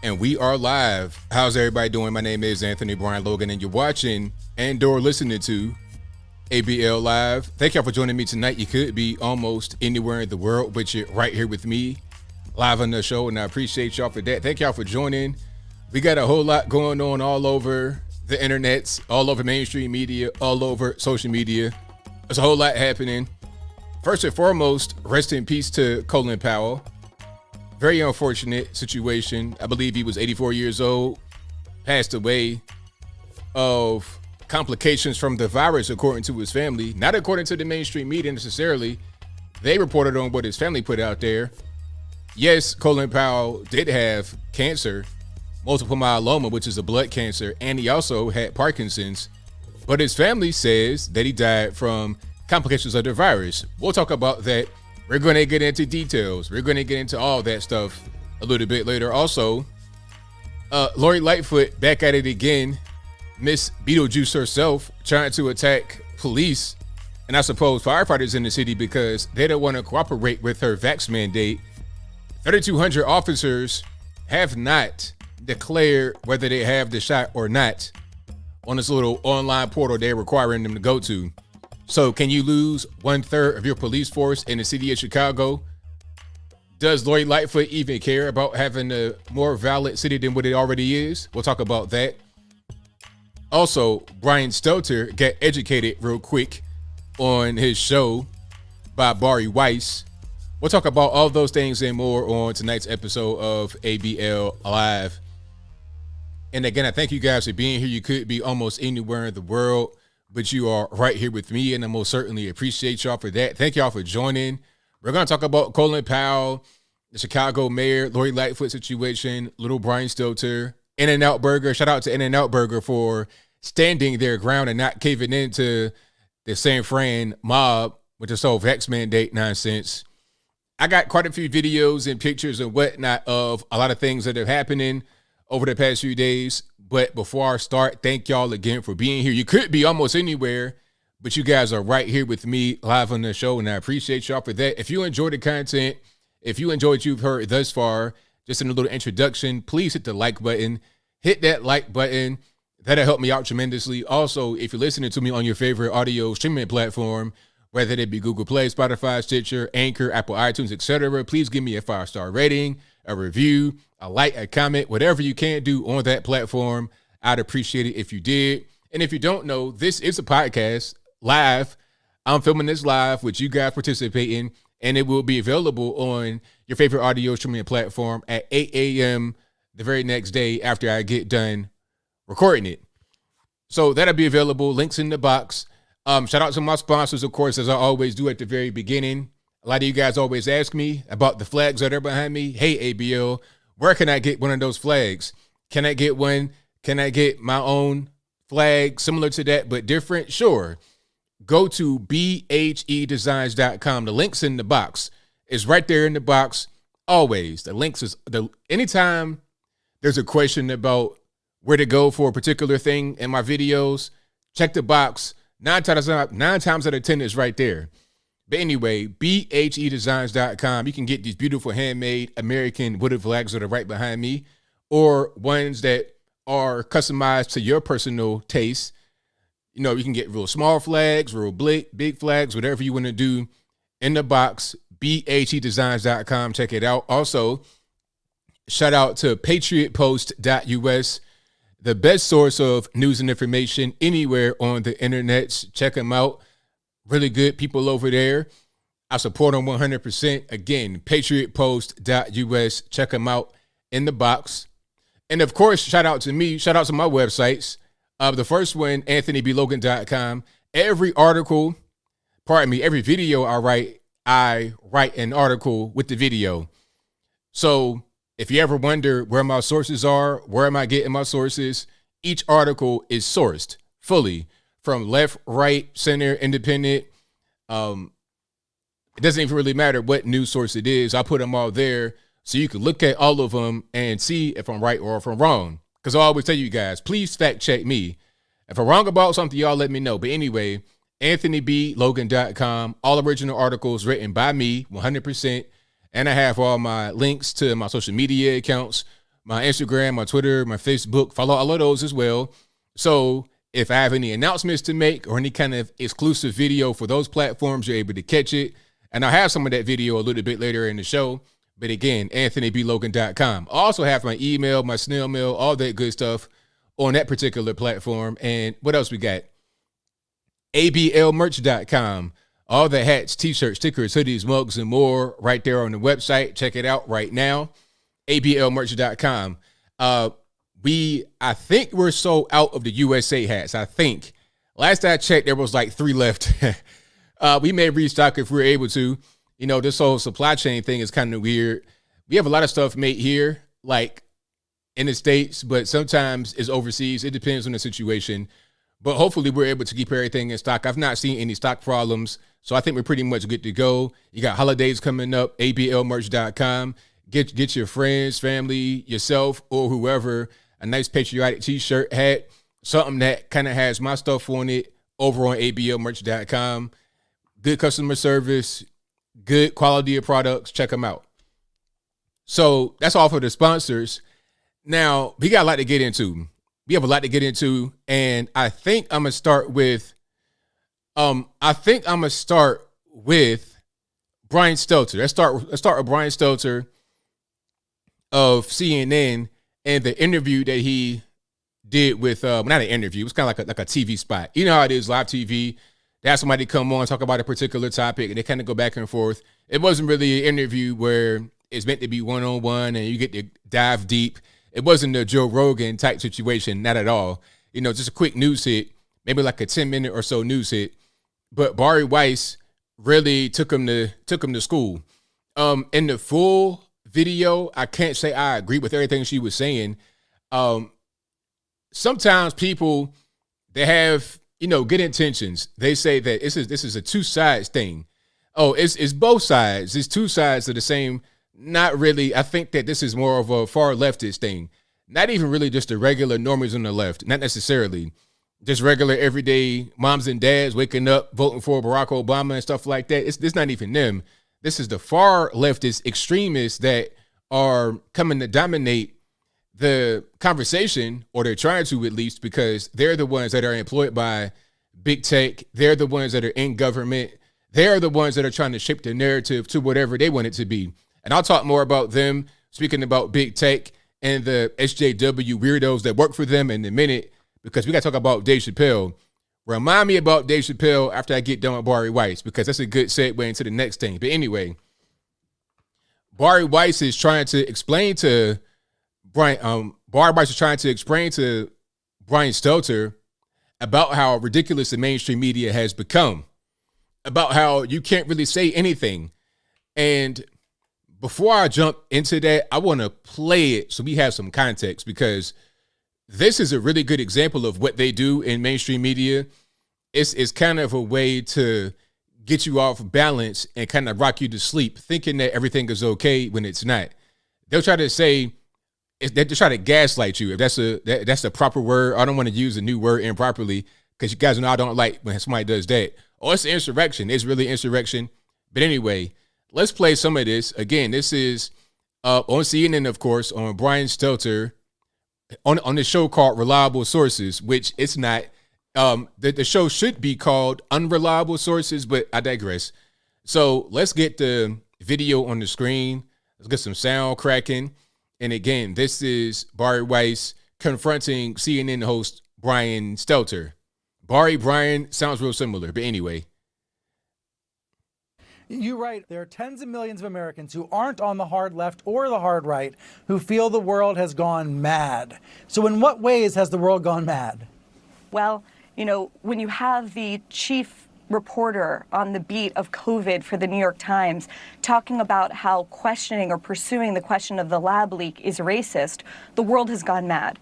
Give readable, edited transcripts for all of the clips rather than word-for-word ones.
And we are live. How's everybody doing? My name is Anthony Brian Logan, and you're watching and/or listening to ABL Live. Thank y'all for joining me tonight. You could be almost anywhere in the world, but you're right here with me, live on the show, and I appreciate y'all for that. Thank y'all for joining. We got a whole lot going on all over the internets, all over mainstream media, all over social media. There's a whole lot happening. First and foremost, rest in peace to Colin Powell. Very unfortunate situation. I believe he was 84 years old, passed away of complications from the virus, according to his family. Not according to the mainstream media necessarily. They reported on what his family put out there. Yes, Colin Powell did have cancer, multiple myeloma, which is a blood cancer, and he also had Parkinson's. But his family says that he died from complications of the virus. We'll talk about that. We're going to get into details. We're going to get into all that stuff a little bit later. Also, Lori Lightfoot back at it again. Miss Beetlejuice herself trying to attack police and I suppose firefighters in the city because they don't want to cooperate with her vax mandate. 3,200 officers have not declared whether they have the shot or not on this little online portal they're requiring them to go to. So can you lose 1/3 of your police force in the city of Chicago? Does Lori Lightfoot even care about having a more valid city than what it already is? We'll talk about that. Also, Brian Stelter got educated real quick on his show by Bari Weiss. We'll talk about all those things and more on tonight's episode of ABL Live. And again, I thank you guys for being here. You could be almost anywhere in the world, but you are right here with me, and I most certainly appreciate y'all for that. Thank y'all for joining. We're going to talk about Colin Powell, the Chicago mayor, Lori Lightfoot situation, little Brian Stelter, In-N-Out Burger. Shout out to In-N-Out Burger for standing their ground and not caving into the San Fran mob with this whole vax mandate nonsense. I got quite a few videos and pictures and whatnot of a lot of things that are happening over the past few days. But before I start, thank y'all again for being here. You could be almost anywhere, but you guys are right here with me live on the show, and I appreciate y'all for that. If you enjoy the content, if you enjoyed what you've heard thus far, just in a little introduction, please hit the like button. Hit that like button. That'll help me out tremendously. Also, if you're listening to me on your favorite audio streaming platform, whether it be Google Play, Spotify, Stitcher, Anchor, Apple iTunes, etc., please give me a 5-star rating, a review, a like, a comment, whatever you can do on that platform. I'd appreciate it if you did. And if you don't know, this is a podcast live. I'm filming this live with you guys participating, and it will be available on your favorite audio streaming platform at 8 a.m. the very next day after I get done recording it. So that'll be available. Links in the box. Shout out to my sponsors, of course, as I always do at the very beginning. A lot of you guys always ask me about the flags that are behind me. Hey, ABL, where can I get one of those flags? Can I get one? Can I get my own flag similar to that but different? Sure. Go to bhedesigns.com. The link's in the box. It's right there in the box. Always. The links is anytime there's a question about where to go for a particular thing in my videos, check the box. Nine times out of 10 is right there. But anyway, bhedesigns.com. You can get these beautiful handmade American wooden flags that are right behind me, or ones that are customized to your personal taste. You know, you can get real small flags, real big flags, whatever you want to do in the box. bhedesigns.com. Check it out. Also, shout out to patriotpost.us, the best source of news and information anywhere on the internet. Check them out. Really good people over there. I support them 100%. Again, patriotpost.us. Check them out in the box. And of course, shout out to me. Shout out to my websites. The first one, anthonyblogan.com. Every video I write an article with the video. So if you ever wonder where my sources are, where am I getting my sources, each article is sourced fully from left, right, center, independent. It doesn't even really matter what news source it is. I put them all there so you can look at all of them and see if I'm right or if I'm wrong. Because I always tell you guys, please fact check me. If I'm wrong about something, y'all let me know. But anyway, AnthonyBLogan.com, all original articles written by me, 100%. And I have all my links to my social media accounts, my Instagram, my Twitter, my Facebook. Follow all of those as well. So if I have any announcements to make or any kind of exclusive video for those platforms, you're able to catch it. And I'll have some of that video a little bit later in the show. But again, AnthonyBLogan.com. I also have my email, my snail mail, all that good stuff on that particular platform. And what else we got? ABLmerch.com. All the hats, t-shirts, stickers, hoodies, mugs, and more right there on the website. Check it out right now. ABLmerch.com. I think we're sold out of the USA hats. I think. Last I checked, there was like 3 left. We may restock if we're able to. You know, this whole supply chain thing is kind of weird. We have a lot of stuff made here, like in the States, but sometimes it's overseas. It depends on the situation. But hopefully we're able to keep everything in stock. I've not seen any stock problems, so I think we're pretty much good to go. You got holidays coming up, ablmerch.com. Get your friends, family, yourself, or whoever a nice patriotic t-shirt, hat, something that kind of has my stuff on it over on ablmerch.com. Good customer service, good quality of products. Check them out. So that's all for the sponsors. Now, we got a lot to get into. We have a lot to get into, and I think I'm gonna start with Brian Stelter. Let's start with Brian Stelter of CNN and the interview that he did with not an interview, it was kind of like a TV spot. You know how it is, live TV. They have somebody come on, talk about a particular topic, and they kind of go back and forth. It wasn't really an interview where it's meant to be one-on-one and you get to dive deep. It wasn't a Joe Rogan type situation, not at all. You know, just a quick news hit, maybe like a 10-minute or so news hit. But Bari Weiss really took him to school. In the full video, I can't say I agree with everything she was saying. Sometimes people, they have, you know, good intentions. They say that this is a two sides thing. Oh, it's both sides. It's two sides of the same. Not really. I think that this is more of a far leftist thing. Not even really just the regular normies on the left. Not necessarily. Just regular everyday moms and dads waking up, voting for Barack Obama and stuff like that. It's not even them. This is the far leftist extremists that are coming to dominate the conversation, or they're trying to at least, because they're the ones that are employed by big tech. They're the ones that are in government. They're the ones that are trying to shape the narrative to whatever they want it to be. And I'll talk more about them, speaking about big tech and the SJW weirdos that work for them in a minute, because we got to talk about Dave Chappelle. Remind me about Dave Chappelle after I get done with Bari Weiss, because that's a good segue into the next thing. But anyway, Bari Weiss is trying to explain to Brian Stelter about how ridiculous the mainstream media has become, about how you can't really say anything. And before I jump into that, I want to play it so we have some context, because this is a really good example of what they do in mainstream media. It's kind of a way to get you off balance and kind of rock you to sleep, thinking that everything is okay when it's not. They'll try to say, they try to gaslight you. If that's the proper word. I don't want to use a new word improperly, because you guys know I don't like when somebody does that. Oh, it's insurrection. It's really insurrection. But anyway, let's play some of this. Again, this is on CNN, of course, on Brian Stelter, on the show called Reliable Sources, which it's not. The show should be called Unreliable Sources, but I digress. So let's get the video on the screen. Let's get some sound cracking. And again, this is Bari Weiss confronting CNN host Brian Stelter. Brian sounds real similar, but anyway. You're right. There are tens of millions of Americans who aren't on the hard left or the hard right who feel the world has gone mad. So in what ways has the world gone mad? Well, you know, when you have the chief reporter on the beat of COVID for the New York Times talking about how questioning or pursuing the question of the lab leak is racist, the world has gone mad.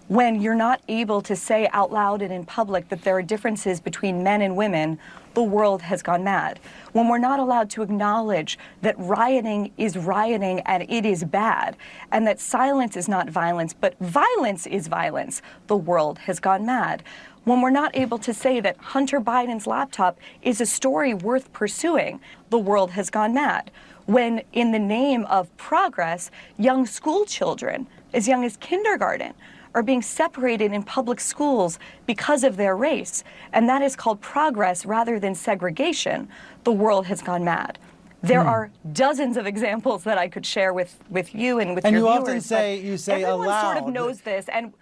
When you're not able to say out loud and in public that there are differences between men and women, the world has gone mad. When we're not allowed to acknowledge that rioting is rioting and it is bad, and that silence is not violence, but violence is violence, the world has gone mad. when we're not able to say that Hunter Biden's laptop is a story worth pursuing, the world has gone mad. When, in the name of progress, young school children, as young as kindergarten, are being separated in public schools because of their race, and that is called progress rather than segregation, the world has gone mad. There are dozens of examples that I could share with you and with your viewers. And you often say, everyone allowed. sort of knows this, and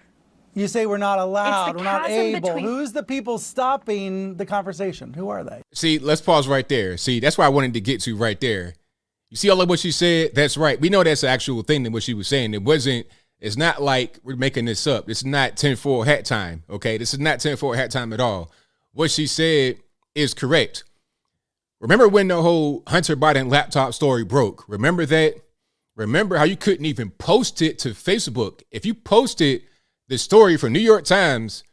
you say we're not allowed, we're not able. between- Who's the people stopping the conversation? Who are they? See, let's pause right there. See, that's why I wanted to get to right there. You see all of what she said? That's right. We know that's the actual thing that what she was saying. It's not like we're making this up. It's not tinfoil hat time, okay? This is not tinfoil hat time at all. What she said is correct. Remember when the whole Hunter Biden laptop story broke? Remember that? Remember how you couldn't even post it to Facebook? If you posted the story from New York Times,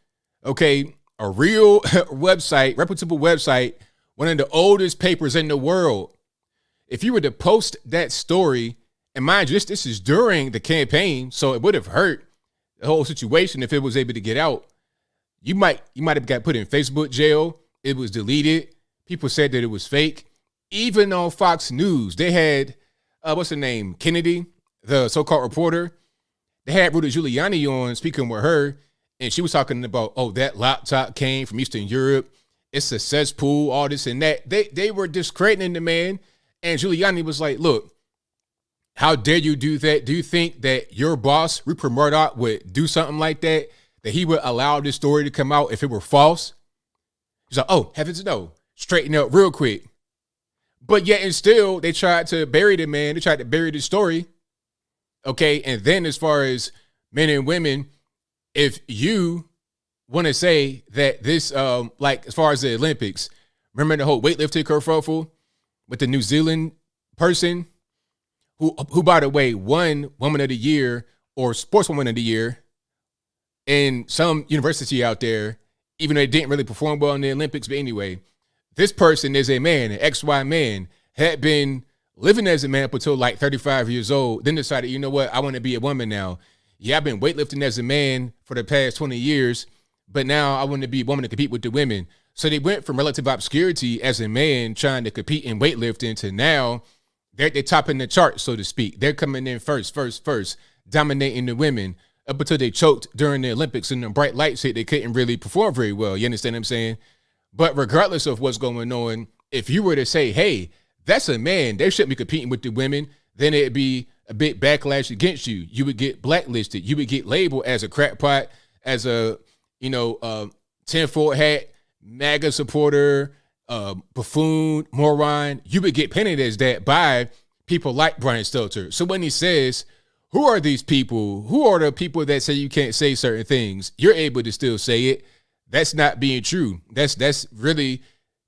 okay, a real website, reputable website, one of the oldest papers in the world, if you were to post that story, and mind you, this is during the campaign, so it would have hurt the whole situation if it was able to get out. You might have got put in Facebook jail. It was deleted. People said that it was fake. Even on Fox News, they had, what's her name? Kennedy, the so-called reporter. They had Rudy Giuliani on speaking with her, and she was talking about, oh, that laptop came from Eastern Europe. It's a cesspool, all this and that. They were discrediting the man, and Giuliani was like, look, how dare you do that? Do you think that your boss, Rupert Murdoch, would do something like that? That he would allow this story to come out if it were false? He's like, oh, heavens no. Straighten up real quick. But yet and still, they tried to bury the man. They tried to bury the story. Okay, and then as far as men and women, if you want to say that this, like as far as the Olympics, remember the whole weightlifting kerfuffle with the New Zealand person who by the way, won Woman of the Year or Sportswoman of the Year in some university out there, even though they didn't really perform well in the Olympics. But anyway, this person is a man, an XY man, had been living as a man up until like 35 years old, then decided, you know what, I want to be a woman now. Yeah, I've been weightlifting as a man for the past 20 years, but now I want to be a woman to compete with the women. So they went from relative obscurity as a man trying to compete in weightlifting to now they're topping the chart, so to speak. They're coming in first, dominating the women up until they choked during the Olympics and the bright lights hit. They couldn't really perform very well. You understand what I'm saying? But regardless of what's going on, if you were to say, hey, that's a man, they shouldn't be competing with the women, then it'd be a big backlash against you. You would get blacklisted. You would get labeled as a crackpot, as a, tinfoil hat, MAGA supporter, buffoon, moron. You would get painted as that by people like Brian Stelter. So when he says, who are these people? Who are the people that say you can't say certain things? You're able to still say it. That's not being true. That's really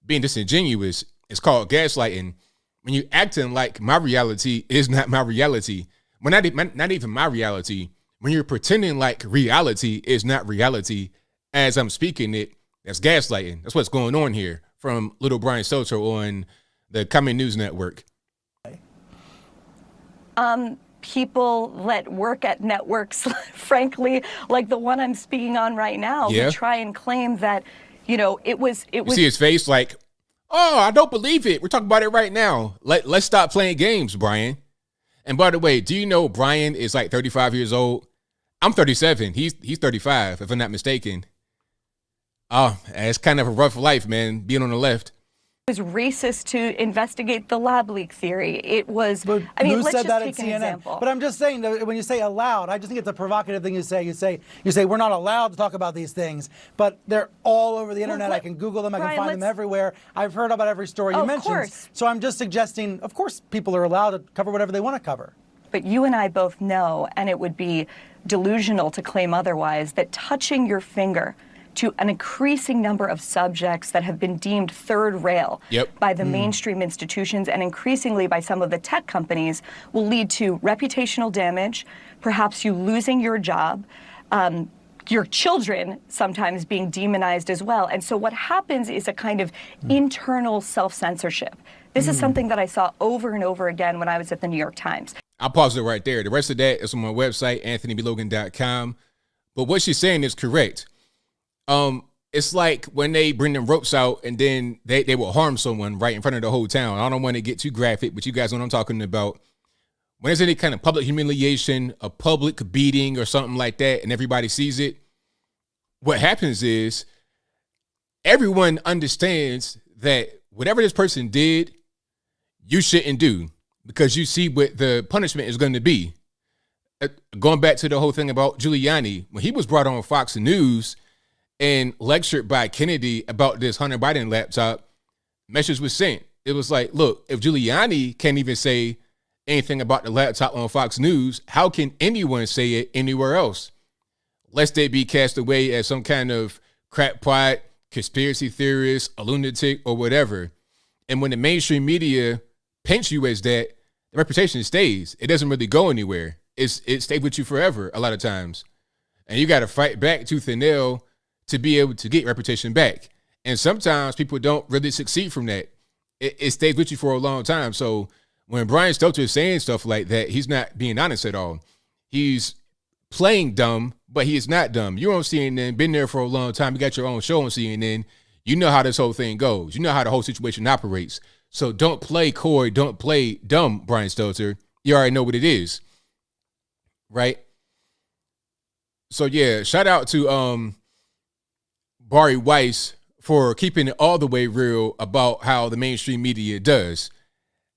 being disingenuous. It's called gaslighting. When you're acting like my reality is not my reality. Well, not even my reality. When you're pretending like reality is not reality as I'm speaking it, that's gaslighting. That's what's going on here from little Brian Stelter on the Coming News Network. People that work at networks, frankly, like the one I'm speaking on right now, who try and claim that, it was. You see his face like, oh, I don't believe it. We're talking about it right now. Let's stop playing games, Brian. And by the way, do you know Brian is like 35 years old? I'm 37. He's 35, if I'm not mistaken. Oh, it's kind of a rough life, man, being on the left. It was racist to investigate the lab leak theory. It was, But let's who said just that take at an CNN? example. But I'm just saying that when you say allowed, I just think it's a provocative thing you say. You say we're not allowed to talk about these things, but they're all over the internet. I can Google them. I can find them everywhere. I've heard about every story you mentioned. Course. So I'm just suggesting, of course, people are allowed to cover whatever they want to cover. But you and I both know, and it would be delusional to claim otherwise, that touching your finger to an increasing number of subjects that have been deemed third rail by the mainstream institutions and increasingly by some of the tech companies will lead to reputational damage, perhaps you losing your job, your children sometimes being demonized as well. And so what happens is a kind of internal self-censorship. This is something that I saw over and over again when I was at the New York Times. I'll pause it right there. The rest of that is on my website, anthonyblogan.com. But what she's saying is correct. it's like when they bring them ropes out and then they will harm someone right in front of the whole town. I don't want to get too graphic, but you guys know what I'm talking about. When there's any kind of public humiliation, a public beating or something like that, and everybody sees it, what happens is everyone understands that whatever this person did, you shouldn't do, because you see what the punishment is going to be. Going back to the whole thing about Giuliani, when he was brought on Fox News and lectured by Kennedy about this Hunter Biden laptop, message was sent. It was like, look, if Giuliani can't even say anything about the laptop on Fox News, how can anyone say it anywhere else? Lest they be cast away as some kind of crackpot, conspiracy theorist, a lunatic, or whatever. And when the mainstream media paints you as that, the reputation stays. It doesn't really go anywhere. It stays with you forever a lot of times. And you got to fight back tooth and nail to be able to get reputation back. And sometimes people don't really succeed from that. It stays with you for a long time. So when Brian Stelter is saying stuff like that, he's not being honest at all. He's playing dumb, but he is not dumb. You're on CNN, been there for a long time. You got your own show on CNN. You know how this whole thing goes. You know how the whole situation operates. So don't play coy, don't play dumb, Brian Stelter. You already know what it is, right? So yeah, shout out to Bari Weiss for keeping it all the way real about how the mainstream media does.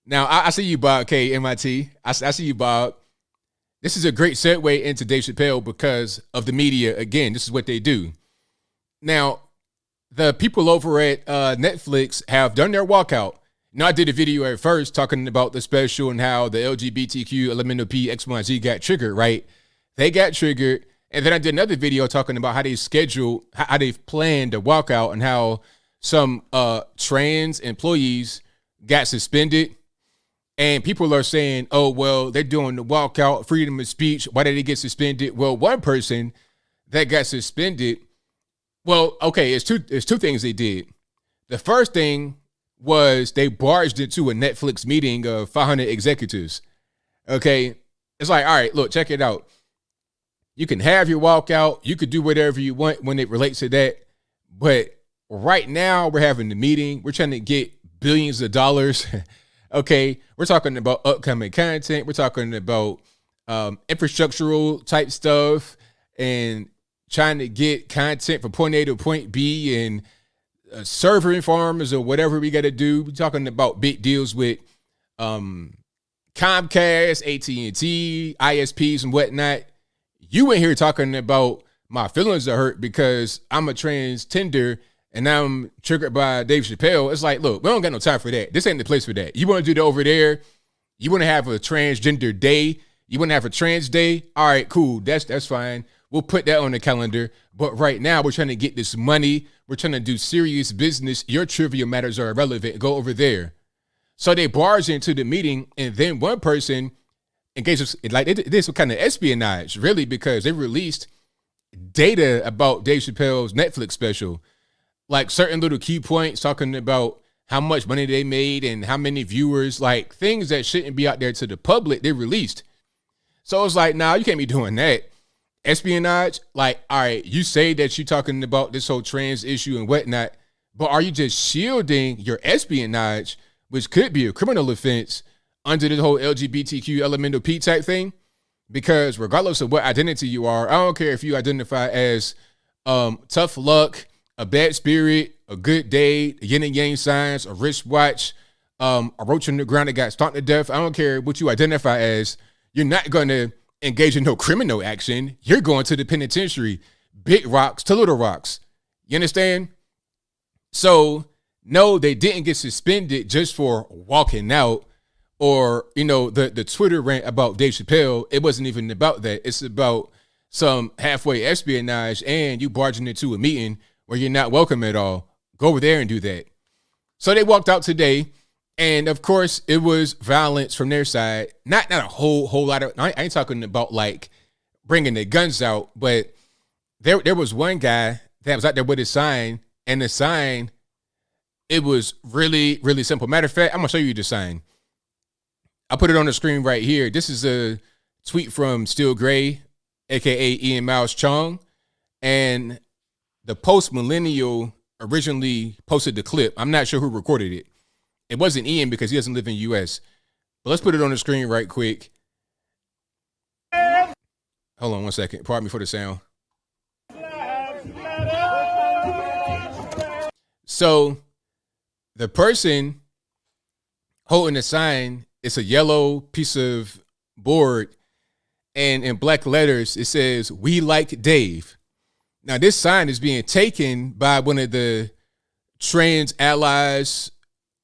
Now, I see you, Bob K, MIT. I see you, Bob. This is a great segue into Dave Chappelle because of the media. Again, this is what they do. Now, the people over at Netflix have done their walkout. Now, I did a video at first talking about the special and how the LGBTQ elemental P XYZ got triggered, right? They got triggered. And then I did another video talking about how they scheduled, how they've planned a walkout and how some trans employees got suspended. And people are saying, oh, well, they're doing the walkout, freedom of speech. Why did they get suspended? Well, one person that got suspended, well, okay, it's two things they did. The first thing was they barged into a Netflix meeting of 500 executives. Okay, it's like, all right, look, check it out. You can have your walkout. You could do whatever you want when it relates to that. But right now we're having the meeting. We're trying to get billions of dollars. Okay, we're talking about upcoming content. We're talking about infrastructural type stuff and trying to get content from point A to point B and server farmers or whatever we got to do. We're talking about big deals with Comcast, AT&T, ISPs and whatnot. You in here talking about my feelings are hurt because I'm a transgender and I'm triggered by Dave Chappelle. It's like, look, we don't got no time for that. This ain't the place for that. You want to do that over there? You want to have a transgender day? You want to have a trans day? All right, cool. That's fine. We'll put that on the calendar. But right now, we're trying to get this money. We're trying to do serious business. Your trivial matters are irrelevant. Go over there. So they barged into the meeting, and then one person engaged, like, they did some kind of espionage, really, because they released data about Dave Chappelle's Netflix special. Like certain little key points talking about how much money they made and how many viewers, like things that shouldn't be out there to the public, they released. So it's like, nah, you can't be doing that. Espionage, like, all right, you say that you're talking about this whole trans issue and whatnot, but are you just shielding your espionage, which could be a criminal offense, under the whole LGBTQ elemental P type thing? Because regardless of what identity you are, I don't care if you identify as tough luck, a bad spirit, a good day, yin and yang signs, a wristwatch, a roach in the ground that got stomped to death. I don't care what you identify as. You're not going to engage in no criminal action. You're going to the penitentiary, big rocks to little rocks. You understand? So, no, they didn't get suspended just for walking out or, you know, the Twitter rant about Dave Chappelle. It wasn't even about that. It's about some halfway espionage and you barging into a meeting where you're not welcome at all. Go over there and do that. So they walked out today, and of course it was violence from their side. Not a whole lot of. I ain't talking about like bringing the guns out, but there was one guy that was out there with his sign, and the sign, it was really, really simple. Matter of fact, I'm gonna show you the sign. I'll put it on the screen right here. This is a tweet from Still Gray, aka Ian Miles Chong, and the Post Millennial originally posted the clip. I'm not sure who recorded it. It wasn't Ian because he doesn't live in the U.S. But let's put it on the screen right quick. Hold on one second. Pardon me for the sound. So the person holding the sign, it's a yellow piece of board, and in black letters, it says, "We like Dave." Now, this sign is being taken by one of the trans allies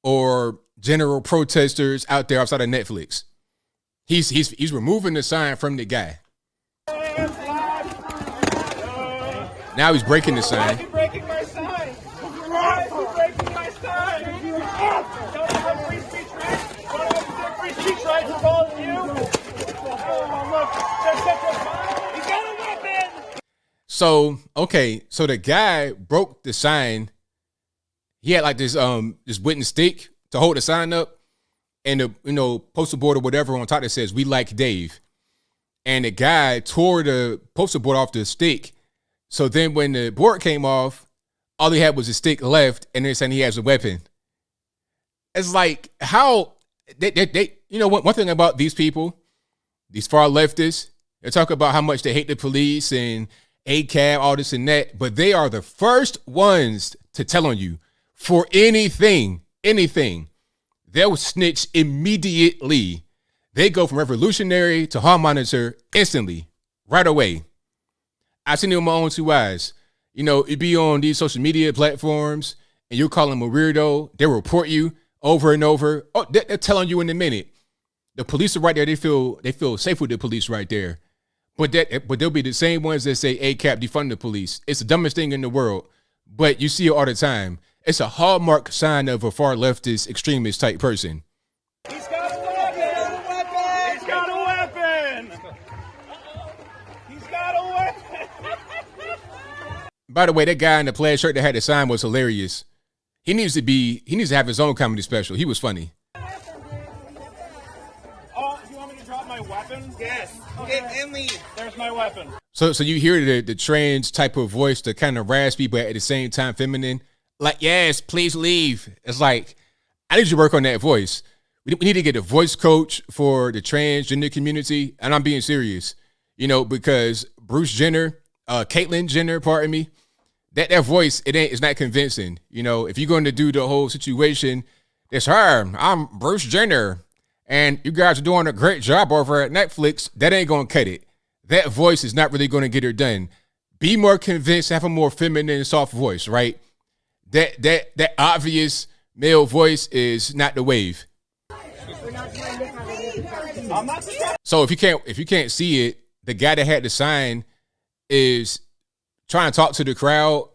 or general protesters out there outside of Netflix. He's removing the sign from the guy. Now he's breaking the sign. Why are you breaking my sign? Why are you breaking my sign? Don't have free speech rights? Don't have free speech rights with all of you? Oh, look, there's such a fire. He's got a weapon. So, okay, so the guy broke the sign. He had like this wooden stick to hold the sign up, and the poster board or whatever on top that says, "We like Dave." And the guy tore the poster board off the stick. So then when the board came off, all he had was a stick left, and they're saying he has a weapon. It's like, how they one thing about these people, these far leftists, they talk about how much they hate the police and ACAB, all this and that, but they are the first ones to tell on you for anything, they'll snitch immediately. They go from revolutionary to hall monitor instantly, right away. I've seen it with my own two eyes. It'd be on these social media platforms, and you call them a weirdo. They report you over and over. Oh, they're telling you in a minute. The police are right there. They feel safe with the police right there. But they'll be the same ones that say ACAB defund the police. It's the dumbest thing in the world, but you see it all the time. It's a hallmark sign of a far leftist, extremist type person. He's got a weapon. He's got a weapon. He's got a weapon. By the way, that guy in the plaid shirt that had the sign was hilarious. He needs to have his own comedy special. He was funny. Oh, you want me to drop my weapon? Yes. Get in me. There's my weapon. So you hear the trans type of voice, the kind of raspy, but at the same time feminine. Like, yes, please leave. It's like, I need you to work on that voice. We need to get a voice coach for the transgender community. And I'm being serious, because Bruce Jenner, Caitlyn Jenner, pardon me, that voice, it's not convincing. If you're going to do the whole situation, it's her. I'm Bruce Jenner, and you guys are doing a great job over at Netflix. That ain't going to cut it. That voice is not really going to get her done. Be more convinced, have a more feminine, soft voice, right? That obvious male voice is not the wave. So if you can't see it, the guy that had the sign is trying to talk to the crowd,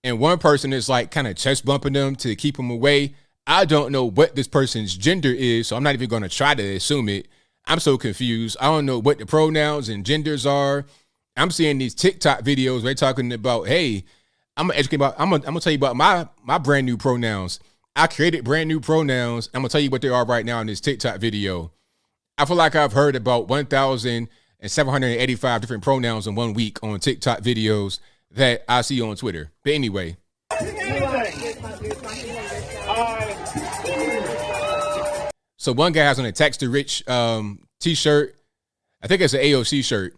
and one person is like kind of chest bumping them to keep them away. I don't know what this person's gender is, so I'm not even going to try to assume it. I'm so confused. I don't know what the pronouns and genders are. I'm seeing these TikTok videos where they're talking about, hey, I'm gonna tell you about my brand new pronouns. I created brand new pronouns. I'm gonna tell you what they are right now in this TikTok video. I feel like I've heard about 1,785 different pronouns in 1 week on TikTok videos that I see on Twitter. But anyway. So one guy has on a Tax the Rich t-shirt. I think it's an AOC shirt.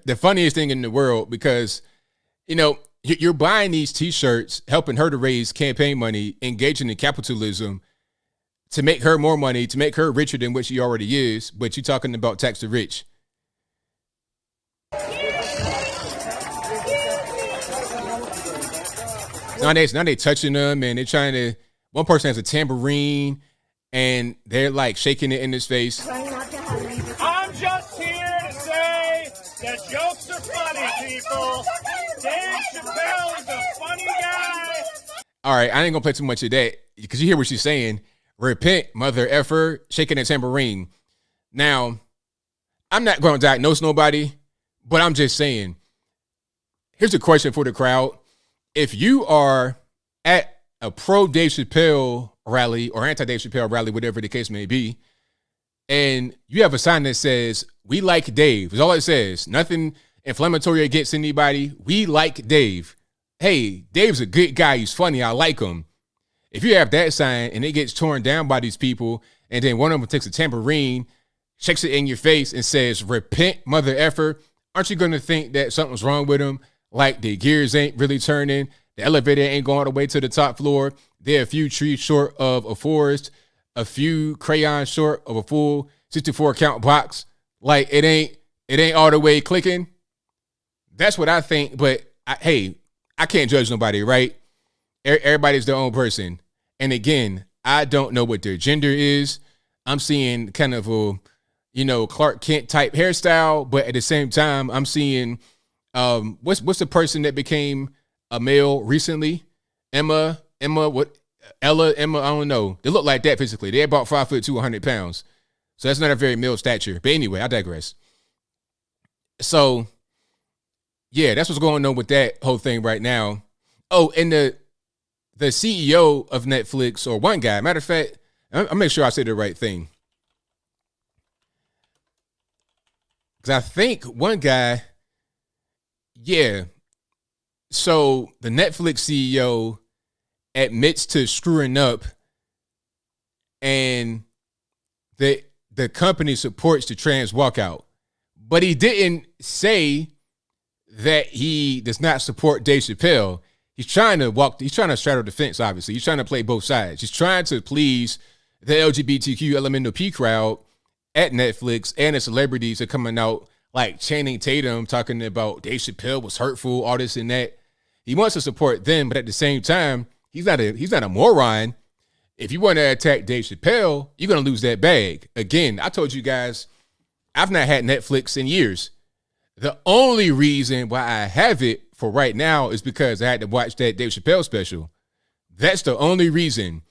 The funniest thing in the world, because, you're buying these t-shirts, helping her to raise campaign money, engaging in capitalism to make her more money, to make her richer than what she already is. But you're talking about tax the rich. Now they touching them, and they're trying to, one person has a tambourine and they're like shaking it in his face. I'm just here to say that jokes are funny, people. Dave Chappelle is a funny guy. All right, I ain't gonna play too much of that because you hear what she's saying. Repent, mother effer, shaking a tambourine. Now, I'm not going to diagnose nobody, but I'm just saying, here's a question for the crowd. If you are at a pro Dave Chappelle rally or anti Dave Chappelle rally, whatever the case may be, and you have a sign that says, "We like Dave," is all it says. Nothing inflammatory against anybody. We like Dave. hey, Dave's a good guy. He's funny. I like him. If you have that sign and it gets torn down by these people, and then one of them takes a tambourine, shakes it in your face and says, repent, mother effer, aren't you going to think that something's wrong with him? Like the gears ain't really turning, the elevator ain't going all the way to the top floor, they're a few trees short of a forest, a few crayons short of a full 64 count box. Like it ain't all the way clicking. That's what I think. But hey, I can't judge nobody, right? Everybody's their own person. And again, I don't know what their gender is. I'm seeing kind of a, Clark Kent type hairstyle, but at the same time, I'm seeing what's the person that became a male recently? Emma, I don't know. They look like that physically. They're about 5'2", 100 pounds. So that's not a very male stature. But anyway, I digress. So yeah, that's what's going on with that whole thing right now. Oh, and the CEO of Netflix, or one guy, matter of fact, I'll make sure I say the right thing. Because I think one guy, yeah. So the Netflix CEO admits to screwing up, and the company supports the trans walkout. But he didn't say that he does not support Dave Chappelle. He's trying to straddle the fence, obviously. He's trying to play both sides. He's trying to please the LGBTQ LMNOP crowd at Netflix, and the celebrities are coming out like Channing Tatum talking about Dave Chappelle was hurtful, all this and that. He wants to support them, but at the same time, he's not a moron. If you want to attack Dave Chappelle, you're going to lose that bag. Again, I told you guys, I've not had Netflix in years. The only reason why I have it for right now is because I had to watch that Dave Chappelle special. That's the only reason.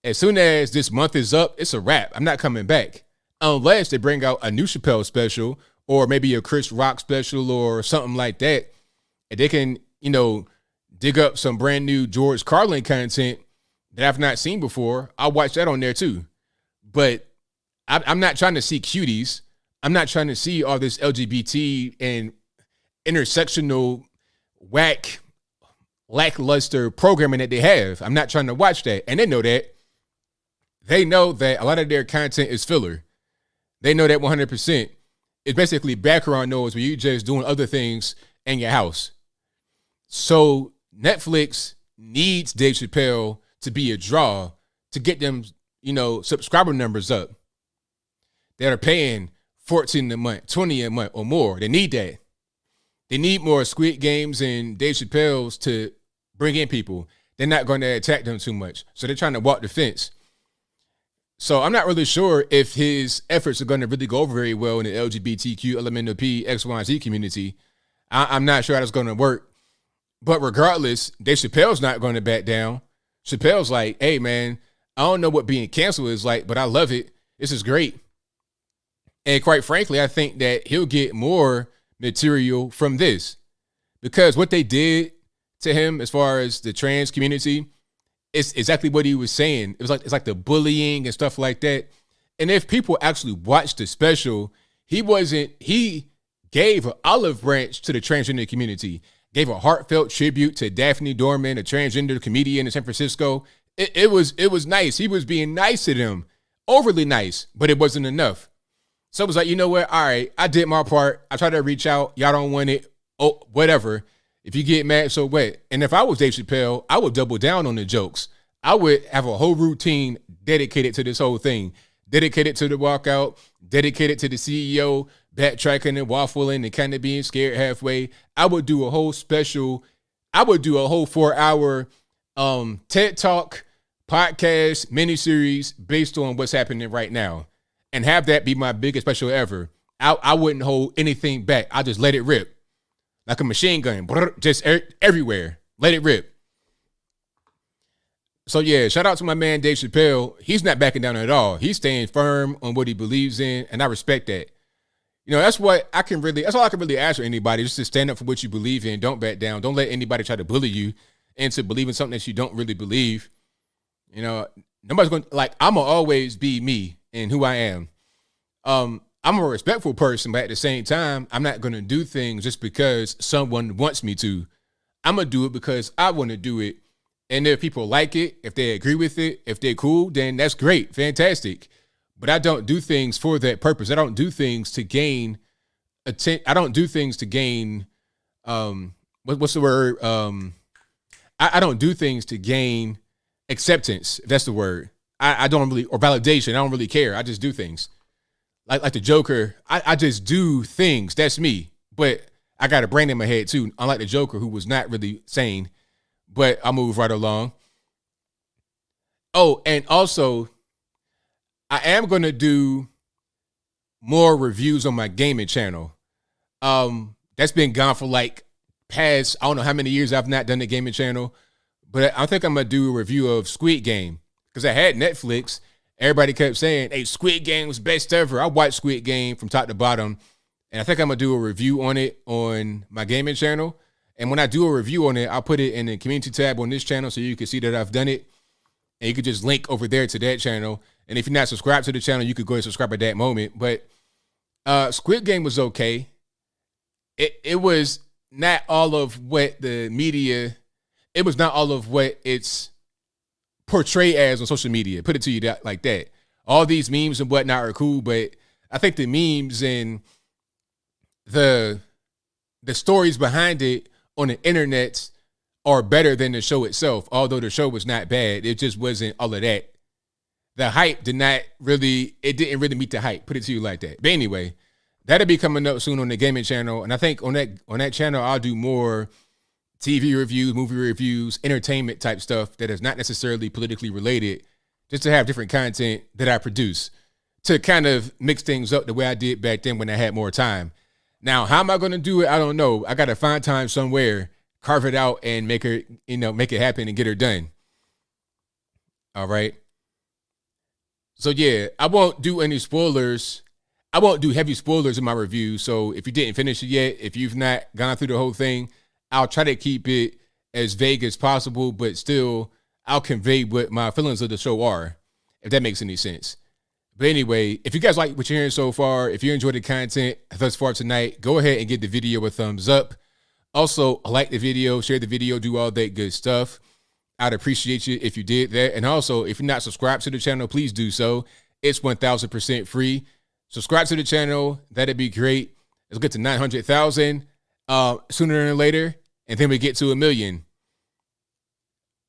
As soon as this month is up, it's a wrap. I'm not coming back unless they bring out a new Chappelle special, or maybe a Chris Rock special or something like that. And they can, dig up some brand new George Carlin content that I've not seen before. I'll watch that on there too. But I'm not trying to see cuties. I'm not trying to see all this LGBT and intersectional lackluster programming that they have. I'm not trying to watch that. And they know that. They know that a lot of their content is filler. They know that 100%. It's basically background noise where you're just doing other things in your house. So Netflix needs Dave Chappelle to be a draw to get them, subscriber numbers up. That are paying $14 a month, $20 a month or more. They need that. They need more Squid Games and Dave Chappelle's to bring in people. They're not going to attack them too much. So they're trying to walk the fence. So I'm not really sure if his efforts are going to really go over very well in the LGBTQ, LMNOP, X, Y, and Z community. I'm not sure how that's going to work. But regardless, Dave Chappelle's not going to back down. Chappelle's like, hey, man, I don't know what being canceled is like, but I love it. This is great. And quite frankly, I think that he'll get more material from this, because what they did to him as far as the trans community is exactly what he was saying. It's like the bullying and stuff like that. And if people actually watched the special, he gave an olive branch to the transgender community, gave a heartfelt tribute to Daphne Dorman, a transgender comedian in San Francisco. It was nice. He was being nice to them, overly nice, but it wasn't enough. So it was like, you know what? All right, I did my part. I tried to reach out. Y'all don't want it. Oh, whatever. If you get mad, so what? And if I was Dave Chappelle, I would double down on the jokes. I would have a whole routine dedicated to this whole thing, dedicated to the walkout, dedicated to the CEO backtracking and waffling and kind of being scared halfway. I would do a whole 4-hour TED Talk podcast miniseries based on what's happening right now, and have that be my biggest special ever. I wouldn't hold anything back. I just let it rip like a machine gun, just everywhere. Let it rip. So yeah, shout out to my man Dave Chappelle. He's not backing down at all. He's staying firm on what he believes in, and I respect that. That's all I can really ask for anybody, just to stand up for what you believe in. Don't back down. Don't let anybody try to bully you into believing something that you don't really believe. Nobody's going to, I'm going to always be me and who I am. I'm a respectful person, but at the same time, I'm not going to do things just because someone wants me to. I'm going to do it because I want to do it. And if people like it, if they agree with it, if they're cool, then that's great. Fantastic. But I don't do things for that purpose. I don't do things to gain I don't do things to gain, what's the word? I don't do things to gain acceptance. If that's the word. I don't really, or validation. I don't really care. I just do things. Like the Joker, I just do things. That's me. But I got a brain in my head too. Unlike the Joker, who was not really sane. But I'll move right along. Oh, and also, I am going to do more reviews on my gaming channel. That's been gone for like past, I don't know how many years I've not done the gaming channel. But I think I'm going to do a review of Squid Game. Because I had Netflix. Everybody kept saying, hey, Squid Game was best ever. I watched Squid Game from top to bottom. And I think I'm going to do a review on it on my gaming channel. And when I do a review on it, I'll put it in the community tab on this channel so you can see that I've done it. And you could just link over there to that channel. And if you're not subscribed to the channel, you could go and subscribe at that moment. But Squid Game was okay. It was not all of what the media, it was not all of what it's portrayed as on social media. Put it to you like that. All these memes and whatnot are cool, but I think the memes and the stories behind it on the internet are better than the show itself. Although the show was not bad, it just wasn't all of that. The hype didn't really meet the hype. Put it to you like that. But anyway, that'll be coming up soon on the gaming channel, and I think on that channel I'll do more TV reviews, movie reviews, entertainment type stuff that is not necessarily politically related, just to have different content that I produce to kind of mix things up the way I did back then when I had more time. Now, how am I going to do it? I don't know. I got to find time somewhere, carve it out, and make it happen and get her done. All right. So yeah, I won't do any spoilers. I won't do heavy spoilers in my review. So if you didn't finish it yet, if you've not gone through the whole thing, I'll try to keep it as vague as possible, but still I'll convey what my feelings of the show are, if that makes any sense. But anyway, if you guys like what you're hearing so far, if you enjoyed the content thus far tonight, go ahead and give the video a thumbs up. Also, like the video, share the video, do all that good stuff. I'd appreciate you if you did that. And also, if you're not subscribed to the channel, please do so. It's 1000% free. Subscribe to the channel. That'd be great. Let's get to 900,000 sooner than later. And then we get to 1 million.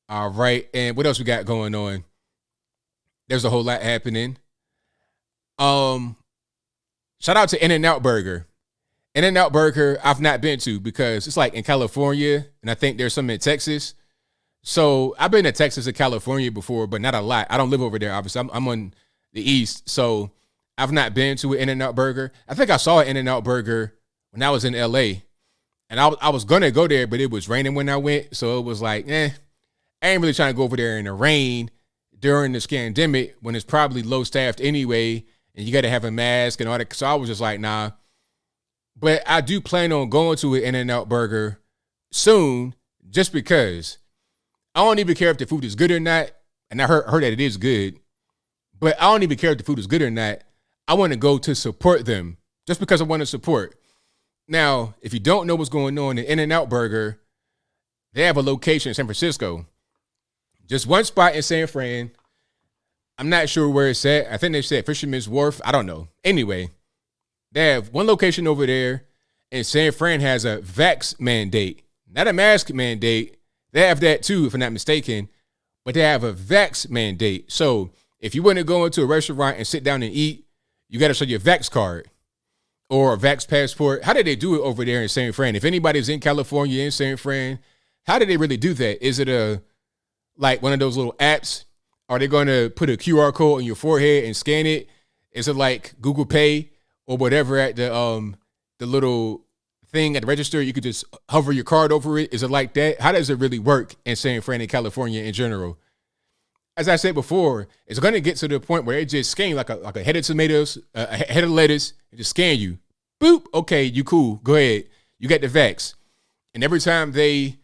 All right. And what else we got going on? There's a whole lot happening. Shout out to In-N-Out Burger. In-N-Out Burger, I've not been to because it's like in California, and I think there's some in Texas. So I've been to Texas and California before, but not a lot. I don't live over there, obviously. I'm on the East, so I've not been to an In-N-Out Burger. I think I saw an In-N-Out Burger when I was in LA, and I was going to go there, but it was raining when I went, so it was like, I ain't really trying to go over there in the rain during this pandemic when it's probably low staffed anyway, and you got to have a mask and all that. So I was just like, nah. But I do plan on going to an In-N-Out Burger soon just because I don't even care if the food is good or not. And I heard that it is good. But I don't even care if the food is good or not. I want to go to support them just because I want to support. Now, if you don't know what's going on, the In-N-Out Burger, they have a location in San Francisco. Just one spot in San Fran. I'm not sure where it's at. I think they said Fisherman's Wharf. I don't know. Anyway, they have one location over there, and San Fran has a vax mandate. Not a mask mandate. They have that too, if I'm not mistaken. But they have a vax mandate. So if you want to go into a restaurant and sit down and eat, you got to show your vax card or a vax passport. How did they do it over there in San Fran? If anybody's in California, in San Fran, how did they really do that? Is it like one of those little apps? Are they going to put a QR code on your forehead and scan it? Is it like Google Pay or whatever at the little thing at the register? You could just hover your card over it. Is it like that? How does it really work in San Fran and California in general? As I said before, it's going to get to the point where it just scan you like a head of tomatoes, a head of lettuce, and just scan you. Boop. Okay, you cool. Go ahead. You got the vax. And every time they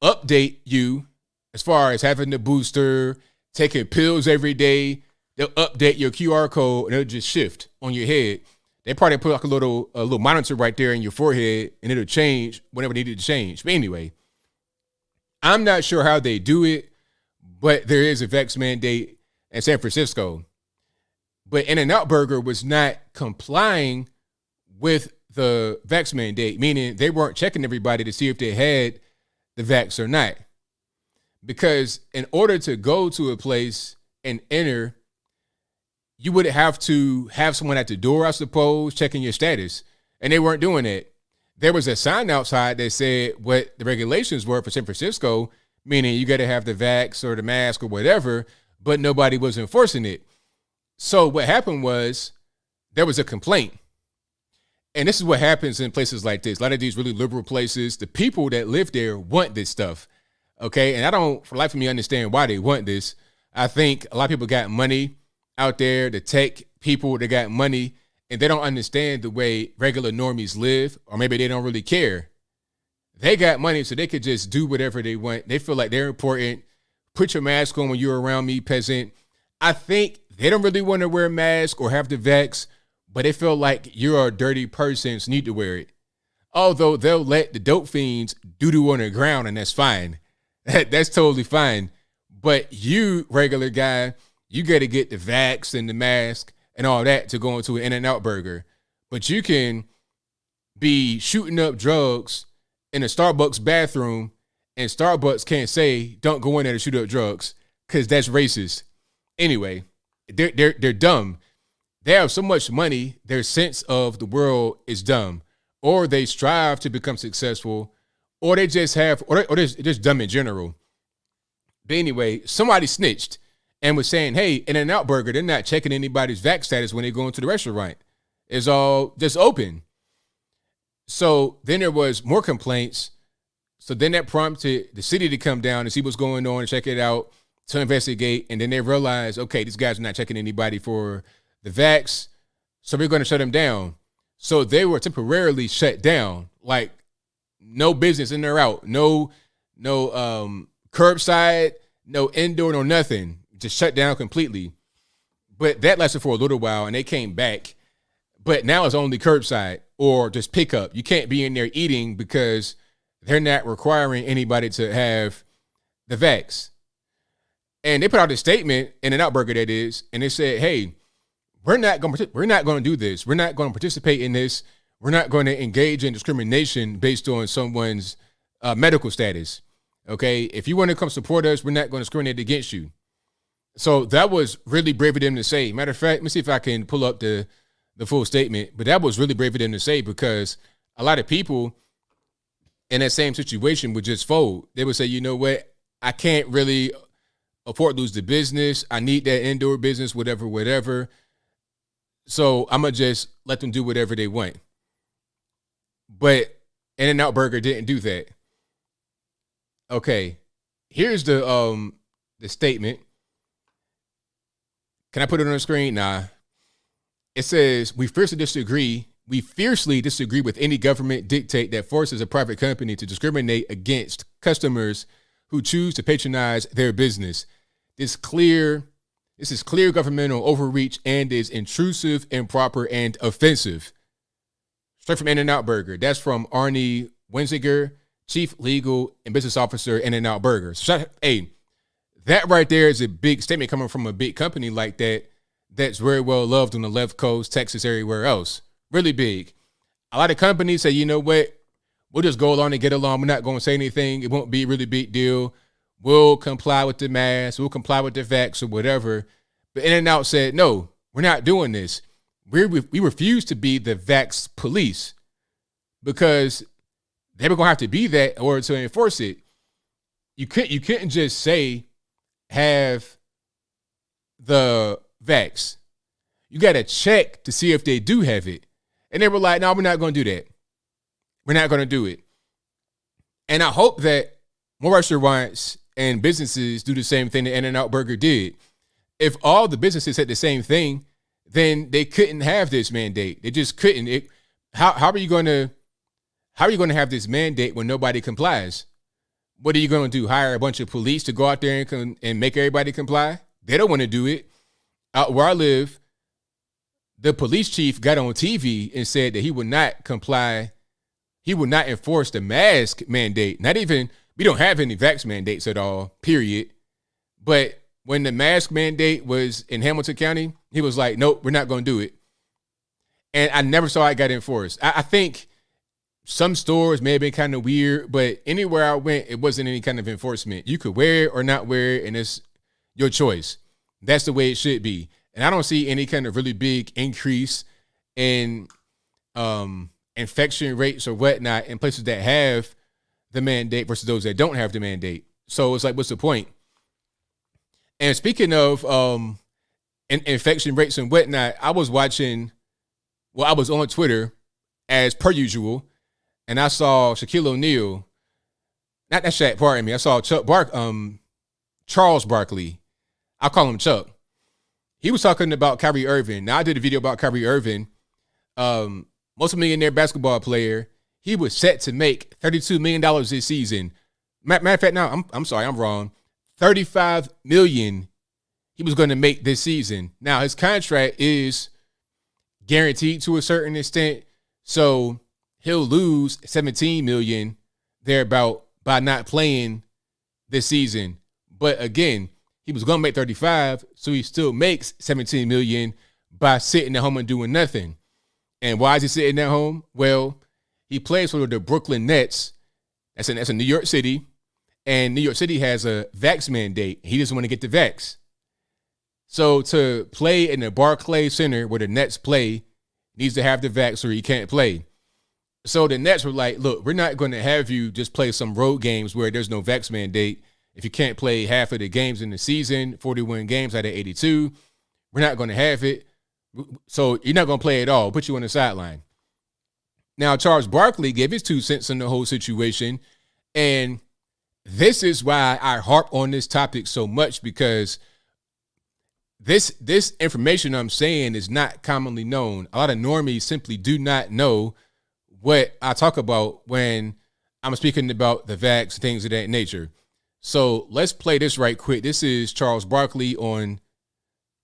update you, as far as having the booster, taking pills every day, they'll update your QR code and it'll just shift on your head. They probably put like a little monitor right there in your forehead and it'll change whenever it needed to change. But anyway, I'm not sure how they do it, but there is a vax mandate in San Francisco. But In-N-Out Burger was not complying with the vax mandate, meaning they weren't checking everybody to see if they had the vax or not. Because in order to go to a place and enter, you would have to have someone at the door, I suppose, checking your status. And they weren't doing it. There was a sign outside that said what the regulations were for San Francisco, meaning you got to have the vax or the mask or whatever, but nobody was enforcing it. So what happened was there was a complaint. And this is what happens in places like this. A lot of these really liberal places, the people that live there want this stuff. Okay. And I don't, for the life of me, understand why they want this. I think a lot of people got money out there, the tech people that got money, and they don't understand the way regular normies live, or maybe they don't really care. They got money, so they could just do whatever they want. They feel like they're important. Put your mask on when you're around me, peasant. I think they don't really want to wear a mask or have the vax, but they feel like you're a dirty person, so you need to wear it. Although they'll let the dope fiends doo-doo on the ground, and that's fine. That's totally fine. But you, regular guy, you got to get the vax and the mask and all that to go into an In-N-Out Burger. But you can be shooting up drugs in a Starbucks bathroom, and Starbucks can't say, don't go in there to shoot up drugs, because that's racist. Anyway, they're dumb. They have so much money, their sense of the world is dumb. Or they strive to become successful, or they just have, or they're just dumb in general. But anyway, somebody snitched and was saying, hey, In-N-Out Burger, they're not checking anybody's vax status when they go into the restaurant. It's all just open. So then there was more complaints. So then that prompted the city to come down and see what's going on and check it out to investigate. And then they realized, okay, these guys are not checking anybody for the vax, so we're going to shut them down. So they were temporarily shut down, like no business in or out, no curbside, no indoor, no nothing, just shut down completely. But that lasted for a little while, and they came back. But now it's only curbside or just pickup. You can't be in there eating because they're not requiring anybody to have the vax. And they put out a statement, In-N-Out Burger that is, and they said, hey, we're not going to do this. We're not going to participate in this. We're not going to engage in discrimination based on someone's medical status. Okay, if you want to come support us, we're not going to discriminate against you. So that was really brave of them to say. Matter of fact, let me see if I can pull up the full statement. But that was really brave of them to say, because a lot of people in that same situation would just fold. They would say, you know what, I can't really afford to lose the business. I need that indoor business, whatever. So I'm going to just let them do whatever they want. But In-N-Out Burger didn't do that. Okay, here's the statement. Can I put it on the screen? Nah. It says, we fiercely disagree with any government dictate that forces a private company to discriminate against customers who choose to patronize their business. This is clear governmental overreach and is intrusive, improper, and offensive. Straight from In-N-Out Burger. That's from Arnie Wenziger, Chief Legal and Business Officer, In-N-Out Burger. So, hey, that right there is a big statement coming from a big company like that that's very well loved on the left coast, Texas, everywhere else. Really big. A lot of companies say, you know what, we'll just go along and get along. We're not going to say anything. It won't be a really big deal. We'll comply with the mask. We'll comply with the vax or whatever. But In-N-Out said, no, we're not doing this. We refuse to be the vax police, because they were going to have to be that in order to enforce it. You couldn't just say have the vax. You got to check to see if they do have it. And they were like, no, we're not going to do that. We're not going to do it. And I hope that more restaurants and businesses do the same thing that In-N-Out Burger did. If all the businesses said the same thing, then they couldn't have this mandate. They just couldn't. How are you going to have this mandate when nobody complies? What are you going to do? Hire a bunch of police to go out there and make everybody comply? They don't want to do it. Out where I live, the police chief got on TV and said that he would not comply. He would not enforce the mask mandate. Not even we don't have any vax mandates at all, period. But when the mask mandate was in Hamilton County, he was like, nope, we're not going to do it. And I never saw it got enforced. I think some stores may have been kind of weird, but anywhere I went, it wasn't any kind of enforcement. You could wear it or not wear it, and it's your choice. That's the way it should be. And I don't see any kind of really big increase in infection rates or whatnot in places that have the mandate versus those that don't have the mandate. So it's like, what's the point? And speaking of infection rates and whatnot, I was on Twitter as per usual, and I saw Shaquille O'Neal, not that Shaq, pardon me. I saw Charles Barkley. I'll call him Chuck. He was talking about Kyrie Irving. Now, I did a video about Kyrie Irving, multi-millionaire basketball player. He was set to make $32 million this season. Matter of fact, now, I'm sorry, I'm wrong. $35 million he was going to make this season. Now, his contract is guaranteed to a certain extent, so he'll lose $17 million thereabout by not playing this season. But again, he was going to make 35, so he still makes $17 million by sitting at home and doing nothing. And why is he sitting at home? Well, he plays for the Brooklyn Nets. That's in New York City. And New York City has a vax mandate. He doesn't want to get the vax. So to play in the Barclays Center where the Nets play, needs to have the vax or he can't play. So the Nets were like, look, we're not going to have you just play some road games where there's no vax mandate. If you can't play half of the games in the season, 41 games out of 82, we're not going to have it. So you're not going to play at all. Put you on the sideline. Now, Charles Barkley gave his 2 cents on the whole situation. And this is why I harp on this topic so much, because this information I'm saying is not commonly known. A lot of normies simply do not know what I talk about when I'm speaking about the vax, things of that nature. So let's play this right quick. This is Charles Barkley on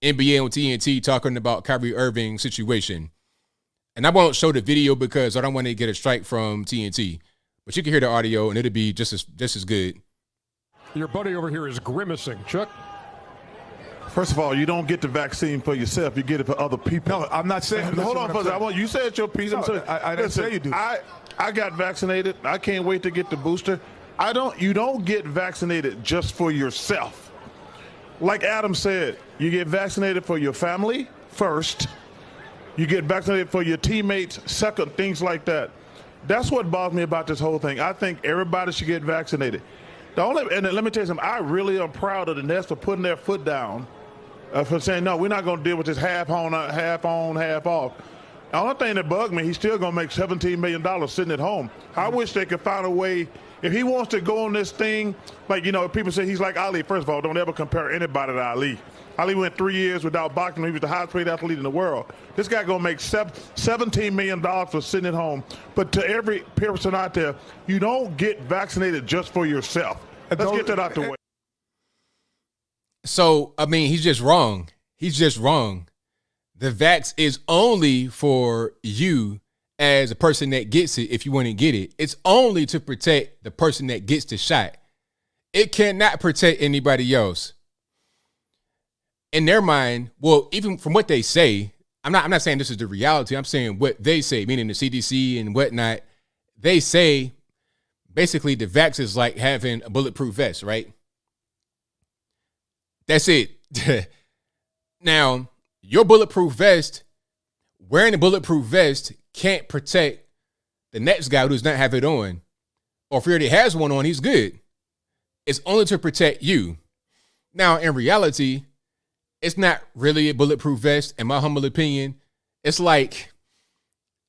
NBA on TNT talking about Kyrie Irving situation. And I won't show the video because I don't want to get a strike from TNT. But you can hear the audio and it'll be just as good. Your buddy over here is grimacing. Chuck? First of all, you don't get the vaccine for yourself. You get it for other people. No, I'm not saying. Hold on, first. You said your piece. No, I didn't say you do. I got vaccinated. I can't wait to get the booster. You don't get vaccinated just for yourself. Like Adam said, you get vaccinated for your family first. You get vaccinated for your teammates second, things like that. That's what bothers me about this whole thing. I think everybody should get vaccinated. And let me tell you something, I really am proud of the Nets for putting their foot down, for saying, no, we're not going to deal with this half on, half off. The only thing that bugged me, he's still going to make $17 million sitting at home. I wish they could find a way. If he wants to go on this thing, like, people say he's like Ali. First of all, don't ever compare anybody to Ali. Ali went 3 years without boxing. He was the highest paid athlete in the world. This guy going to make $17 million for sitting at home. But to every person out there, you don't get vaccinated just for yourself. Let's get that out the way. So, I mean, he's just wrong. He's just wrong. The vax is only for you as a person that gets it if you want to get it. It's only to protect the person that gets the shot. It cannot protect anybody else. In their mind, well, even from what they say, I'm not saying this is the reality. I'm saying what they say, meaning the CDC and whatnot. They say basically the vax is like having a bulletproof vest, right? That's it. Now, your bulletproof vest, wearing a bulletproof vest can't protect the next guy who does not have it on. Or if he already has one on, he's good. It's only to protect you. Now, in reality, it's not really a bulletproof vest, in my humble opinion. It's like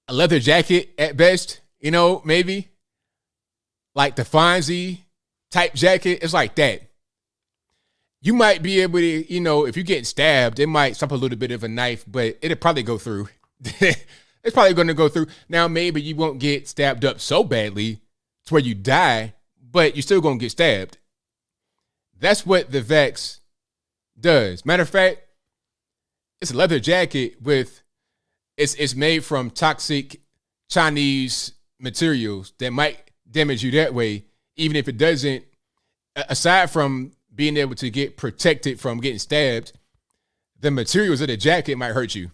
a leather jacket at best, maybe. Like the Fonzie type jacket. It's like that. You might be able to, if you get stabbed, it might stop a little bit of a knife, but it'll probably go through. It's probably going to go through. Now, maybe you won't get stabbed up so badly to where you die, but you're still going to get stabbed. That's what the vax does. Matter of fact, it's a leather jacket it's made from toxic Chinese materials that might damage you that way even if it doesn't, aside from being able to get protected from getting stabbed, the materials of the jacket might hurt you.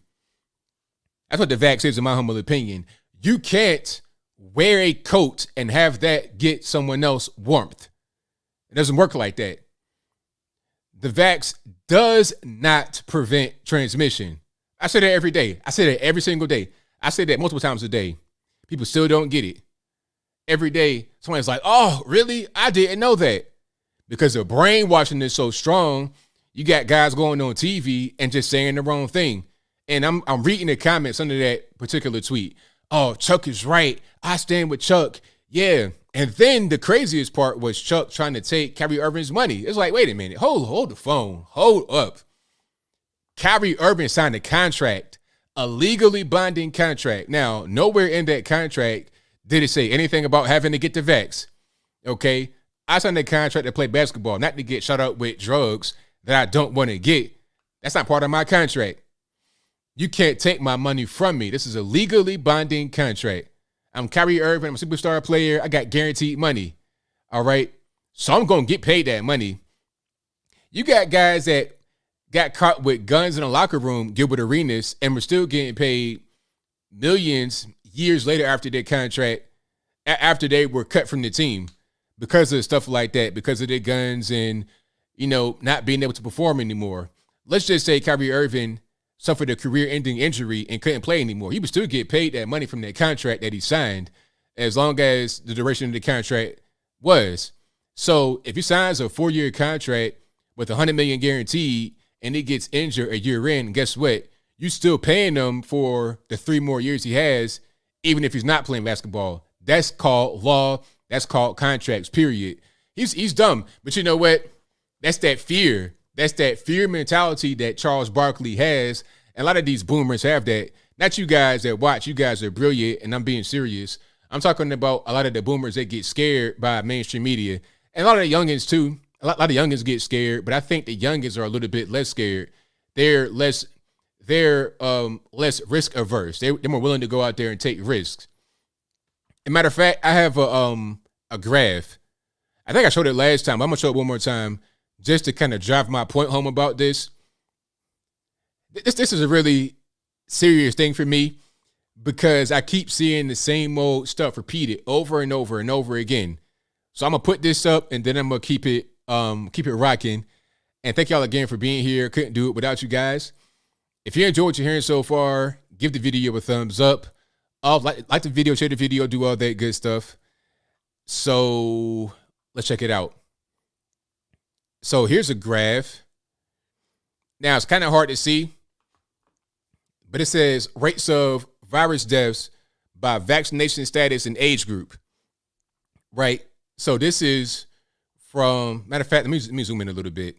That's what the vax is, in my humble opinion. You can't wear a coat and have that get someone else warmth. It doesn't work like that. The vax does not prevent transmission. I say that every day. I say that every single day. I say that multiple times a day. People still don't get it. Every day, somebody's like, oh, really? I didn't know that. Because the brainwashing is so strong, you got guys going on TV and just saying the wrong thing. And I'm reading the comments under that particular tweet. Oh, Chuck is right. I stand with Chuck. Yeah. And then the craziest part was Chuck trying to take Kyrie Irving's money. It's like, wait a minute. Hold the phone. Hold up. Kyrie Irving signed a contract, a legally binding contract. Now, nowhere in that contract did it say anything about having to get the vax. Okay? I signed a contract to play basketball, not to get shot up with drugs that I don't want to get. That's not part of my contract. You can't take my money from me. This is a legally binding contract. I'm Kyrie Irving. I'm a superstar player. I got guaranteed money. All right? So I'm going to get paid that money. You got guys that got caught with guns in a locker room, Gilbert Arenas, and were still getting paid millions years later after their contract, after they were cut from the team because of stuff like that, because of their guns and, not being able to perform anymore. Let's just say Kyrie Irving suffered a career-ending injury and couldn't play anymore. He would still get paid that money from that contract that he signed as long as the duration of the contract was. So if he signs a 4-year contract with $100 million guaranteed and he gets injured a year in, guess what? You still paying him for the 3 more years he has, even if he's not playing basketball. That's called law. That's called contracts, period. He's dumb. But you know what? That's that fear. That's that fear mentality that Charles Barkley has. And a lot of these boomers have that. Not you guys that watch. You guys are brilliant, and I'm being serious. I'm talking about a lot of the boomers that get scared by mainstream media. And a lot of the youngins, too. A lot of youngins get scared, but I think the youngins are a little bit less scared. They're less risk averse. They're more willing to go out there and take risks. As a matter of fact, I have a graph. I think I showed it last time. I'm going to show it one more time just to kind of drive my point home about this. This is a really serious thing for me because I keep seeing the same old stuff repeated over and over and over again. So I'm going to put this up and then I'm going to keep it rocking. And thank y'all again for being here. Couldn't do it without you guys. If you enjoyed what you're hearing so far, give the video a thumbs up. Like the video, share the video, do all that good stuff. So let's check it out. So here's a graph. Now it's kind of hard to see, but it says rates of virus deaths by vaccination status and age group. Right. So this is from, matter of fact, let me zoom in a little bit.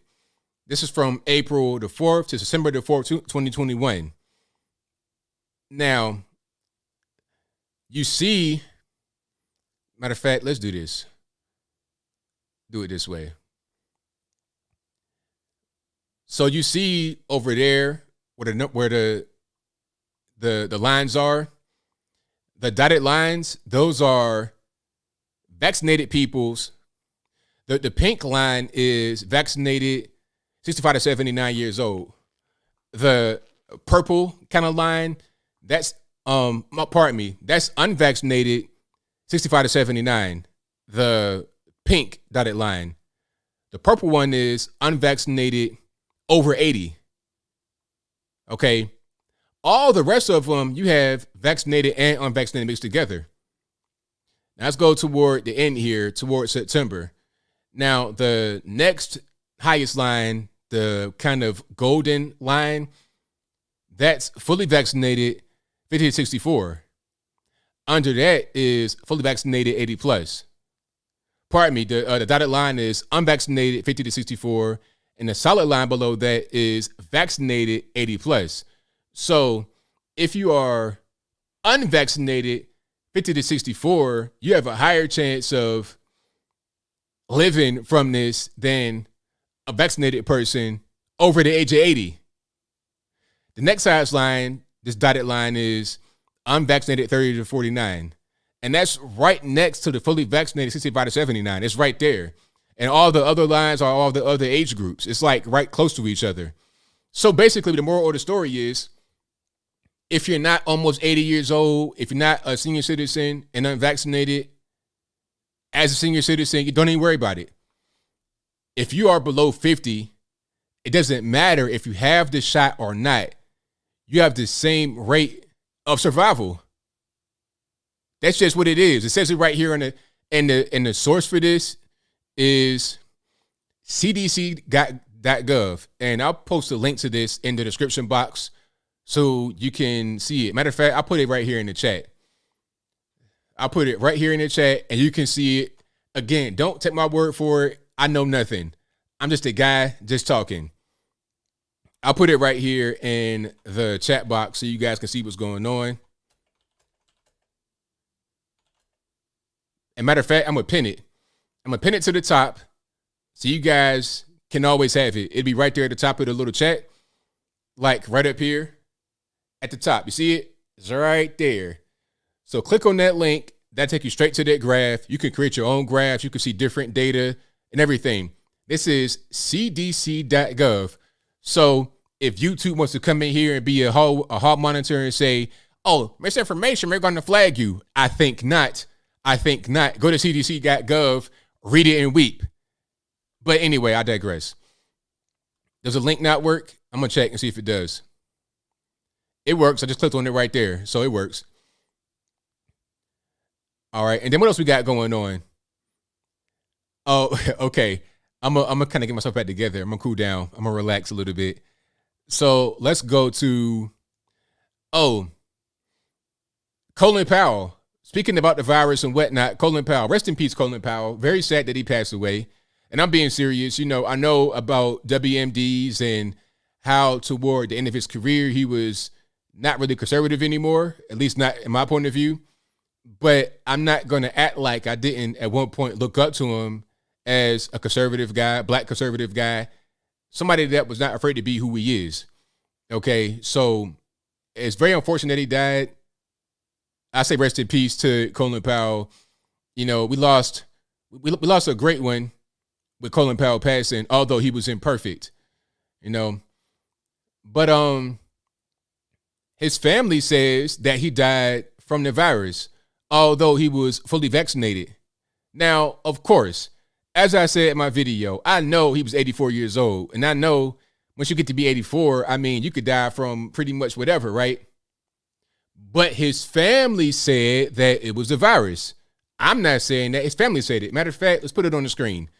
This is from April the 4th to December the 4th, 2021. Now, you see, matter of fact, let's do this. Do it this way. So you see over there where the lines are, the dotted lines, those are vaccinated people's. The pink line is vaccinated 65 to 79 years old. The purple kind of line, that's that's unvaccinated 65 to 79. The pink dotted line. The purple one is unvaccinated over 80. Okay. All the rest of them, you have vaccinated and unvaccinated mixed together. Now let's go toward the end here, towards September. Now, the next highest line, the kind of golden line, that's fully vaccinated 50 to 64. Under that is fully vaccinated 80 plus. Pardon me, the dotted line is unvaccinated 50 to 64. And the solid line below that is vaccinated 80 plus. So if you are unvaccinated 50 to 64, you have a higher chance of living from this than a vaccinated person over the age of 80. The next highest line, this dotted line, is unvaccinated 30 to 49. And that's right next to the fully vaccinated 65 to 79. It's right there. And all the other lines are all the other age groups. It's like right close to each other. So basically, the moral of the story is, if you're not almost 80 years old, if you're not a senior citizen and unvaccinated, as a senior citizen, you don't even worry about it. If you are below 50, it doesn't matter if you have the shot or not. You have the same rate of survival. That's just what it is. It says it right here in the source for this is cdc.gov. And I'll post a link to this in the description box so you can see it. Matter of fact, I'll put it right here in the chat. I'll put it right here in the chat and you can see it. Again, don't take my word for it. I know nothing. I'm just a guy just talking. I'll put it right here in the chat box so you guys can see what's going on. And matter of fact, I'm going to pin it. I'm going to pin it to the top so you guys can always have it. It'll be right there at the top of the little chat, like right up here at the top. You see it? It's right there. So click on that link. That take you straight to that graph. You can create your own graphs. You can see different data and everything. This is cdc.gov. So if YouTube wants to come in here and be a hall monitor and say, oh, misinformation, we're going to flag you. I think not. Go to cdc.gov, read it and weep. But anyway, I digress. Does the link not work? I'm going to check and see if it does. It works. I just clicked on it right there. So it works. All right. And then what else we got going on? Oh, okay. I'm gonna kind of get myself back together. I'm going to cool down. I'm going to relax a little bit. So let's go to, Colin Powell. Speaking about the virus and whatnot, Colin Powell, rest in peace, Colin Powell. Very sad that he passed away. And I'm being serious. You know, I know about WMDs and how toward the end of his career, he was not really conservative anymore, at least not in my point of view. But I'm not going to act like I didn't at one point look up to him as a conservative guy, black conservative guy, somebody that was not afraid to be who he is. Okay, so it's very unfortunate that he died. I say rest in peace to Colin Powell. You know, we lost a great one with Colin Powell passing, although he was imperfect, you know. But his family says that he died from the virus, although he was fully vaccinated. Now, of course, as I said in my video, I know he was 84 years old. And I know once you get to be 84, I mean, you could die from pretty much whatever, right? But his family said that it was the virus. I'm not saying that. His family said it. Matter of fact, let's put it on the screen.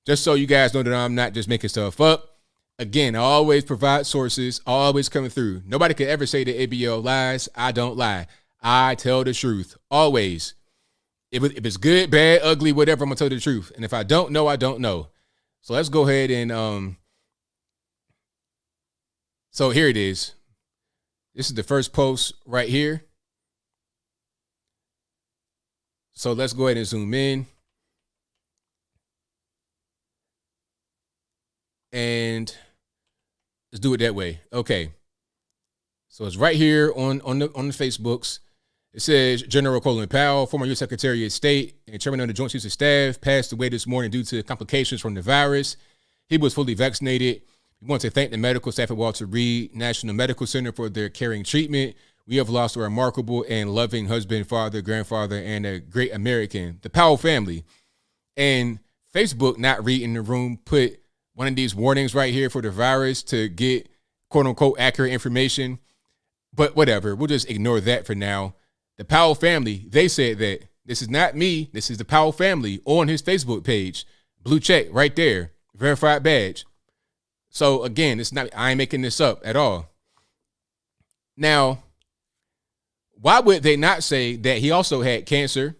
Just so you guys know that I'm not just making stuff up. Again, I always provide sources, always coming through. Nobody could ever say that ABL lies. I don't lie. I tell the truth, always. If it's good, bad, ugly, whatever, I'm going to tell the truth. And if I don't know, I don't know. So let's go ahead and, so here it is. This is the first post right here. So let's go ahead and zoom in. And let's do it that way. Okay. So it's right here on the Facebooks. It says General Colin Powell, former U.S. Secretary of State and Chairman of the Joint Chiefs of Staff, passed away this morning due to complications from the virus. He was fully vaccinated. We want to thank the medical staff at Walter Reed National Medical Center for their caring treatment. We have lost a remarkable and loving husband, father, grandfather, and a great American, the Powell family. And Facebook, not reading the room, put one of these warnings right here for the virus to get quote unquote accurate information. But whatever, we'll just ignore that for now. The Powell family, they said that. This is not me. This is the Powell family on his Facebook page. Blue check right there. Verified badge. So again, it's not, I ain't making this up at all. Now, why would they not say that he also had cancer,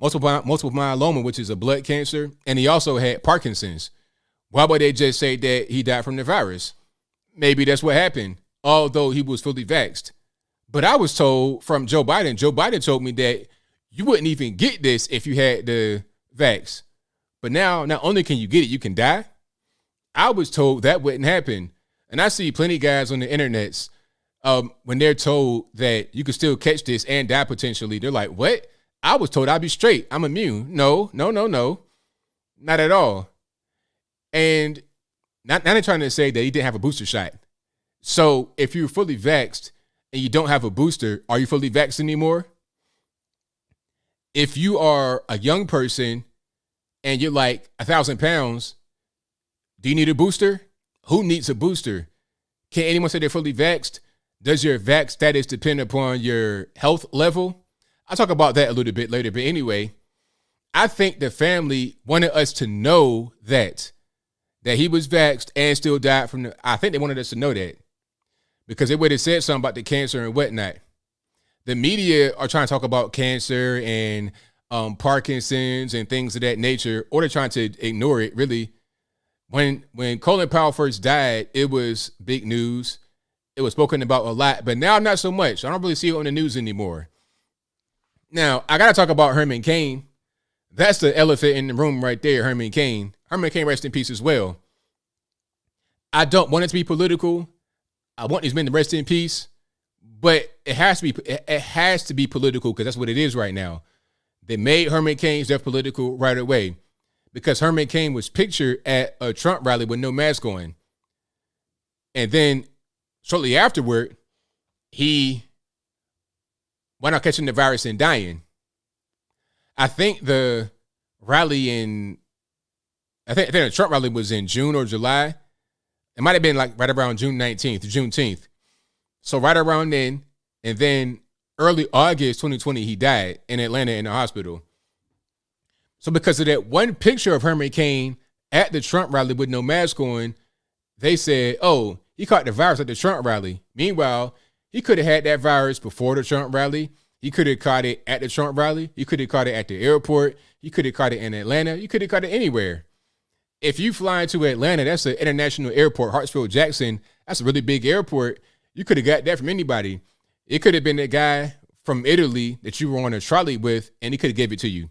multiple myeloma, which is a blood cancer, and he also had Parkinson's? Why would they just say that he died from the virus? Maybe that's what happened, although he was fully vaxxed. But I was told from Joe Biden told me that you wouldn't even get this if you had the vax. But now, not only can you get it, you can die. I was told that wouldn't happen. And I see plenty of guys on the internets when they're told that you can still catch this and die potentially, they're like, what? I was told I'd be straight. I'm immune. No. Not at all. And now they're trying to say that he didn't have a booster shot. So if you're fully vaxxed and you don't have a booster, are you fully vaxxed anymore? If you are a young person and you're like 1,000 pounds, do you need a booster? Who needs a booster? Can anyone say they're fully vaxxed? Does your vax status depend upon your health level? I'll talk about that a little bit later. But anyway, I think the family wanted us to know that he was vaxxed and still died from I think they wanted us to know that because they would have said something about the cancer and whatnot. The media are trying to talk about cancer and Parkinson's and things of that nature, or they're trying to ignore it, really. When Colin Powell first died, it was big news. It was spoken about a lot, but now not so much. I don't really see it on the news anymore. Now, I got to talk about Herman Cain. That's the elephant in the room right there, Herman Cain. Herman Cain, rest in peace as well. I don't want it to be political. I want these men to rest in peace, but it has to be political because that's what it is right now. They made Herman Cain's death political right away because Herman Cain was pictured at a Trump rally with no mask on. And then shortly afterward, he wound up catching the virus and dying. I think the Trump rally was in June or July. It might have been like right around June 19th, Juneteenth. So right around then, and then early August 2020, he died in Atlanta in the hospital. So because of that one picture of Herman Cain at the Trump rally with no mask on, they said, oh, he caught the virus at the Trump rally. Meanwhile, he could have had that virus before the Trump rally. He could have caught it at the Trump rally. He could have caught it at the airport. He could have caught it in Atlanta. You could have caught it anywhere. If you fly into Atlanta, that's an international airport. Hartsfield-Jackson, that's a really big airport. You could have got that from anybody. It could have been a guy from Italy that you were on a trolley with, and he could have gave it to you.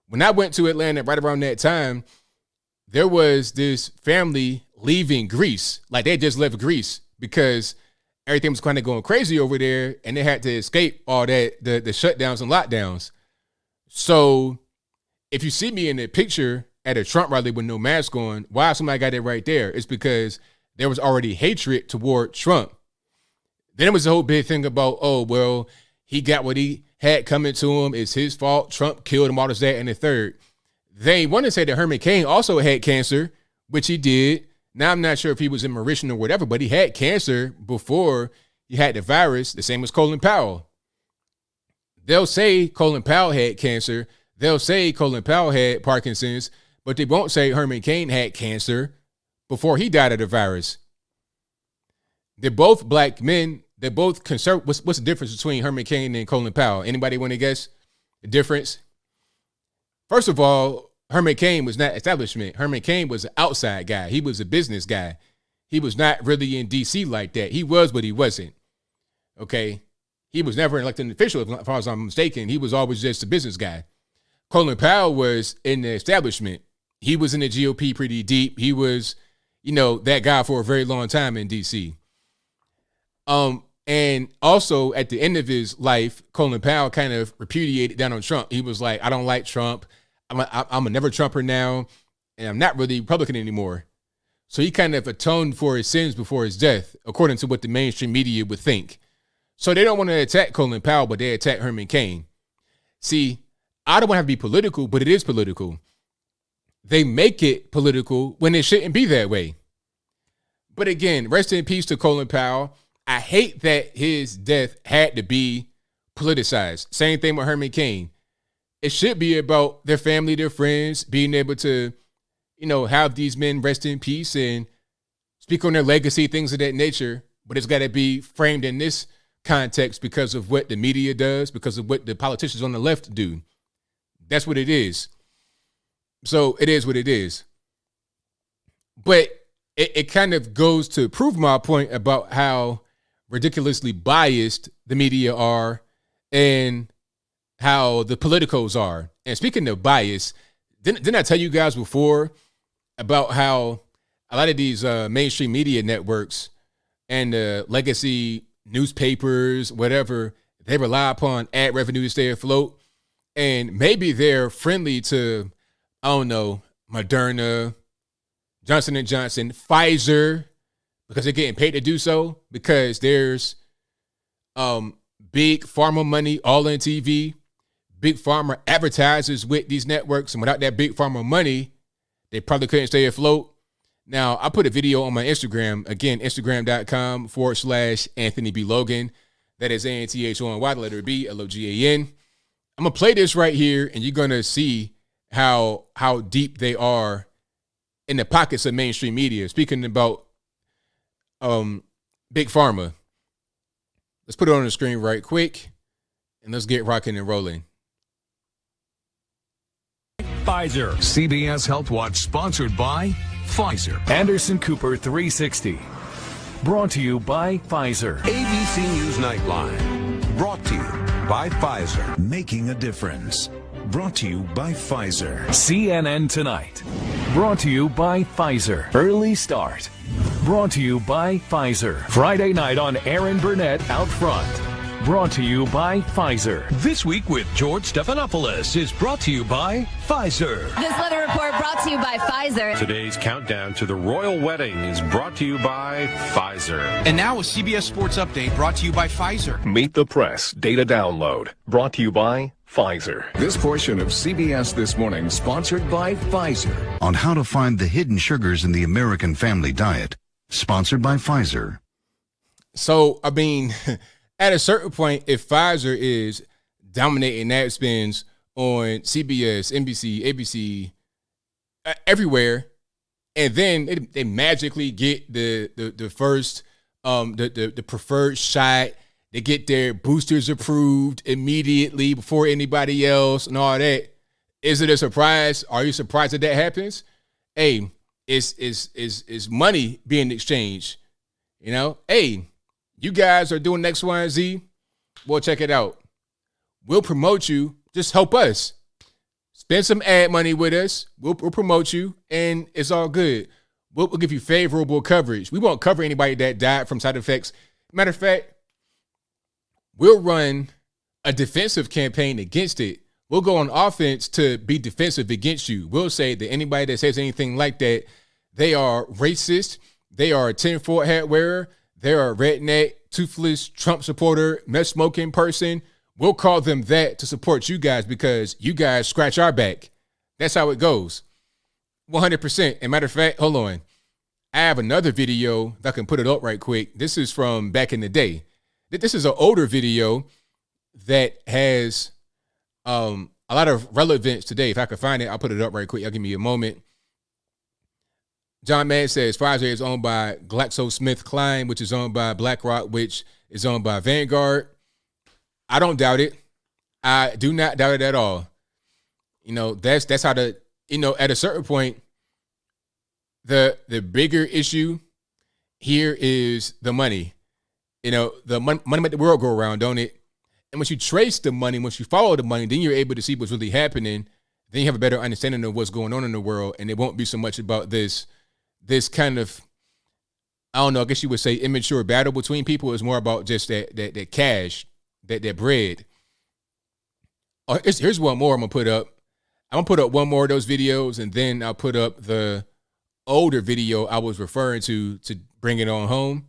When I went to Atlanta right around that time, there was this family leaving Greece. Like they just left Greece because everything was kind of going crazy over there, and they had to escape all that, the shutdowns and lockdowns. So if you see me in the picture at a Trump rally with no mask on, why somebody got it right there? It's because there was already hatred toward Trump. Then it was the whole big thing about, oh, well, he got what he had coming to him. It's his fault. Trump killed him, all this, that, and the third. They want to say that Herman Cain also had cancer, which he did. Now, I'm not sure if he was in remission or whatever, but he had cancer before he had the virus, the same as Colin Powell. They'll say Colin Powell had cancer. They'll say Colin Powell had Parkinson's, but they won't say Herman Cain had cancer before he died of the virus. They're both black men. They're both conservative. What's the difference between Herman Cain and Colin Powell? Anybody want to guess the difference? First of all, Herman Cain was not establishment. Herman Cain was an outside guy. He was a business guy. He was not really in D.C. like that. He was, but he wasn't. Okay? He was never an elected official, as far as I'm mistaken. He was always just a business guy. Colin Powell was in the establishment. He was in the GOP pretty deep. He was, that guy for a very long time in D.C. And also at the end of his life, Colin Powell kind of repudiated down on Trump. He was like, I don't like Trump. I'm a never Trumper now, and I'm not really Republican anymore. So he kind of atoned for his sins before his death, according to what the mainstream media would think. So they don't want to attack Colin Powell, but they attack Herman Cain. See, I don't want to have to be political, but it is political. They make it political when it shouldn't be that way. But again, rest in peace to Colin Powell. I hate that his death had to be politicized. Same thing with Herman Cain. It should be about their family, their friends, being able to, have these men rest in peace and speak on their legacy, things of that nature. But it's got to be framed in this context because of what the media does, because of what the politicians on the left do. That's what it is. So it is what it is. But it kind of goes to prove my point about how ridiculously biased the media are and how the politicos are. And speaking of bias, didn't I tell you guys before about how a lot of these mainstream media networks and legacy newspapers, whatever, they rely upon ad revenue to stay afloat. And maybe they're friendly to, I don't know, Moderna, Johnson & Johnson, Pfizer, because they're getting paid to do so, because there's big pharma money all in TV. Big pharma advertises with these networks, and without that big pharma money, they probably couldn't stay afloat. Now, I put a video on my Instagram, again, Instagram.com/Anthony B. Logan. That is ANTHONY, the letter B, LOGAN. I'm going to play this right here, and you're going to see how deep they are in the pockets of mainstream media. Speaking about big pharma. Let's put it on the screen right quick, and let's get rocking and rolling. Pfizer. CBS Health Watch sponsored by Pfizer. Anderson Cooper 360. Brought to you by Pfizer. ABC News Nightline. Brought to you by Pfizer. Making a difference. Brought to you by Pfizer. CNN Tonight. Brought to you by Pfizer. Early Start. Brought to you by Pfizer. Friday night on Aaron Burnett Out Front. Brought to you by Pfizer. This Week with George Stephanopoulos is brought to you by Pfizer. This weather report brought to you by Pfizer. Today's countdown to the royal wedding is brought to you by Pfizer. And now a CBS Sports Update brought to you by Pfizer. Meet the Press Data Download brought to you by Pfizer. This portion of CBS This Morning sponsored by Pfizer. On how to find the hidden sugars in the American family diet. Sponsored by Pfizer. So, I mean, at a certain point, if Pfizer is dominating ad spends on CBS, NBC, ABC, everywhere, and then they magically get the first, the preferred shot, they get their boosters approved immediately before anybody else and all that. Is it a surprise? Are you surprised that happens? Hey, is money being exchanged? You know, hey, you guys are doing X, Y, and Z. Well, check it out. We'll promote you. Just help us. Spend some ad money with us. We'll promote you, and it's all good. We'll give you favorable coverage. We won't cover anybody that died from side effects. Matter of fact, we'll run a defensive campaign against it. We'll go on offense to be defensive against you. We'll say that anybody that says anything like that, they are racist. They are a tinfoil hat wearer. They're a redneck, toothless Trump supporter, meth smoking person. We'll call them that to support you guys because you guys scratch our back. That's how it goes. 100%. And matter of fact, hold on. I have another video that I can put it up right quick. This is from back in the day. This is an older video that has a lot of relevance today. If I can find it, I'll put it up right quick. Y'all give me a moment. John Madden says Pfizer is owned by GlaxoSmithKline, which is owned by BlackRock, which is owned by Vanguard. I don't doubt it. I do not doubt it at all. You know, that's how at a certain point, the bigger issue here is the money. You know, the money make the world go around, don't it? And once you trace the money, once you follow the money, then you're able to see what's really happening. Then you have a better understanding of what's going on in the world, and it won't be so much about this kind of, I don't know, I guess you would say immature battle between people. It's more about just that cash, that bread. Oh, here's one more I'm going to put up. I'm going to put up one more of those videos, and then I'll put up the older video I was referring to bring it on home.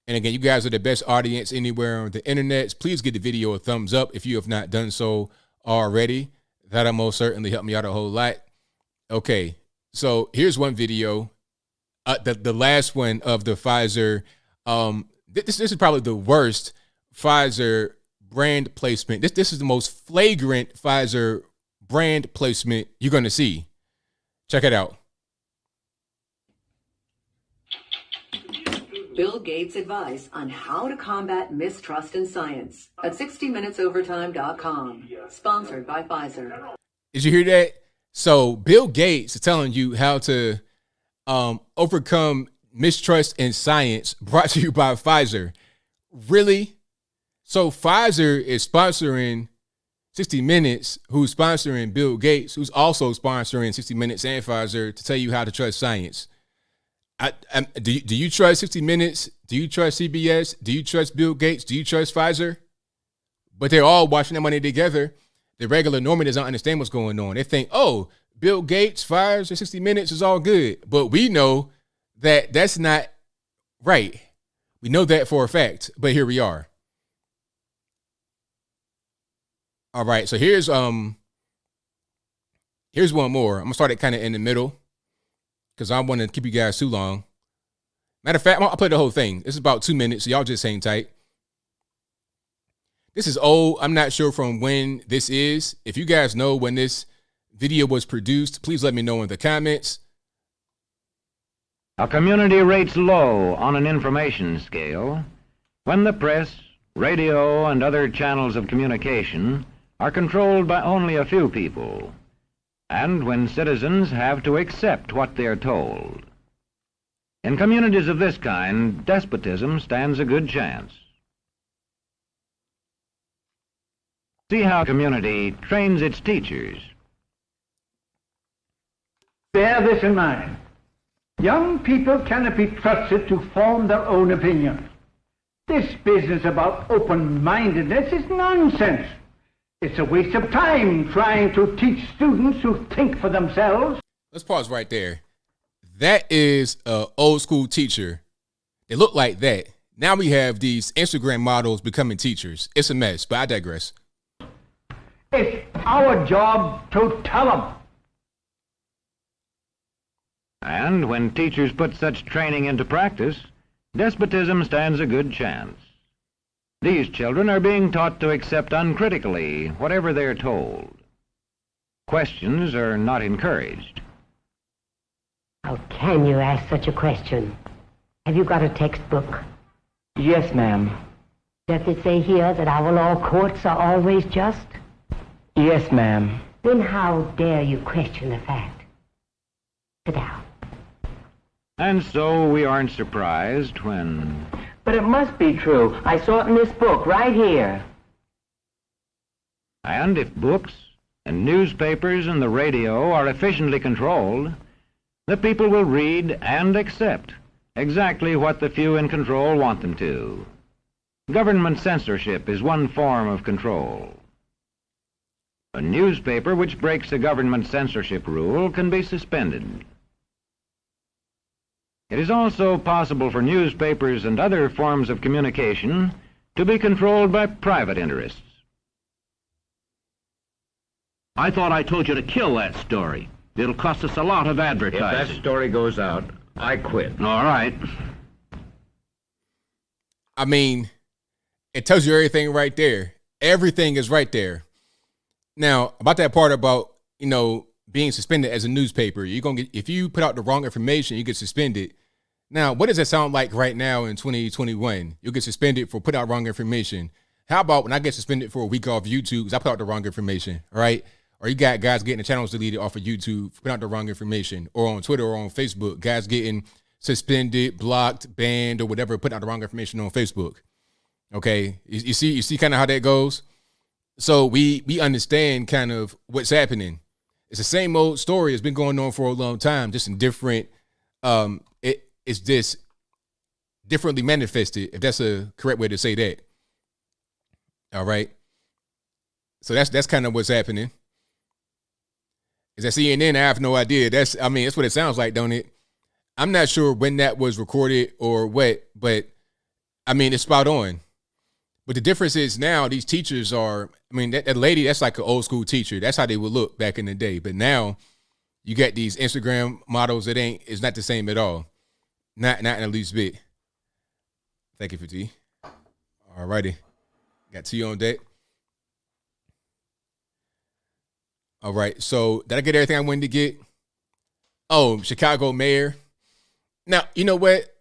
And again, you guys are the best audience anywhere on the internet. Please give the video a thumbs up if you have not done so already. That'll most certainly help me out a whole lot. Okay, so here's one video. The last one of the Pfizer. This is probably the worst Pfizer brand placement. This is the most flagrant Pfizer brand placement you're going to see. Check it out. Bill Gates' advice on how to combat mistrust in science at 60minutesovertime.com. Sponsored by Pfizer. Did you hear that? So Bill Gates is telling you how to overcome mistrust in science, brought to you by Pfizer. Really? So Pfizer is sponsoring 60 Minutes, who's sponsoring Bill Gates, who's also sponsoring 60 Minutes and Pfizer to tell you how to trust science. Do you trust 60 Minutes? Do you trust CBS? Do you trust Bill Gates? Do you trust Pfizer? But they're all watching their money together. The regular normie doesn't understand what's going on. They think, oh, Bill Gates, Pfizer, 60 Minutes is all good. But we know that that's not right. We know that for a fact. But here we are. All right. So here's one more. I'm going to start it kind of in the middle because I want to keep you guys too long. Matter of fact, I'll play the whole thing. This is about 2 minutes, so y'all just hang tight. This is old. I'm not sure from when this is. If you guys know when this video was produced, please let me know in the comments. A community rates low on an information scale when the press, radio, and other channels of communication are controlled by only a few people, and when citizens have to accept what they're told. In communities of this kind, despotism stands a good chance. See how a community trains its teachers. Bear this in mind. Young people cannot be trusted to form their own opinions. This business about open-mindedness is nonsense. It's a waste of time trying to teach students who think for themselves. Let's pause right there. That is an old school teacher. They look like that. Now we have these Instagram models becoming teachers. It's a mess, but I digress. It's our job to tell them. And when teachers put such training into practice, despotism stands a good chance. These children are being taught to accept uncritically whatever they're told. Questions are not encouraged. How can you ask such a question? Have you got a textbook? Yes, ma'am. Does it say here that our law courts are always just? Yes, ma'am. Then how dare you question the fact? Sit down. And so we aren't surprised when... But it must be true. I saw it in this book right here. And if books and newspapers and the radio are efficiently controlled, the people will read and accept exactly what the few in control want them to. Government censorship is one form of control. A newspaper which breaks a government censorship rule can be suspended. It is also possible for newspapers and other forms of communication to be controlled by private interests. I thought I told you to kill that story. It'll cost us a lot of advertising. If that story goes out, I quit. All right. I mean, it tells you everything right there. Everything is right there. Now, about that part about, being suspended as a newspaper, you're going to get, if you put out the wrong information, you get suspended. Now, what does that sound like right now in 2021? You'll get suspended for putting out wrong information. How about when I get suspended for a week off YouTube because I put out the wrong information, all right? Or you got guys getting the channels deleted off of YouTube for putting out the wrong information, or on Twitter or on Facebook, guys getting suspended, blocked, banned, or whatever, putting out the wrong information on Facebook. Okay, you see kind of how that goes. So we understand kind of what's happening. It's the same old story. It's been going on for a long time, just in different. It's just differently manifested, if that's a correct way to say that. All right. So that's kind of what's happening. Is that CNN? I have no idea. That's what it sounds like, don't it? I'm not sure when that was recorded or what, but it's spot on. But the difference is now these teachers are, that lady, that's like an old school teacher. That's how they would look back in the day. But now you get these Instagram models. It's not the same at all. Not in the least bit. Thank you for tea. All righty. Got tea on deck. All right. So did I get everything I wanted to get? Oh, Chicago mayor. Now, you know what?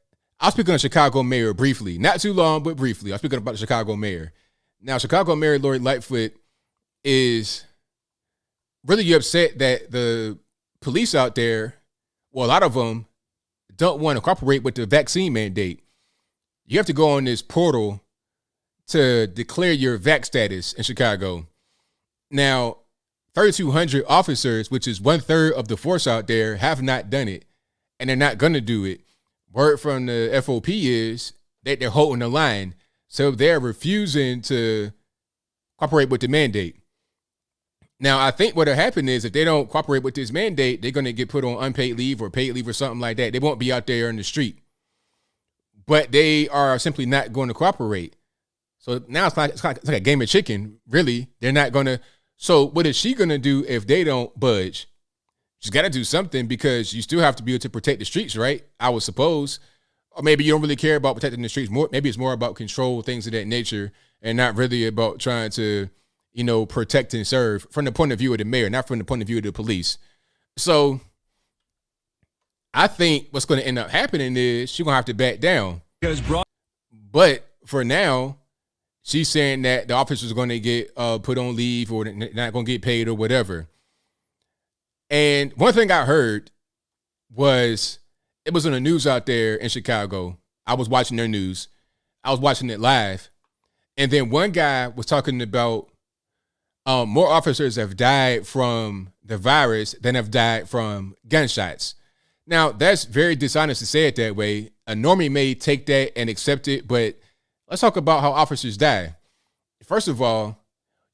I'll speak on the Chicago mayor briefly. Not too long, but briefly. I'll speak about the Chicago mayor. Now, Chicago Mayor Lori Lightfoot is really upset that the police out there, well, a lot of them don't want to cooperate with the vaccine mandate. You have to go on this portal to declare your vax status in Chicago. Now, 3,200 officers, which is 1/3 of the force out there, have not done it, and they're not going to do it. word from the FOP is that they're holding the line. So they're refusing to cooperate with the mandate. Now, I think what'll happen is if they don't cooperate with this mandate, they're going to get put on unpaid leave or paid leave or something like that. They won't be out there in the street. But they are simply not going to cooperate. So now it's like a game of chicken, really. They're not going to. So what is she going to do if they don't budge? She's got to do something because you still have to be able to protect the streets, right? I would suppose. Or maybe you don't really care about protecting the streets. Maybe it's more about control, things of that nature, and not really about trying to, protect and serve from the point of view of the mayor, not from the point of view of the police. So I think what's going to end up happening is she's going to have to back down. But for now, she's saying that the officers are going to get put on leave or they're not going to get paid or whatever. And one thing I heard was it was on the news out there in Chicago. I was watching their news. I was watching it live. And then one guy was talking about more officers have died from the virus than have died from gunshots. Now, that's very dishonest to say it that way. A normie may take that and accept it, but let's talk about how officers die. First of all,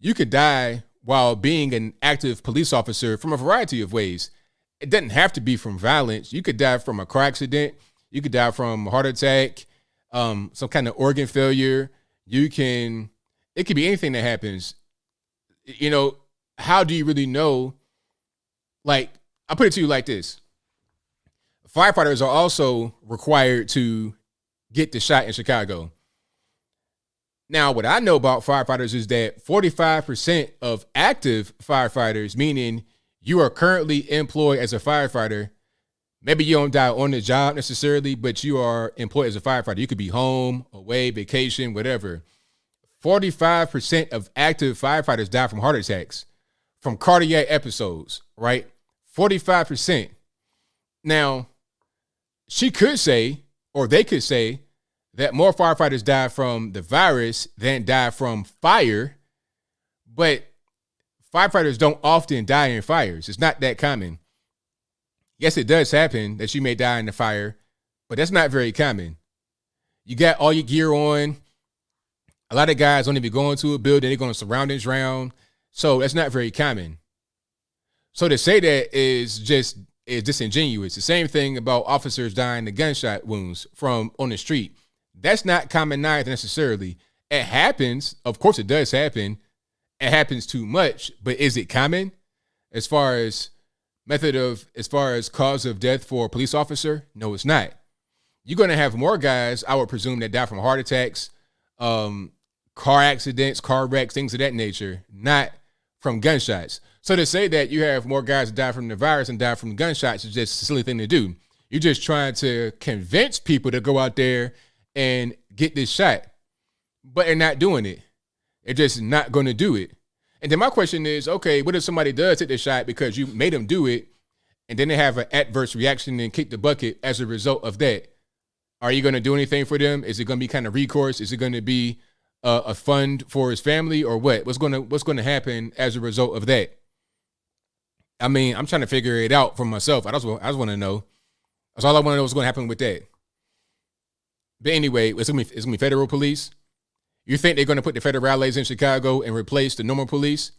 you could die while being an active police officer from a variety of ways. It doesn't have to be from violence. You could die from a car accident. You could die from a heart attack, some kind of organ failure. It could be anything that happens. How do you really know? Like, I'll put it to you like this. Firefighters are also required to get the shot in Chicago. Now, what I know about firefighters is that 45% of active firefighters, meaning you are currently employed as a firefighter, maybe you don't die on the job necessarily, but you are employed as a firefighter. You could be home, away, vacation, whatever. 45% of active firefighters die from heart attacks, from cardiac episodes, right? 45%. Now, she could say, or they could say, that more firefighters die from the virus than die from fire, but firefighters don't often die in fires. It's not that common. Yes, it does happen that you may die in the fire, but that's not very common. You got all your gear on. A lot of guys don't even go into a building. They're going to surroundings round. So that's not very common. So to say that is disingenuous. The same thing about officers dying of gunshot wounds from on the street. That's not common either necessarily. It happens. Of course, it does happen. It happens too much, but is it common as far as cause of death for a police officer? No, it's not. You're going to have more guys, I would presume, that die from heart attacks, car accidents, car wrecks, things of that nature, not from gunshots. So to say that you have more guys that die from the virus and die from gunshots is just a silly thing to do. You're just trying to convince people to go out there and get this shot, but they're not doing it. They're just not going to do it. And then my question is, okay, what if somebody does take the shot because you made them do it, and then they have an adverse reaction and kick the bucket as a result of that? Are you going to do anything for them? Is it going to be kind of recourse? Is it going to be a fund for his family or what? What's going to happen as a result of that? I mean, I'm trying to figure it out for myself. I just want to know. That's all I want to know what's going to happen with that. But anyway, it's going to be federal police. You think they're going to put the federales in Chicago and replace the normal police?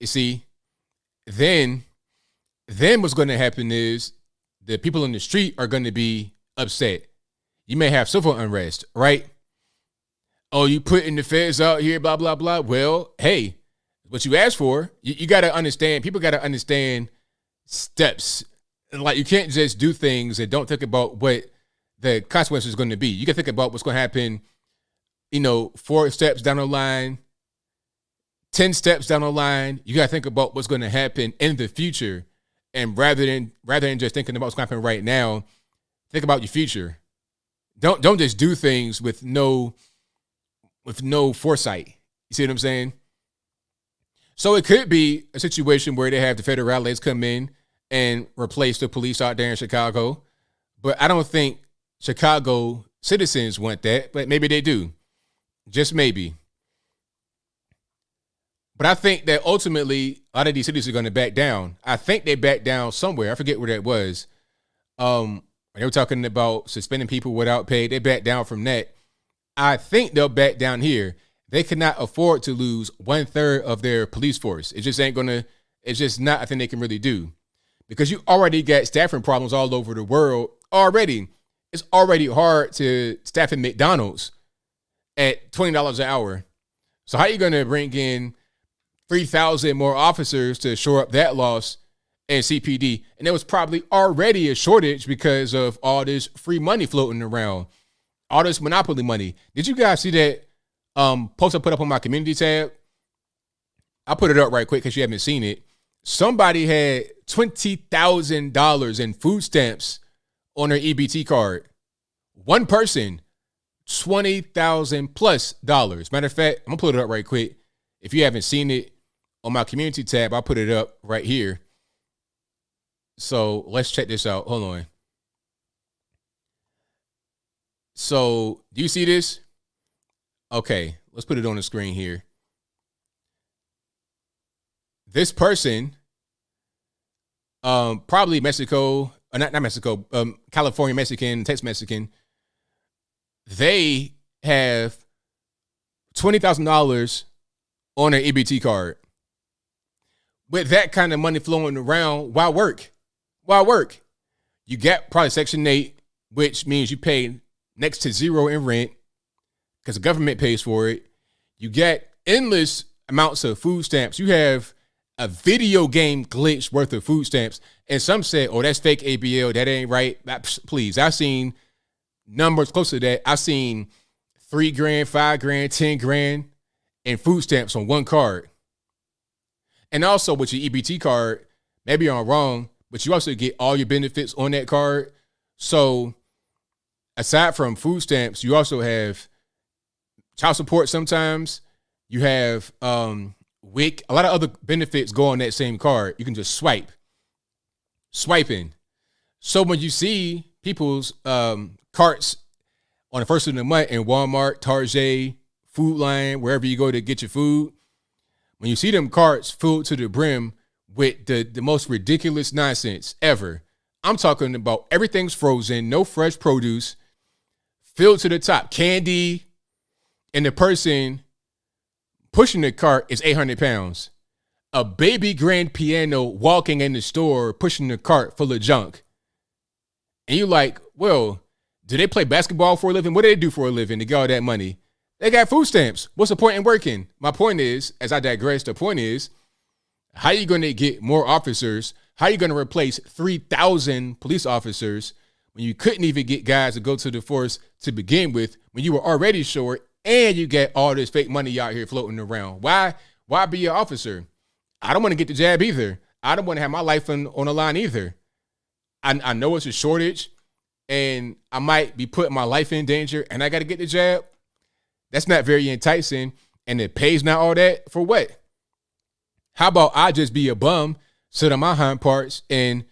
You see, then what's going to happen is the people in the street are going to be upset. You may have civil unrest, right? Oh, you putting the feds out here, blah, blah, blah. Well, hey, what you asked for, you got to understand, people got to understand steps. Like, you can't just do things and don't think about what the consequences is going to be. You can think about what's going to happen, 4 steps down the line, 10 steps down the line. You got to think about what's going to happen in the future. And rather than just thinking about what's going to happen right now, think about your future. Don't just do things with no foresight. You see what I'm saying? So it could be a situation where they have the federales come in and replace the police out there in Chicago. But I don't think Chicago citizens want that, but maybe they do. Just maybe. But I think that ultimately a lot of these cities are going to back down. I think they backed down somewhere. I forget where that was. Or when they were talking about suspending people without pay, they backed down from that. I think they'll back down here. They cannot afford to lose 1/3 of their police force. It just ain't gonna. It's just not a thing they can really do, because you already got staffing problems all over the world already. It's already hard to staff at McDonald's at $20 an hour. So how are you gonna bring in 3,000 more officers to shore up that loss and CPD? And there was probably already a shortage because of all this free money floating around, all this monopoly money. Did you guys see that post I put up on my community tab? I put it up right quick because you haven't seen it. Somebody had $20,000 in food stamps on their EBT card. One person, $20,000 plus dollars. Matter of fact, I'm gonna put it up right quick. If you haven't seen it on my community tab, I'll put it up right here. So let's check this out. Hold on. So do you see this? Okay, let's put it on the screen here. This person, probably Mexico, not Mexico, California Mexican, Tex Mexican, they have $20,000 on their EBT card. With that kind of money flowing around, why work? Why work? You get probably Section 8, which means you pay next to zero in rent because the government pays for it. You get endless amounts of food stamps. You have a video game glitch worth of food stamps. And some say, oh, that's fake ABL. That ain't right. Please, I've seen numbers close to that. I've seen $3 grand, $5 grand, $10 grand in food stamps on one card. And also with your EBT card, maybe I'm wrong, but you also get all your benefits on that card. So aside from food stamps, you also have child support sometimes. You have WIC, a lot of other benefits go on that same card. You can just swiping. So when you see people's carts on the first of the month in Walmart, Target, Food Line, wherever you go to get your food, when you see them carts filled to the brim with the most ridiculous nonsense ever, I'm talking about everything's frozen, no fresh produce, filled to the top, candy, and the person pushing the cart is 800 pounds. A baby grand piano walking in the store, pushing the cart full of junk. And you're like, well, do they play basketball for a living? What do they do for a living to get all that money? They got food stamps. What's the point in working? My point is, as I digress, the point is, how are you going to get more officers? How are you going to replace 3,000 police officers when you couldn't even get guys to go to the force to begin with, when you were already short and you get all this fake money out here floating around? Why be an officer? I don't want to get the jab either. I don't want to have my life on the line either. I know it's a shortage and I might be putting my life in danger and I got to get the jab. That's not very enticing, and it pays not all that for what? How about I just be a bum, sit on my hind parts, and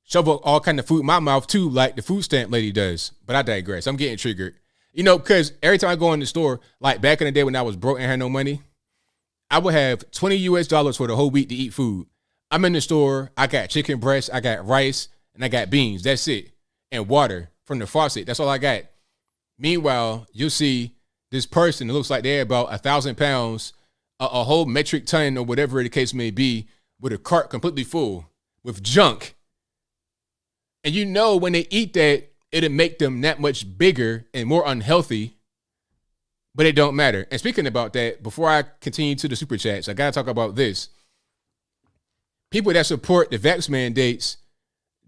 shovel all kind of food in my mouth too, like the food stamp lady does? But I digress. I'm getting triggered. You know, because every time I go in the store, like back in the day when I was broke and had no money, I would have $20 US for the whole week to eat food. I'm in the store. I got chicken breast, I got rice, and I got beans. That's it. And water from the faucet. That's all I got. Meanwhile, you'll see this person, it looks like they're about 1,000 pounds, a whole metric ton or whatever the case may be, with a cart completely full with junk. And you know when they eat that, it'll make them that much bigger and more unhealthy, but it don't matter. And speaking about that, before I continue to the super chats, I got to talk about this. People that support the vax mandates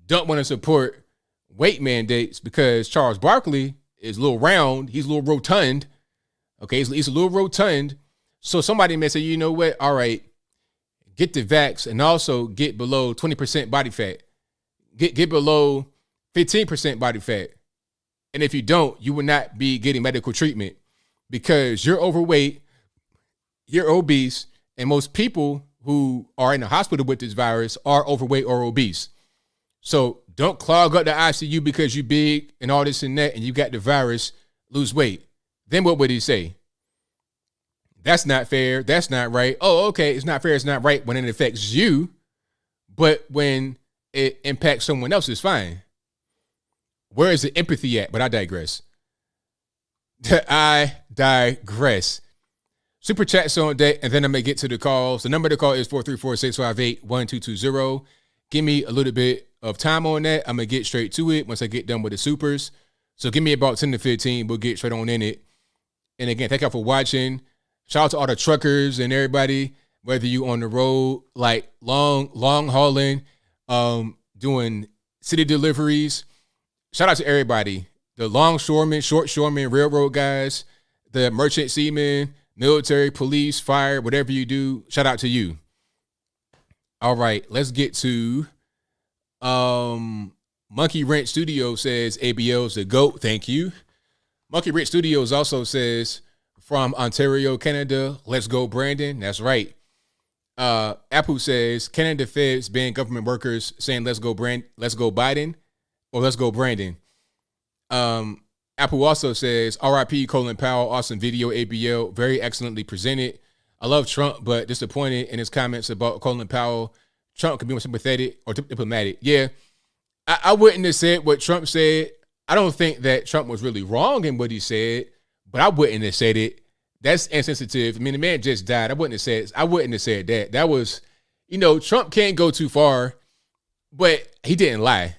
don't want to support weight mandates because Charles Barkley is a little round. He's a little rotund. Okay, he's a little rotund. So somebody may say, you know what? All right, get the vax and also get below 20% body fat. Get below 15% body fat. And if you don't, you will not be getting medical treatment because you're overweight, you're obese, and most people who are in the hospital with this virus are overweight or obese. So don't clog up the ICU because you're big and all this and that and you got the virus, lose weight. Then what would he say? That's not fair. That's not right. Oh, okay. It's not fair. It's not right when it affects you, but when it impacts someone else, it's fine. Where is the empathy at? But I digress. I digress. Super chats on deck, and then I'm going to get to the calls. The number to call is 434-658-1220. Give me a little bit of time on that. I'm going to get straight to it once I get done with the supers. So give me about 10 to 15. We'll get straight on in it. And again, thank y'all for watching. Shout out to all the truckers and everybody, whether you on the road, like long hauling, doing city deliveries. Shout out to everybody. The longshoremen, short shoremen, railroad guys, the merchant seamen, military, police, fire, whatever you do, shout out to you. All right, let's get to Monkey Wrench Studio says ABL's the GOAT. Thank you. Monkey Wrench Studios also says from Ontario, Canada, let's go Brandon. That's right. Apu says Canada feds ban government workers saying let's go Biden or let's go Brandon. Apple also says, RIP Colin Powell, awesome video, ABL, very excellently presented. I love Trump, but disappointed in his comments about Colin Powell. Trump can be more sympathetic or diplomatic. Yeah, I wouldn't have said what Trump said. I don't think that Trump was really wrong in what he said, but I wouldn't have said it. That's insensitive. I mean, the man just died. I wouldn't have said that. That was, Trump can't go too far, but he didn't lie.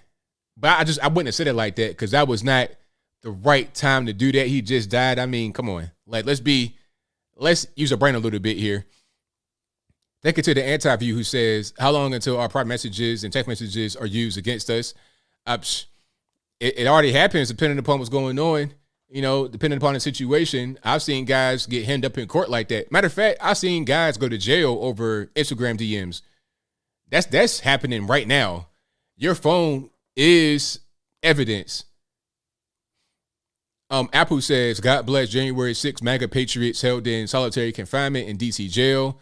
But I wouldn't have said it like that because that was not the right time to do that. He just died. I mean, come on. Like, let's use our brain a little bit here. Thank you to the anti-view who says, how long until our private messages and text messages are used against us? It already happens depending upon what's going on, depending upon the situation. I've seen guys get hemmed up in court like that. Matter of fact, I've seen guys go to jail over Instagram DMs. That's happening right now. Your phone is evidence. Apu says, God bless January 6th, MAGA patriots held in solitary confinement in DC jail.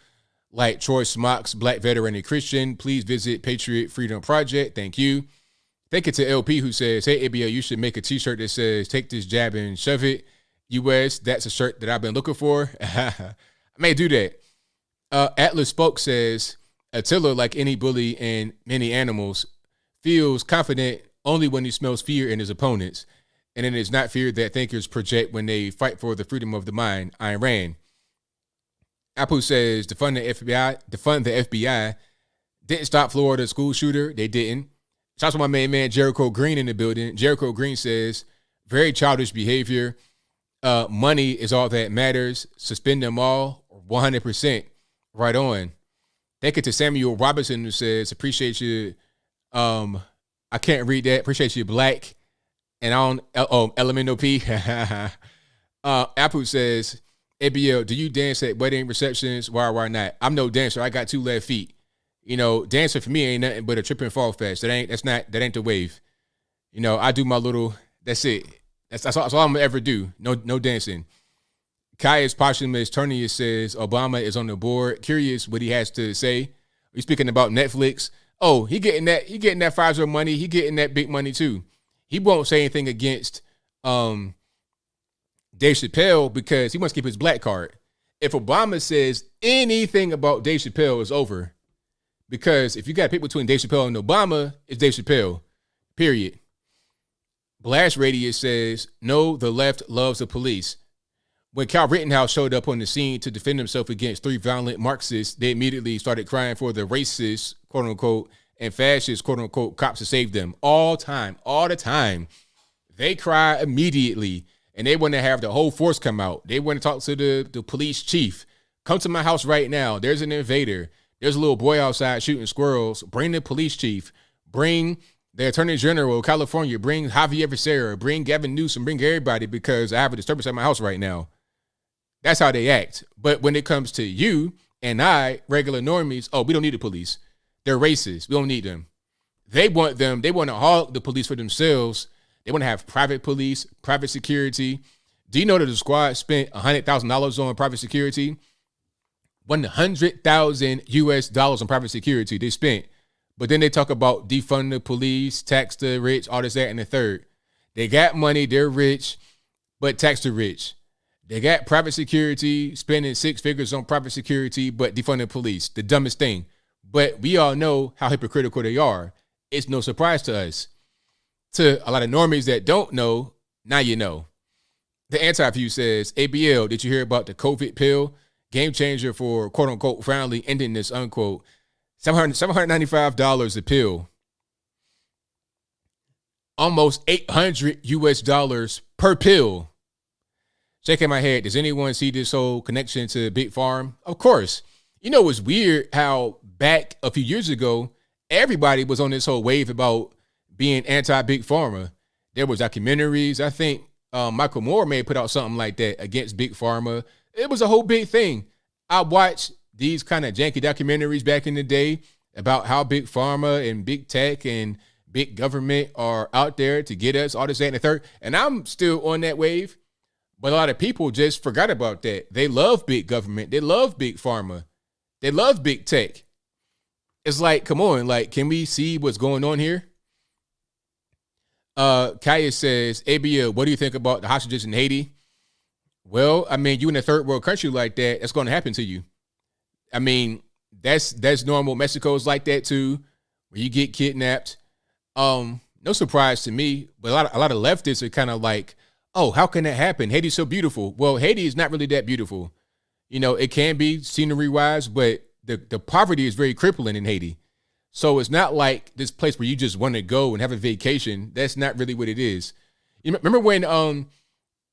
Like Troy Smocks, Black veteran and Christian. Please visit Patriot Freedom Project. Thank you. Thank you to LP who says, hey, ABL, you should make a t-shirt that says, take this jab and shove it. US, that's a shirt that I've been looking for. I may do that. Atlas Spoke says, Attila, like any bully and many animals, feels confident only when he smells fear in his opponents. And it is not fear that thinkers project when they fight for the freedom of the mind. Ayn Rand. Apple says defund the FBI. Didn't stop Florida school shooter. They didn't. Shout out to my main man Jericho Green in the building. Jericho Green says, very childish behavior. Money is all that matters. Suspend them all 100%. Right on. Thank you to Samuel Robinson who says, appreciate you. I can't read that. Appreciate you, Black. And on Elemental P. Apple says, ABL, do you dance at wedding receptions? Why not? I'm no dancer. I got 2 left feet. Dancing for me ain't nothing but a trip and fall fest. That ain't the wave. I do my little, that's it. That's all I'm gonna ever do. No dancing. Caius Posthumous Turnius says Obama is on the board. Curious what he has to say. We speaking about Netflix. Oh, he getting that Pfizer money. He getting that big money too. He won't say anything against Dave Chappelle because he wants to keep his black card. If Obama says anything about Dave Chappelle, it's over. Because if you got to pick between Dave Chappelle and Obama, it's Dave Chappelle. Period. Blast Radius says, no, the left loves the police. When Kyle Rittenhouse showed up on the scene to defend himself against 3 violent Marxists, they immediately started crying for the racist, quote unquote, and fascist, quote unquote, cops to save them. All the time. They cry immediately. And they want to have the whole force come out. They want to talk to the police chief. Come to my house right now. There's an invader. There's a little boy outside shooting squirrels. Bring the police chief. Bring the attorney general of California. Bring Javier Becerra. Bring Gavin Newsom. Bring everybody because I have a disturbance at my house right now. That's how they act. But when it comes to you and I, regular normies, we don't need the police. They're racist. We don't need them. They want to hog the police for themselves. They want to have private police, private security. Do you know that the squad spent $100,000 on private security? $100,000 US on private security they spent. But then they talk about defund the police, tax the rich, all this, that, and the third. They got money, they're rich, but tax the rich. They got private security, spending 6 figures on private security, but defund the police. The dumbest thing. But we all know how hypocritical they are. It's no surprise to us. To a lot of normies that don't know, now you know. The Anti-View says, ABL, did you hear about the COVID pill? Game changer for quote unquote finally ending this unquote. $795 a pill. Almost $800 US per pill. Shaking my head. Does anyone see this whole connection to Big Farm? Of course. You know, it's weird how back a few years ago, everybody was on this whole wave about being anti-Big Pharma. There was documentaries. I think Michael Moore may have put out something like that against Big Pharma. It was a whole big thing. I watched these kind of janky documentaries back in the day about how Big Pharma and Big Tech and Big Government are out there to get us, all this, that, and the third. And I'm still on that wave. But a lot of people just forgot about that. They love Big Government. They love Big Pharma. They love Big Tech. It's like, come on, like, can we see what's going on here? Kaya says, ABL, what do you think about the hostages in Haiti? Well, I mean, you in a third world country like that, that's going to happen to you. I mean, that's normal. Mexico's like that too, where you get kidnapped. No surprise to me, but a lot of leftists are kind of like, oh, how can that happen? Haiti's so beautiful. Well, Haiti is not really that beautiful. You know, it can be scenery-wise, but the poverty is very crippling in Haiti. So it's not like this place where you just want to go and have a vacation. That's not really what it is. You remember when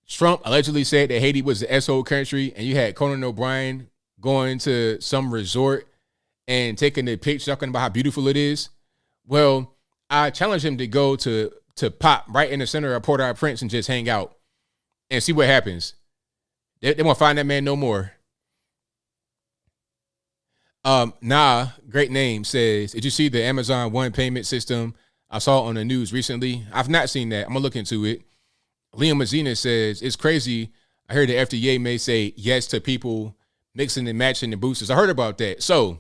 Trump allegedly said that Haiti was the S-hole country, and you had Conan O'Brien going to some resort and taking the picture, talking about how beautiful it is? Well, I challenge him to go to Pop right in the center of Port-au-Prince and just hang out and see what happens. They won't find that man no more. Great name says, did you see the Amazon One payment system I saw on the news recently? I've not seen that. I'm gonna look into it. Liam Mazzina says, it's crazy. I heard the FDA may say yes to people mixing and matching the boosters. I heard about that. So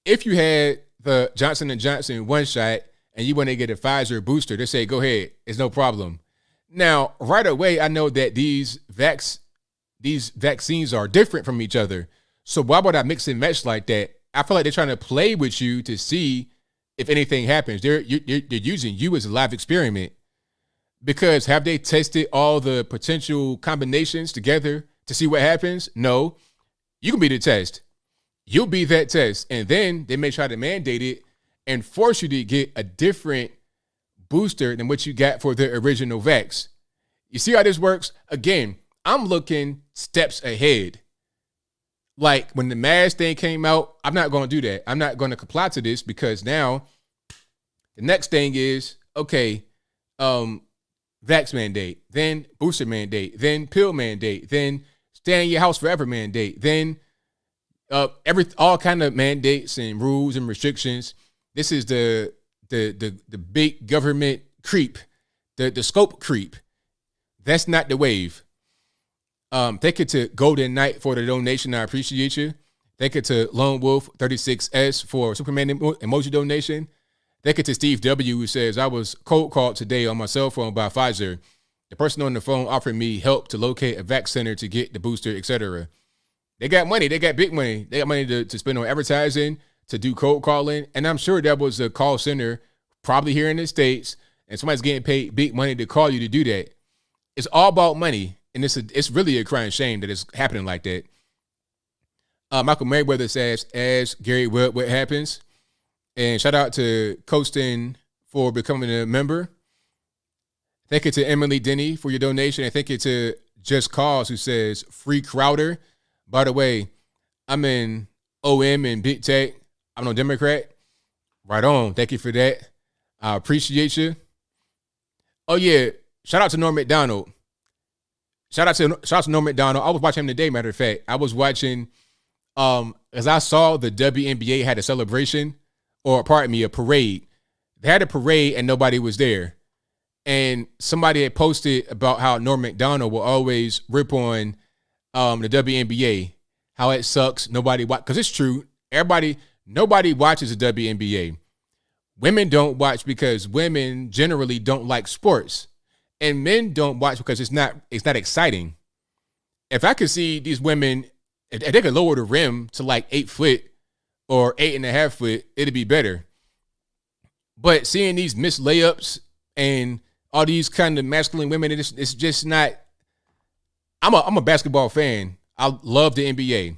if you had the Johnson & Johnson one shot and you want to get a Pfizer booster, they say, go ahead. It's no problem. Now, right away, I know that these vaccines are different from each other. So why would I mix and match like that? I feel like they're trying to play with you to see if anything happens. They're using you as a live experiment, because have they tested all the potential combinations together to see what happens? No. You can be the test. You'll be that test. And then they may try to mandate it and force you to get a different booster than what you got for the original vax. You see how this works? Again, I'm looking steps ahead. Like when the mask thing came out, I'm not going to do that. I'm not going to comply to this, because now the next thing is, okay, vax mandate, then booster mandate, then pill mandate, then stay in your house forever mandate, then all kind of mandates and rules and restrictions. This is the big government creep, the scope creep. That's not the wave. Thank you to Golden Knight for the donation. I appreciate you. Thank you to Lone Wolf 36S for Superman emoji donation. Thank you to Steve W, who says, I was cold called today on my cell phone by Pfizer. The person on the phone offered me help to locate a vac center to get the booster, etc. They got money. They got big money. They got money to spend on advertising, to do cold calling. And I'm sure that was a call center probably here in the States, and somebody's getting paid big money to call you to do that. It's all about money. And it's really a crying shame that it's happening like that. Michael Mayweather says, as Gary Wood, what happens? And shout out to Coaston for becoming a member. Thank you to Emily Denny for your donation. And thank you to Just Cause, who says, free Crowder. By the way, I'm in OM and Big Tech. I'm no Democrat. Right on. Thank you for that. I appreciate you. Oh, yeah. Shout out to Norm McDonald. Shout out to Norm McDonald. I was watching him today, matter of fact. I was watching, as I saw the WNBA had a celebration, or pardon me, a parade. They had a parade and nobody was there. And somebody had posted about how Norm McDonald will always rip on the WNBA, how it sucks. Nobody watch, because it's true. Nobody watches the WNBA. Women don't watch because women generally don't like sports. And men don't watch because it's not exciting. If I could see these women, if they could lower the rim to like 8 foot or 8.5 foot, it'd be better. But seeing these missed layups and all these kind of masculine women. It's just not. I'm a basketball fan. I love the NBA.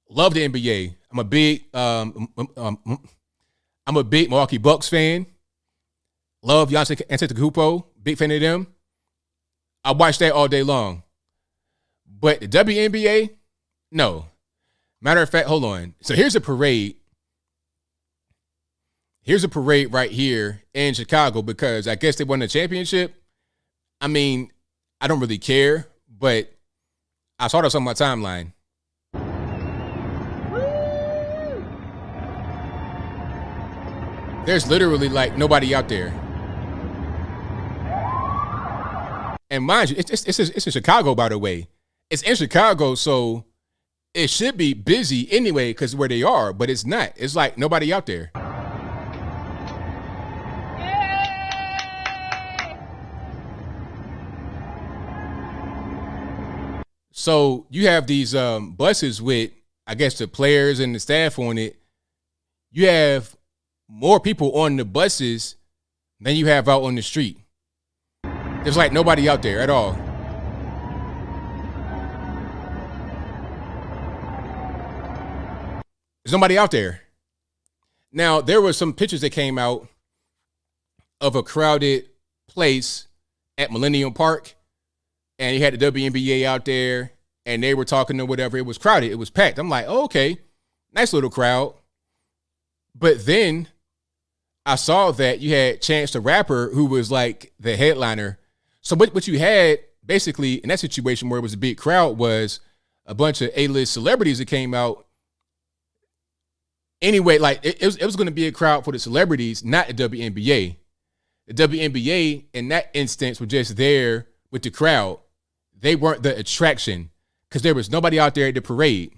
Love the NBA. I'm a big Milwaukee Bucks fan. Love Giannis Antetokounmpo. Big fan of them. I watch that all day long. But the WNBA, no. Matter of fact, hold on. So here's a parade. Here's a parade right here in Chicago because I guess they won the championship. I mean, I don't really care, but I saw this on my timeline. There's literally like nobody out there. And mind you, it's in Chicago, by the way. It's in Chicago, so it should be busy anyway because where they are, but it's not. It's like nobody out there. So you have these buses with, I guess, the players and the staff on it. You have more people on the buses than you have out on the street. There's like nobody out there at all. There's nobody out there. Now, there were some pictures that came out of a crowded place at Millennium Park, and you had the WNBA out there, and they were talking or whatever. It was crowded. It was packed. I'm like, oh, okay, nice little crowd. But then I saw that you had Chance the Rapper, who was like the headliner. So what you had basically in that situation where it was a big crowd was a bunch of A-list celebrities that came out. Anyway, like it was going to be a crowd for the celebrities, not the WNBA. The WNBA in that instance were just there with the crowd. They weren't the attraction because there was nobody out there at the parade.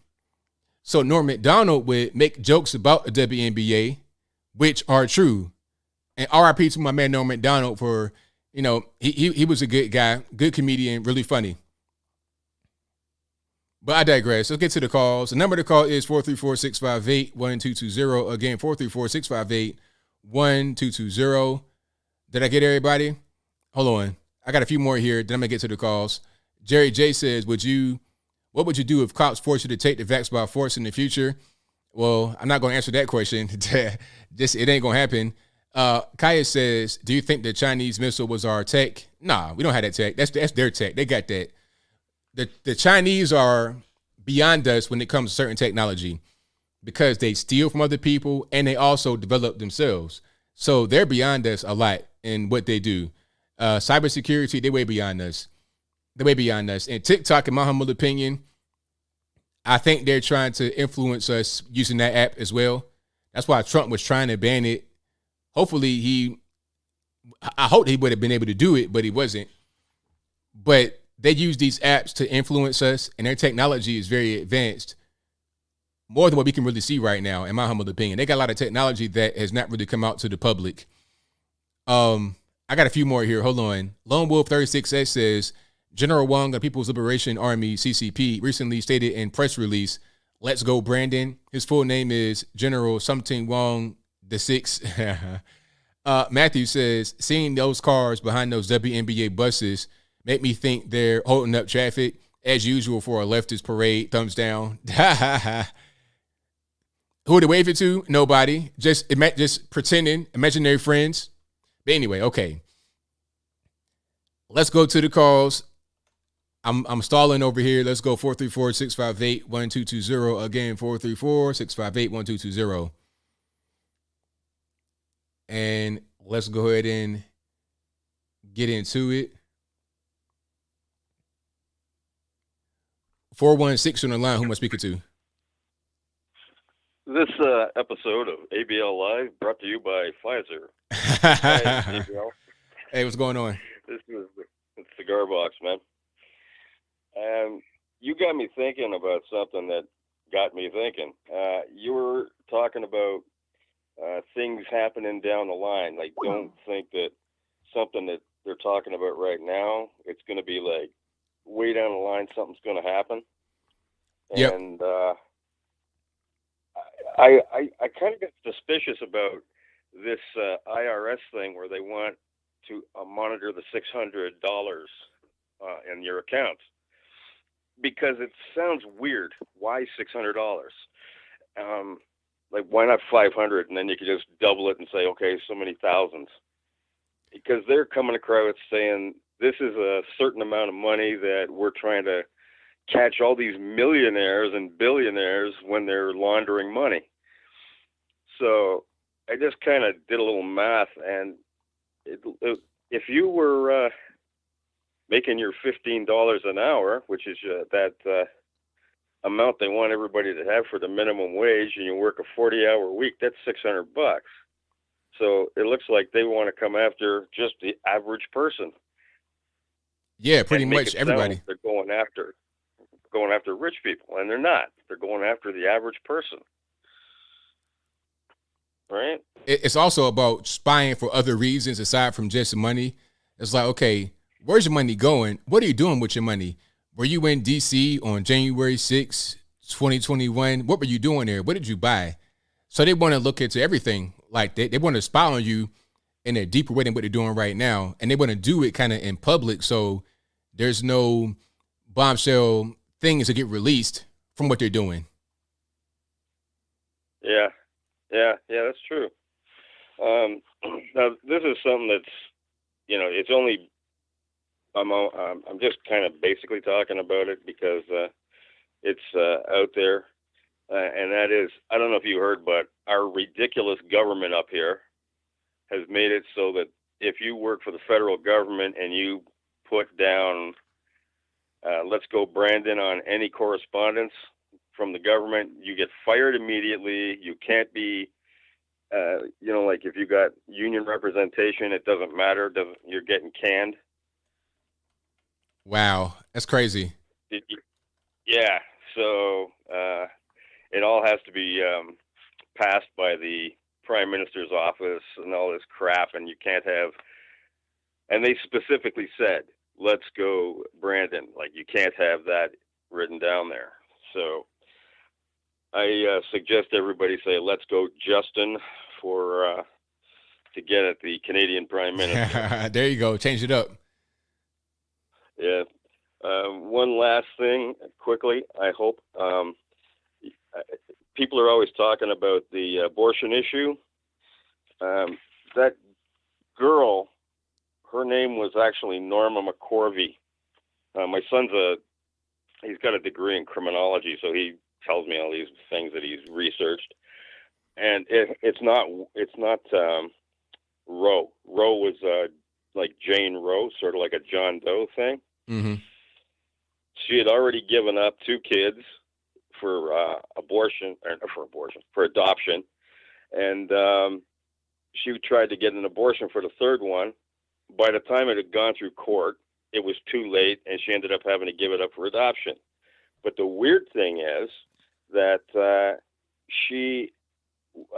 So Norm Macdonald would make jokes about the WNBA, which are true. And RIP to my man Norm Macdonald for, you know, he was a good guy, good comedian, really funny. But I digress. Let's get to the calls. The number to call is 434-658-1220. Again, 434-658-1220. Did I get everybody? Hold on. I got a few more here. Then I'm going to get to the calls. Jerry J says, what would you do if cops force you to take the vax by force in the future? Well, I'm not going to answer that question. It ain't going to happen. Kaya says, do you think the Chinese missile was our tech? Nah, we don't have that tech. That's their tech. They got that. The Chinese are beyond us when it comes to certain technology because they steal from other people and they also develop themselves. So they're beyond us a lot in what they do. Cybersecurity, they're way beyond us. They're way beyond us. And TikTok, in my humble opinion, I think they're trying to influence us using that app as well. That's why Trump was trying to ban it. Hopefully I hope he would have been able to do it, but he wasn't. But they use these apps to influence us, and their technology is very advanced, more than what we can really see right now, in my humble opinion. They got a lot of technology that has not really come out to the public. I got a few more here. Hold on. Lone Wolf 36S says, General Wang of People's Liberation Army, CCP, recently stated in press release, let's go, Brandon. His full name is General Something Wang the Sixth. Matthew says, seeing those cars behind those WNBA buses make me think they're holding up traffic as usual for a leftist parade. Thumbs down. Who are they waving to? Nobody. Just pretending, imaginary friends. But anyway, okay. Let's go to the calls. I'm stalling over here. Let's go 434-658-1220. Again, 434-658-1220. And let's go ahead and get into it. 416 on the line. Who am I speaking to? This episode of ABL Live brought to you by Pfizer. Hi, ABL. Hey, what's going on? It's Cigar Box, man. You got me thinking about something that got me thinking. You were talking about things happening down the line. Like, don't think that something that they're talking about right now, it's going to be like way down the line, something's going to happen. Yep. And I kind of get suspicious about this IRS thing where they want to monitor the $600 in your accounts, because it sounds weird. Why $600? Like, why not 500? And then you could just double it and say, okay, so many thousands. Because they're coming across saying this is a certain amount of money that we're trying to catch all these millionaires and billionaires when they're laundering money. So I just kind of did a little math, and if you were making your $15 an hour, which is that amount they want everybody to have for the minimum wage, and you work a 40-hour week, that's $600. So it looks like they want to come after just the average person. Yeah, pretty much everybody. They're going after rich people, and they're not. They're going after the average person. Right? It's also about spying for other reasons aside from just money. It's like, okay, where's your money going? What are you doing with your money? Were you in D.C. on January 6, 2021? What were you doing there? What did you buy? So they want to look into everything. Like they want to spy on you in a deeper way than what they're doing right now. And they want to do it kind of in public. So there's no bombshell things to get released from what they're doing. Yeah, that's true. Now this is something that's, it's only, I'm just kind of basically talking about it because it's out there. And that is, I don't know if you heard, but our ridiculous government up here has made it so that if you work for the federal government and you put down, let's go Brandon, on any correspondence from the government, you get fired immediately. You can't be, like if you got union representation, it doesn't matter. You're getting canned. Wow, that's crazy. Yeah, so it all has to be passed by the Prime Minister's office and all this crap, and you can't have, and they specifically said, let's go Brandon, like you can't have that written down there. So I suggest everybody say, let's go Justin, for to get at the Canadian Prime Minister. There you go, change it up. Yeah. One last thing quickly, I hope. People are always talking about the abortion issue. That girl, her name was actually Norma McCorvey. My son's he's got a degree in criminology, so he tells me all these things that he's researched. And it's not Roe. Roe was like Jane Roe, sort of like a John Doe thing. Mm-hmm. She had already given up 2 kids for adoption, and she tried to get an abortion for the 3rd one. By the time it had gone through court, it was too late, and she ended up having to give it up for adoption. But the weird thing is that she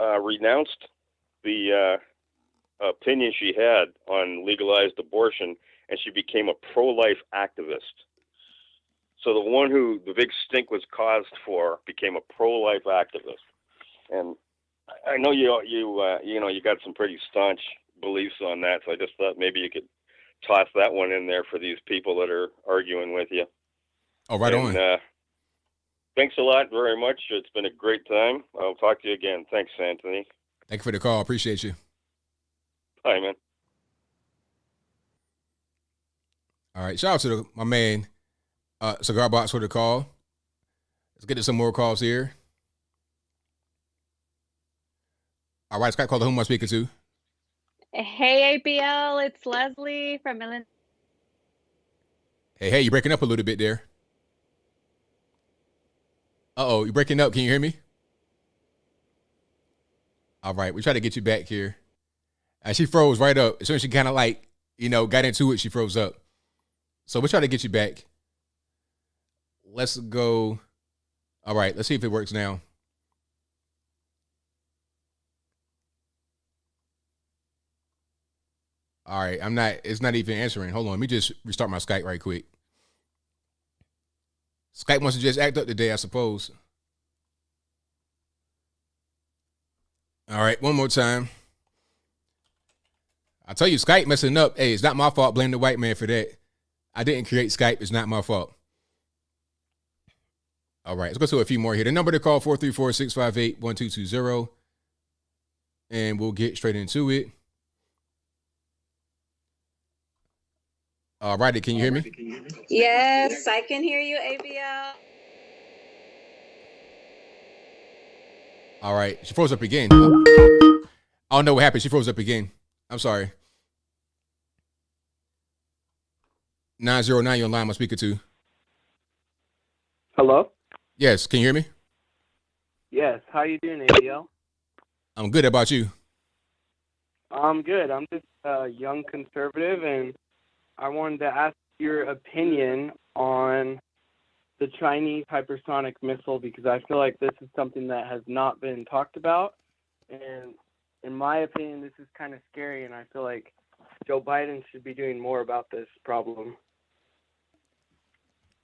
renounced the opinion she had on legalized abortion, and she became a pro-life activist. So the one who the big stink was caused for became a pro-life activist. And I know you got some pretty staunch beliefs on that, so I just thought maybe you could toss that one in there for these people that are arguing with you. Oh, right on. Thanks a lot very much. It's been a great time. I'll talk to you again. Thanks, Anthony. Thank you for the call. Appreciate you. Bye, man. All right. Shout out to my man, Cigar Box, for the call. Let's get to some more calls here. All right, Scott, call the whom am I speaking to? Hey, ABL, it's Leslie from Illinois. Hey, you're breaking up a little bit there. Uh-oh, you're breaking up. Can you hear me? All right, we try to get you back here. She froze right up. As soon as she kind of got into it, she froze up. So we'll try to get you back. Let's go. All right, let's see if it works now. All right, it's not even answering. Hold on, let me just restart my Skype right quick. Skype wants to just act up today, I suppose. All right, one more time. I tell you, Skype messing up. Hey, it's not my fault. Blame the white man for that. I didn't create Skype. It's not my fault. All right, let's go to a few more here. The number to call, 434-658-1220. And we'll get straight into it. All righty, can you hear me? Yes, I can hear you, ABL. All right, she froze up again. I don't know what happened. She froze up again. I'm sorry. 909, you're on line. I'm speaking to. Hello? Yes, can you hear me? Yes, how you doing, ABL? I'm good. How about you? I'm good. I'm just a young conservative, and I wanted to ask your opinion on the Chinese hypersonic missile, because I feel like this is something that has not been talked about. And in my opinion, this is kind of scary, and I feel like Joe Biden should be doing more about this problem.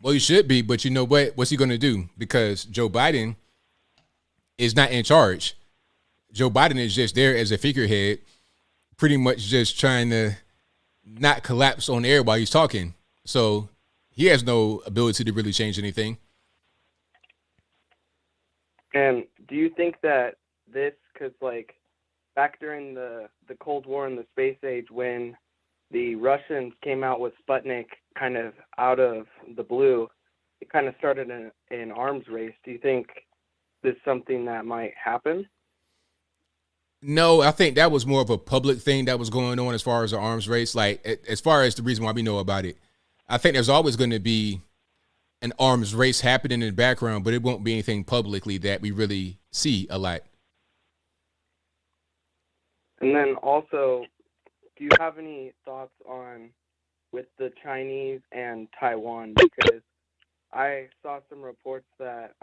Well, you should be, but you know what? What's he going to do? Because Joe Biden is not in charge. Joe Biden is just there as a figurehead, pretty much just trying to not collapse on air while he's talking. So he has no ability to really change anything. And do you think that this, because like back during the Cold War and the space age, when the Russians came out with Sputnik kind of out of the blue, it kind of started an arms race. Do you think this is something that might happen? No, I think that was more of a public thing that was going on as far as the arms race. Like, as far as the reason why we know about it, I think there's always going to be an arms race happening in the background, but it won't be anything publicly that we really see a lot. And then also, do you have any thoughts on with the Chinese and Taiwan? Because I saw some reports that,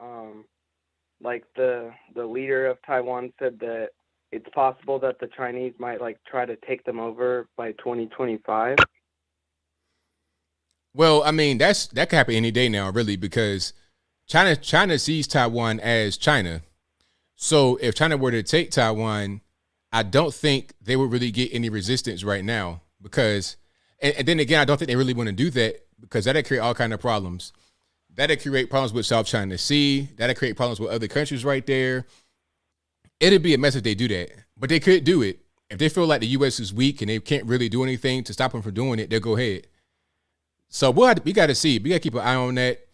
like the leader of Taiwan said that it's possible that the Chinese might like try to take them over by 2025. Well, I mean, that could happen any day now, really, because China sees Taiwan as China. So if China were to take Taiwan, I don't think they would really get any resistance right now, because, and then again, I don't think they really want to do that, because that'd create all kind of problems. That'd create problems with South China Sea. That'd create problems with other countries right there. It'd be a mess if they do that, but they could do it. If they feel like the U.S. is weak and they can't really do anything to stop them from doing it, they'll go ahead. So we got to see. We got to keep an eye on that.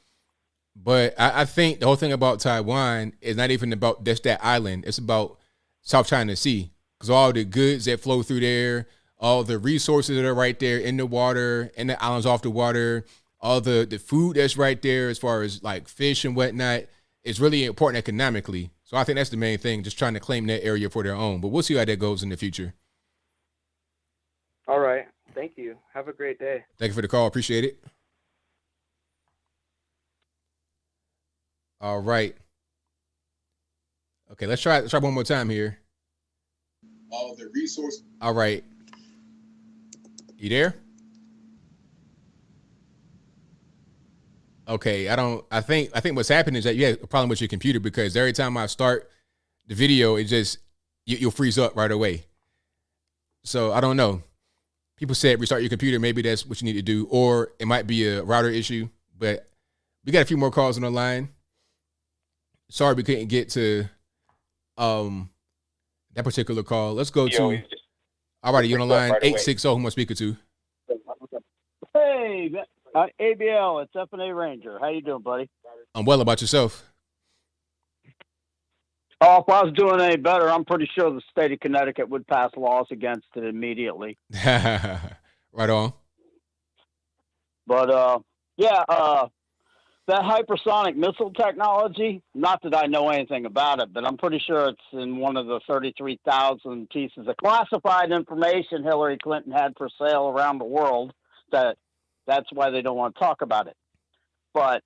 But I think the whole thing about Taiwan is not even about just that island. It's about South China Sea, because all the goods that flow through there, all the resources that are right there in the water, and the islands off the water, all the food that's right there as far as like fish and whatnot, is really important economically. So I think that's the main thing, just trying to claim that area for their own. But we'll see how that goes in the future. All right. Thank you. Have a great day. Thank you for the call. Appreciate it. All right. Okay, let's try one more time here. All the resources. All right. You there? Okay, I think what's happening is that you have a problem with your computer, because every time I start the video, it just you'll freeze up right away. So I don't know. People said restart your computer. Maybe that's what you need to do, or it might be a router issue. But we got a few more calls on the line. Sorry we couldn't get to that particular call. Let's go to. All right, you're on the line. 860. Who am I speaking to? Hey, ABL. It's F&A Ranger. How you doing, buddy? I'm well. About yourself? Oh, if I was doing any better, I'm pretty sure the state of Connecticut would pass laws against it immediately. Right on. But, that hypersonic missile technology, not that I know anything about it, but I'm pretty sure it's in one of the 33,000 pieces of classified information Hillary Clinton had for sale around the world. That's why they don't want to talk about it. But,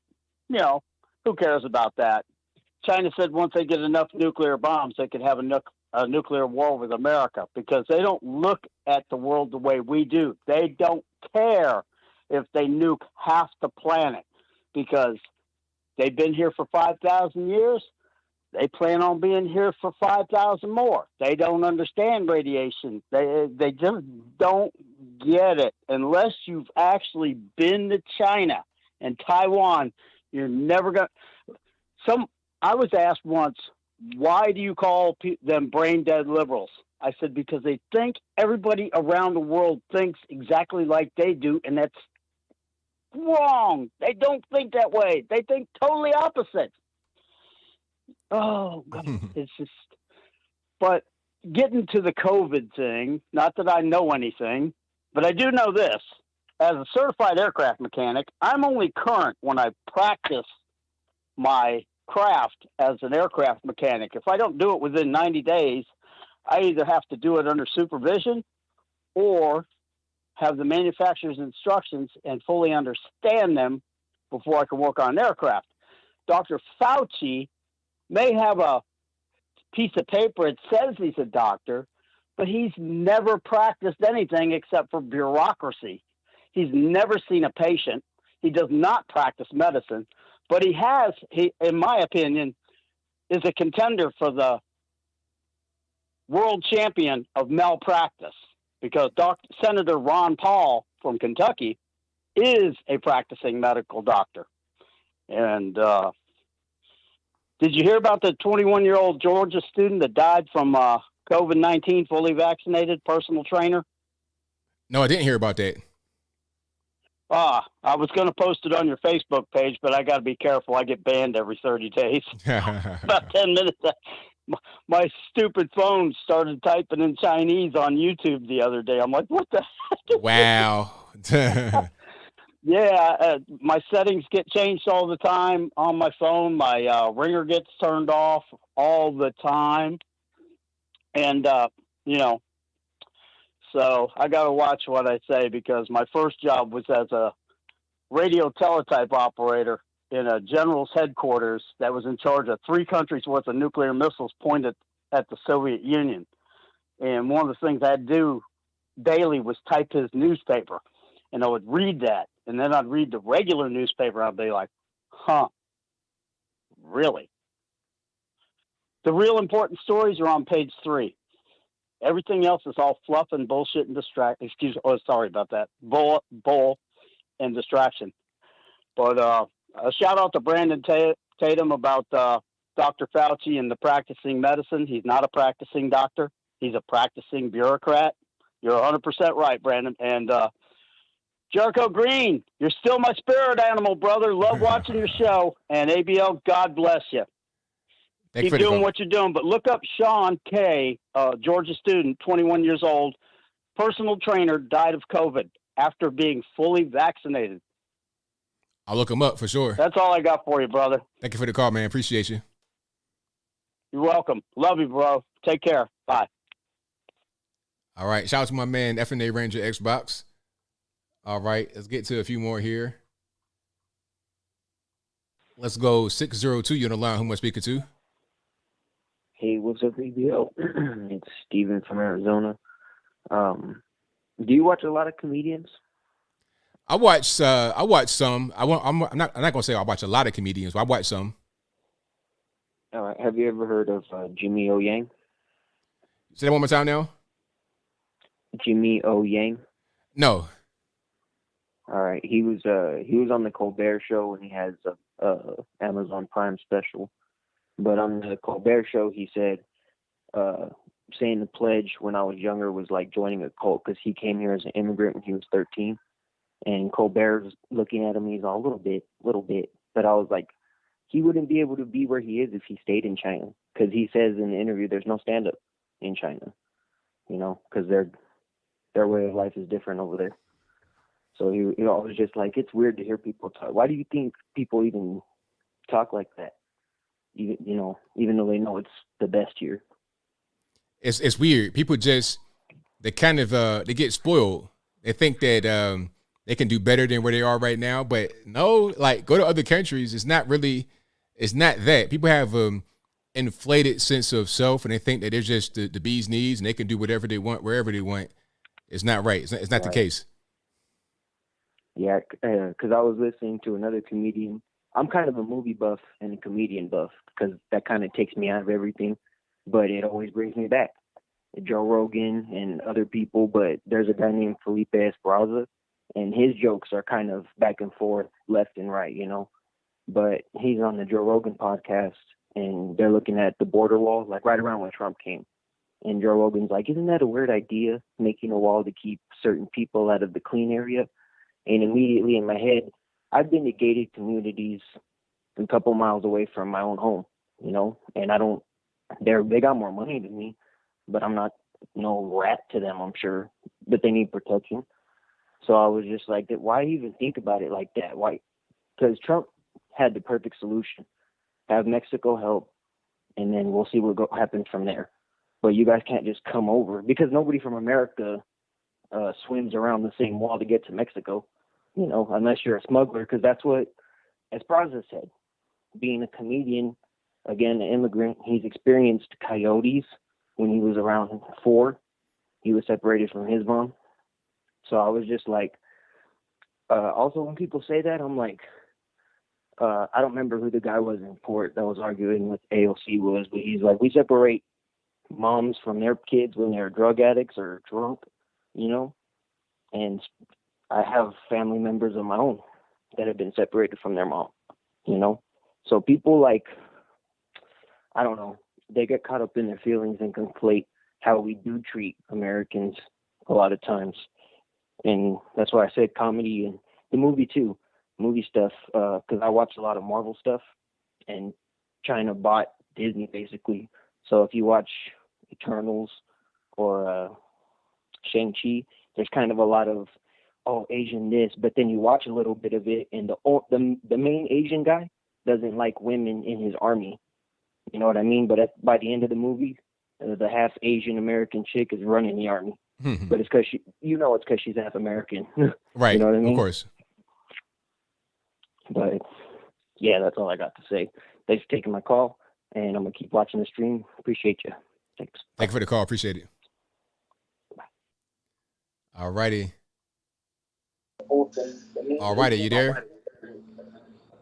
who cares about that? China said once they get enough nuclear bombs, they could have a nuclear war with America, because they don't look at the world the way we do. They don't care if they nuke half the planet, because they've been here for 5,000 years. They plan on being here for 5,000 more. They don't understand radiation. They just don't get it. Unless you've actually been to China and Taiwan, you're never going to. I was asked once, why do you call them brain dead liberals? I said, because they think everybody around the world thinks exactly like they do, and that's wrong. They don't think that way. They think totally opposite. Oh, God, it's just. But getting to the COVID thing, not that I know anything, but I do know this. As a certified aircraft mechanic, I'm only current when I practice my craft as an aircraft mechanic. If I don't do it within 90 days, I either have to do it under supervision or have the manufacturer's instructions and fully understand them before I can work on an aircraft. Dr. Fauci may have a piece of paper that says he's a doctor, but he's never practiced anything except for bureaucracy. He's never seen a patient. He does not practice medicine, but he, in my opinion, is a contender for the world champion of malpractice, because Senator Ron Paul from Kentucky is a practicing medical doctor. And did you hear about the 21-year-old Georgia student that died from COVID-19, fully vaccinated, personal trainer? No, I didn't hear about that. I was going to post it on your Facebook page, but I got to be careful. I get banned every 30 days. About 10 minutes. My stupid phone started typing in Chinese on YouTube the other day. I'm like, what the heck? Wow. Yeah, my settings get changed all the time on my phone. My ringer gets turned off all the time. And, so I got to watch what I say, because my first job was as a radio teletype operator in a general's headquarters that was in charge of 3 countries worth of nuclear missiles pointed at the Soviet Union. And one of the things I'd do daily was type his newspaper, and I would read that. And then I'd read the regular newspaper. And I'd be like, huh, really? The real important stories are on page 3. Everything else is all fluff and bullshit and sorry about that. Bull and distraction. But a shout out to Brandon Tatum about Dr. Fauci and the practicing medicine. He's not a practicing doctor. He's a practicing bureaucrat. You're 100% right, Brandon. And Jericho Green, you're still my spirit animal, brother. Love watching your show. And ABL, God bless you. Keep doing what you're doing. But look up Sean K., Georgia student, 21 years old, personal trainer, died of COVID after being fully vaccinated. I'll look him up for sure. That's all I got for you, brother. Thank you for the call, man. Appreciate you. You're welcome. Love you, bro. Take care. Bye. All right. Shout out to my man, FNA Ranger Xbox. All right. Let's get to a few more here. Let's go 602. You're on the line. Who am I speaking to? Hey, what's up, ABL? It's Steven from Arizona. Do you watch a lot of comedians? I watch some. I'm not gonna say I watch a lot of comedians, but I watch some. All right. Have you ever heard of Jimmy O Yang? Say that one more time now. Jimmy O Yang? No. All right. He was on the Colbert Show, and he has a Amazon Prime special. But on the Colbert Show, he said, saying the pledge when I was younger was like joining a cult, because he came here as an immigrant when he was 13. And Colbert was looking at him, he's all, little bit. But I was like, he wouldn't be able to be where he is if he stayed in China. Because he says in the interview, there's no stand-up in China, because their way of life is different over there. So he was just like, it's weird to hear people talk. Why do you think people even talk like that? Even though they know it's the best here. It's weird. People just, they kind of, they get spoiled. They think that they can do better than where they are right now. But no, like, go to other countries. It's not that. People have inflated sense of self, and they think that they're just the bee's knees, and they can do whatever they want, wherever they want. It's not right. It's not right. The case. Yeah, because I was listening to another comedian I'm kind of a movie buff and a comedian buff because that kind of takes me out of everything, but it always brings me back. Joe Rogan and other people, but there's a guy named Felipe Esparza, and his jokes are kind of back and forth, left and right, you know. But he's on the Joe Rogan podcast, and they're looking at the border wall, like right around when Trump came. And Joe Rogan's like, isn't that a weird idea, making a wall to keep certain people out of the clean area? And immediately in my head, I've been to gated communities a couple miles away from my own home, you know, and they got more money than me, but I'm not no rat to them, I'm sure, but they need protection. So I was just like, why even think about it like that? Why? Because Trump had the perfect solution. Have Mexico help, and then we'll see what happens from there. But you guys can't just come over, because nobody from America swims around the same wall to get to Mexico, you know, unless you're a smuggler, because that's what Esparza said. Being a comedian, again, an immigrant, he's experienced coyotes when he was around 4. He was separated from his mom. So I was just like, also when people say that, I'm like, I don't remember who the guy was in court that was arguing with AOC was, but he's like, we separate moms from their kids when they're drug addicts or drunk, you know? And I have family members of my own that have been separated from their mom, you know? So people like, I don't know, they get caught up in their feelings and conflate how we do treat Americans a lot of times. And that's why I said comedy and the movie too, movie stuff, because I watch a lot of Marvel stuff, and China bought Disney basically. So if you watch Eternals or Shang-Chi, there's kind of a lot of, Asian this, but then you watch a little bit of it, and the main Asian guy doesn't like women in his army. You know what I mean? But by the end of the movie, the half Asian American chick is running the army. But it's because it's because she's half American. Right. You know what I mean? Of course. But yeah, that's all I got to say. Thanks for taking my call, and I'm gonna keep watching the stream. Appreciate you. Thanks. Thank you for the call. Appreciate it. All righty. All righty, you there?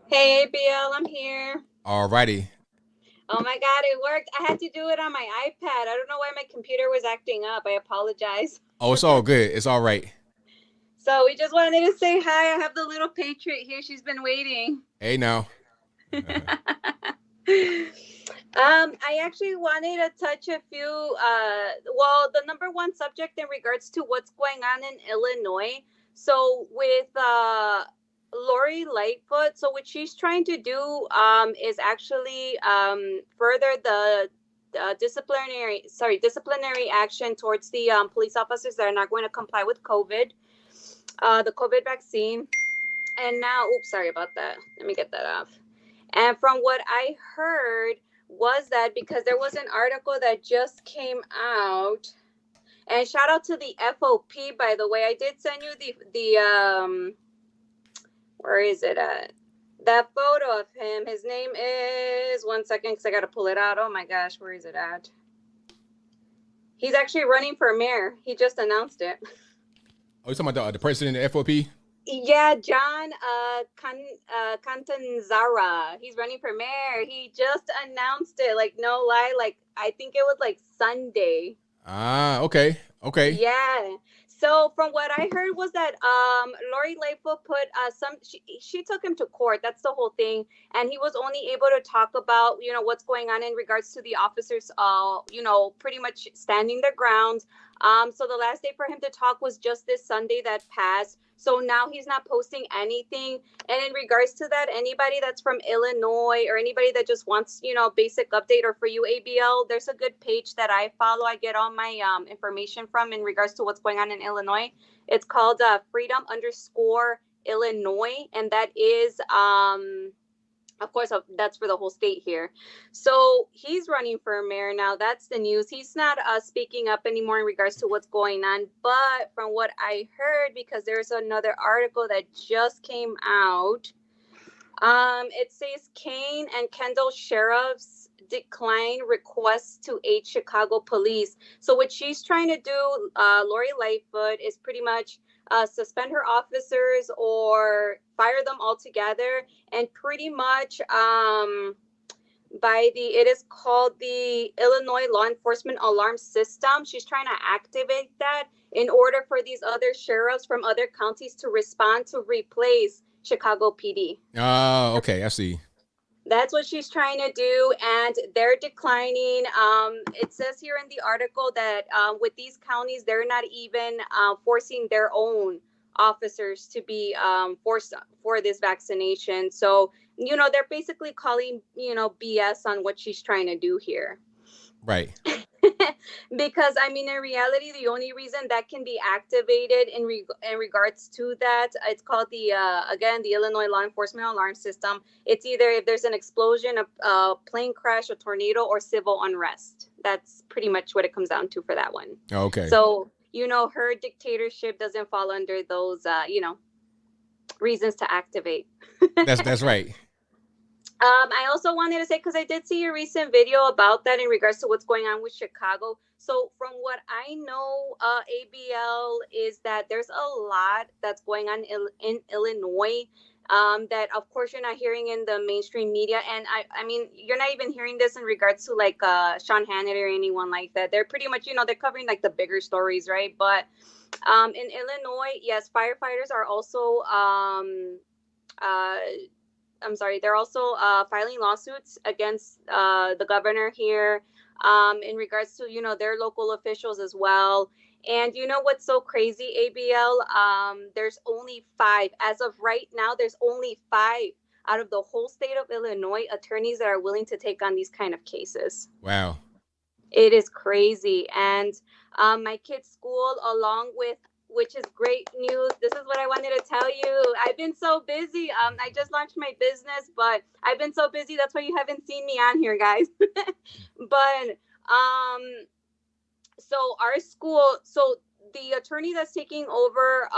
Hey, ABL, I'm here. All righty. Oh my God, it worked. I had to do it on my iPad. I don't know why my computer was acting up. I apologize. Oh, it's all good. It's all right. So we just wanted to say hi. I have the little patriot here. She's been waiting. Hey, now. I actually wanted to touch a few, the number one subject in regards to what's going on in Illinois. So with Lori Lightfoot, so what she's trying to do is actually further the disciplinary action towards the police officers that are not going to comply with COVID, the COVID vaccine. And now, oops, sorry about that. Let me get that off. And from what I heard was that because there was an article that just came out, and shout out to the FOP, by the way. I did send you the where is it at? That photo of him. His name is, one second, because I got to pull it out. Oh my gosh, where is it at? He's actually running for mayor. He just announced it. Oh, you're talking about the president of the FOP? Yeah, John Catanzara. He's running for mayor. He just announced it. Like, no lie. Like, I think it was like Sunday. Ah, okay. Okay. Yeah. So from what I heard was that Lori Lightfoot put she took him to court. That's the whole thing. And he was only able to talk about, what's going on in regards to the officers, pretty much standing their ground. So the last day for him to talk was just this Sunday that passed. So now he's not posting anything. And in regards to that, anybody that's from Illinois or anybody that just wants, basic update, or for you, ABL, there's a good page that I follow. I get all my information from in regards to what's going on in Illinois. It's called freedom_Illinois. And that is, of course, that's for the whole state here. So he's running for mayor now. That's the news. He's not speaking up anymore in regards to what's going on. But from what I heard, because there's another article that just came out, it says Kane and Kendall sheriffs decline requests to aid Chicago police. So what she's trying to do, Lori Lightfoot, is pretty much suspend her officers or fire them altogether. And pretty much it is called the Illinois Law Enforcement Alarm System. She's trying to activate that in order for these other sheriffs from other counties to respond to replace Chicago PD. Oh, okay, I see. That's what she's trying to do, and they're declining. It says here in the article that with these counties, they're not even forcing their own officers to be forced for this vaccination. So, they're basically calling, BS on what she's trying to do here. Right. Because, in reality, the only reason that can be activated in regards to that, it's called the Illinois Law Enforcement Alarm System. It's either if there's an explosion, a plane crash, a tornado, or civil unrest. That's pretty much what it comes down to for that one. Okay. So, her dictatorship doesn't fall under those, reasons to activate. That's right. I also wanted to say, because I did see a recent video about that in regards to what's going on with Chicago. So from what I know, ABL, is that there's a lot that's going on in Illinois that, of course, you're not hearing in the mainstream media. And I mean, you're not even hearing this in regards to like Sean Hannity or anyone like that. They're pretty much, they're covering like the bigger stories, right? But in Illinois, yes, firefighters are also they're also filing lawsuits against the governor here in regards to, their local officials as well. And what's so crazy, ABL? There's only 5. As of right now, there's only 5 out of the whole state of Illinois attorneys that are willing to take on these kind of cases. Wow. It is crazy. And my kid's school, which is great news. This is what I wanted to tell you. I've been so busy. I just launched my business, but I've been so busy. That's why you haven't seen me on here, guys. But so our school, the attorney that's taking over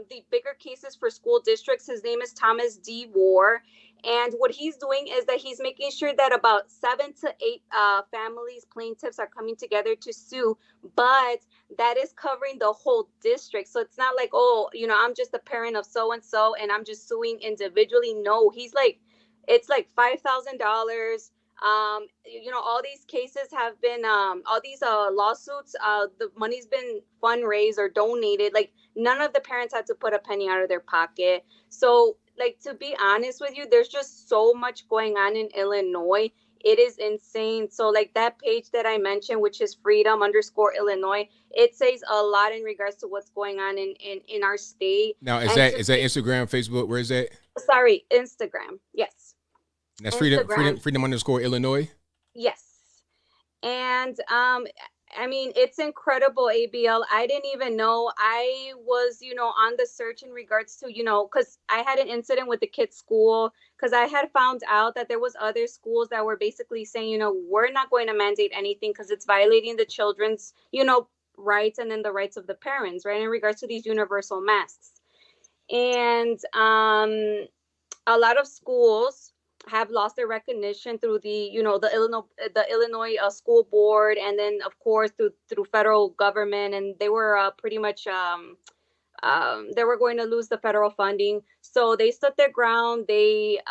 the bigger cases for school districts, his name is Thomas D. War. And what he's doing is that he's making sure that about 7 to 8 families, plaintiffs are coming together to sue, but that is covering the whole district. So it's not like, I'm just a parent of so-and-so and I'm just suing individually. No, he's like, it's like $5,000. All these cases have been, all these lawsuits, the money's been fundraised or donated. Like none of the parents had to put a penny out of their pocket. So, like, to be honest with you, there's just so much going on in Illinois. It is insane. So, like, that page that I mentioned, which is freedom_Illinois, it says a lot in regards to what's going on in our state. Now, is that Instagram, Facebook? Where is that? Sorry, Instagram. Yes. That's freedom_Illinois? Yes. And it's incredible, ABL. I didn't even know. I was, on the search in regards to, because I had an incident with the kids' school, because I had found out that there was other schools that were basically saying, we're not going to mandate anything because it's violating the children's, rights and then the rights of the parents, right, in regards to these universal masks. And a lot of schools have lost their recognition through the Illinois school board, and then of course through federal government, and they were pretty much they were going to lose the federal funding. So they stood their ground. They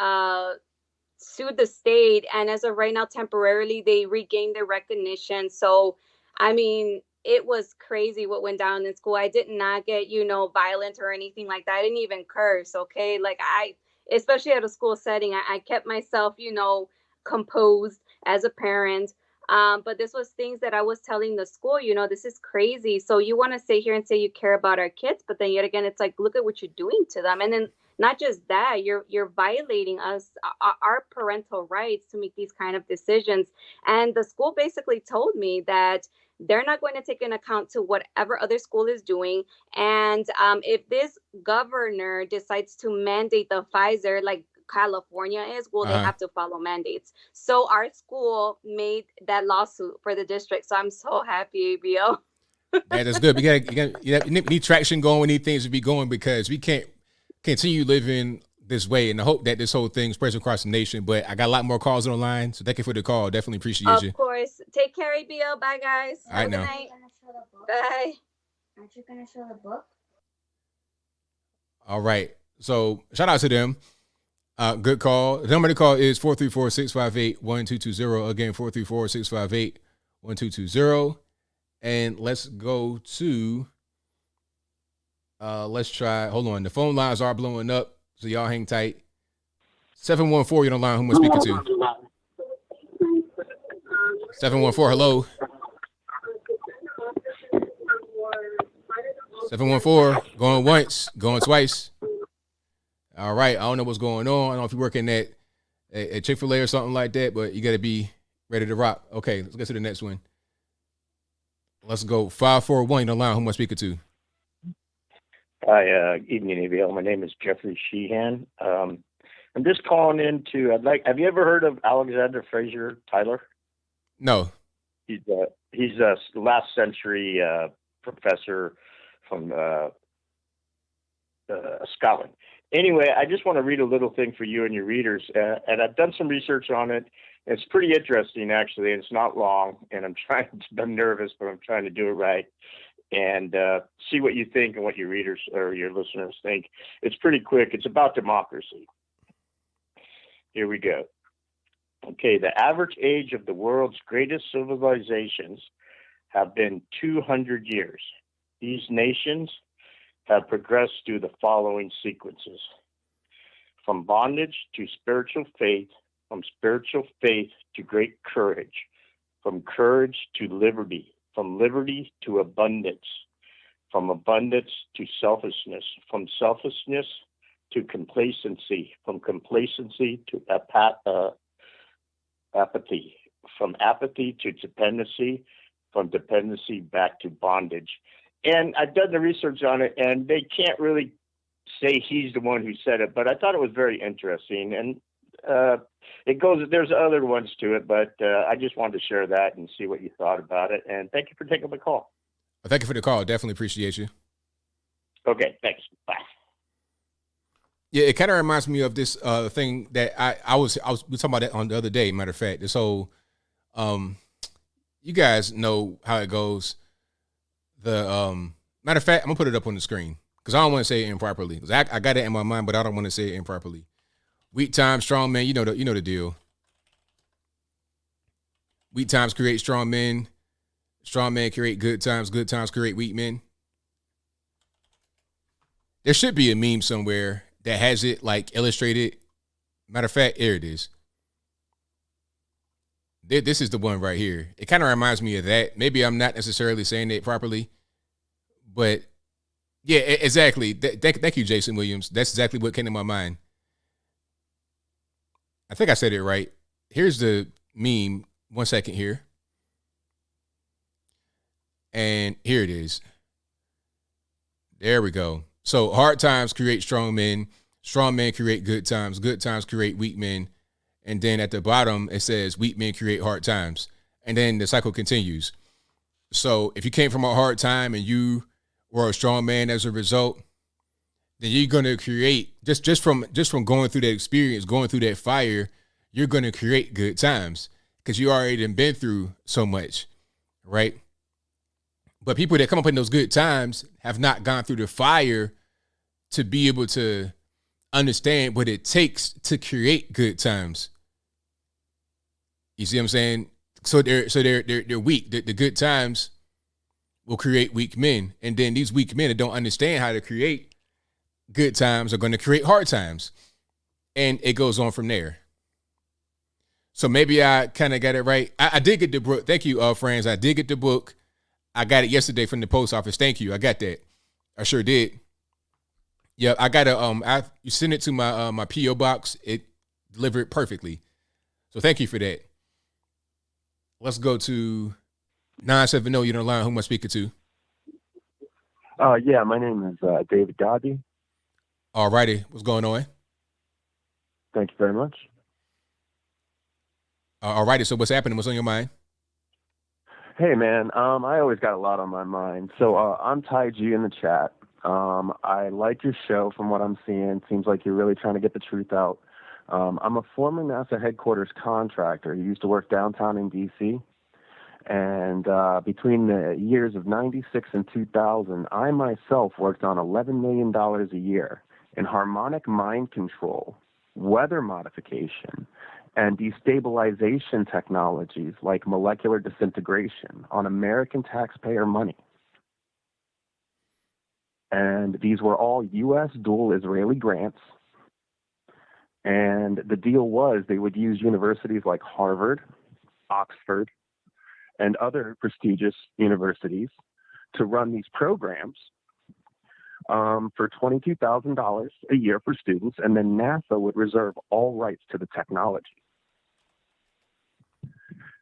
sued the state, and as of right now, temporarily they regained their recognition. So it was crazy what went down in school. I did not get violent or anything like that. I didn't even curse. Okay, especially at a school setting, I kept myself, composed as a parent. But this was things that I was telling the school, this is crazy. So you want to sit here and say you care about our kids, but then yet again, it's like, look at what you're doing to them. And then not just that, you're violating our parental rights to make these kind of decisions. And the school basically told me that they're not going to take into account to whatever other school is doing. And if this governor decides to mandate the Pfizer, like California is, they have to follow mandates. So our school made that lawsuit for the district. So I'm so happy, ABL. That is good. You need traction going. We need things to be going, because we can't continue living this way, and I hope that this whole thing spreads across the nation. But I got a lot more calls on the line, so thank you for the call. Definitely appreciate you. Of course. Take care, ABL. Bye, guys. All right, now. Bye. Aren't you gonna show the book? All right. So shout out to them. Good call. The number to call is 434-658-1220. Again, 434-658-1220. And let's go to, let's try, hold on. The phone lines are blowing up, so y'all hang tight. 714, you're on the line. Who am I speaking to? 714, hello. 714, going once, going twice. All right, I don't know what's going on. I don't know if you're working at a Chick-fil-A or something like that, but you got to be ready to rock. Okay, let's get to the next one. Let's go 541, you're on the line. Who am I speaking to? Hi, evening, ABL. My name is Jeffrey Sheehan. I'm just calling in to, have you ever heard of Alexander Fraser Tyler? No. He's a last century professor from Scotland. Anyway, I just want to read a little thing for you and your readers, and I've done some research on it. It's pretty interesting, actually, and it's not long, and I'm nervous, but I'm trying to do it right, and see what you think and what your readers or your listeners think. It's pretty quick. It's about democracy. Here we go. Okay, the average age of the world's greatest civilizations have been 200 years. These nations have progressed through the following sequences: from bondage to spiritual faith, from spiritual faith to great courage, from courage to liberty, from liberty to abundance, from abundance to selfishness, from selfishness to complacency, from complacency to apathy, from apathy to dependency, from dependency back to bondage. And I've done the research on it, and they can't really say he's the one who said it, but I thought it was very interesting. And there's other ones to it, but I just wanted to share that and see what you thought about it. And thank you for taking the call. Thank you for the call. Definitely appreciate you. Okay, thanks. Bye. Yeah, it kind of reminds me of this thing that we were talking about that on the other day. Matter of fact, this whole, you guys know how it goes. The matter of fact, I'm gonna put it up on the screen because I don't want to say it improperly. Because I got it in my mind, but I don't want to say it improperly. Weak times, strong men. You know the deal. Weak times create strong men. Strong men create good times. Good times create weak men. There should be a meme somewhere that has it like illustrated. Matter of fact, here it is. This is the one right here. It kind of reminds me of that. Maybe I'm not necessarily saying it properly, but yeah, exactly. Thank you, Jason Williams. That's exactly what came to my mind. I think I said it right. Here's the meme. 1 second here. And here it is. There we go. So hard times create strong men create good times create weak men. And then at the bottom, it says weak men create hard times. And then the cycle continues. So if you came from a hard time and you were a strong man as a result, then you're going to create, just from going through that experience, going through that fire, you're going to create good times because you already been through so much, right? But people that come up in those good times have not gone through the fire to be able to understand what it takes to create good times. You see what I'm saying? So they're weak. The good times will create weak men, and then these weak men that don't understand how to create good times are going to create hard times, and it goes on from there. So maybe I kind of got it right. I did get the book. Thank you, friends. I did get the book. I got it yesterday from the post office. Thank you. I got that. I sure did. Yeah, I got you sent it to my my PO box. It delivered perfectly. So thank you for that. Let's go to 970. You're on the line. Who am I speaking to? Yeah, my name is David Godby. All righty. What's going on? Thank you very much. All righty. So what's happening? What's on your mind? Hey, man. I always got a lot on my mind. So I'm Ty G in the chat. I like your show from what I'm seeing. Seems like you're really trying to get the truth out. I'm a former NASA headquarters contractor. He used to work downtown in D.C. And between the years of 96 and 2000, I myself worked on $11 million a year. in harmonic mind control, weather modification, and destabilization technologies like molecular disintegration on American taxpayer money. And these were all U.S. dual Israeli grants. And the deal was they would use universities like Harvard, Oxford, and other prestigious universities to run these programs for $22,000 a year for students, and then NASA would reserve all rights to the technology.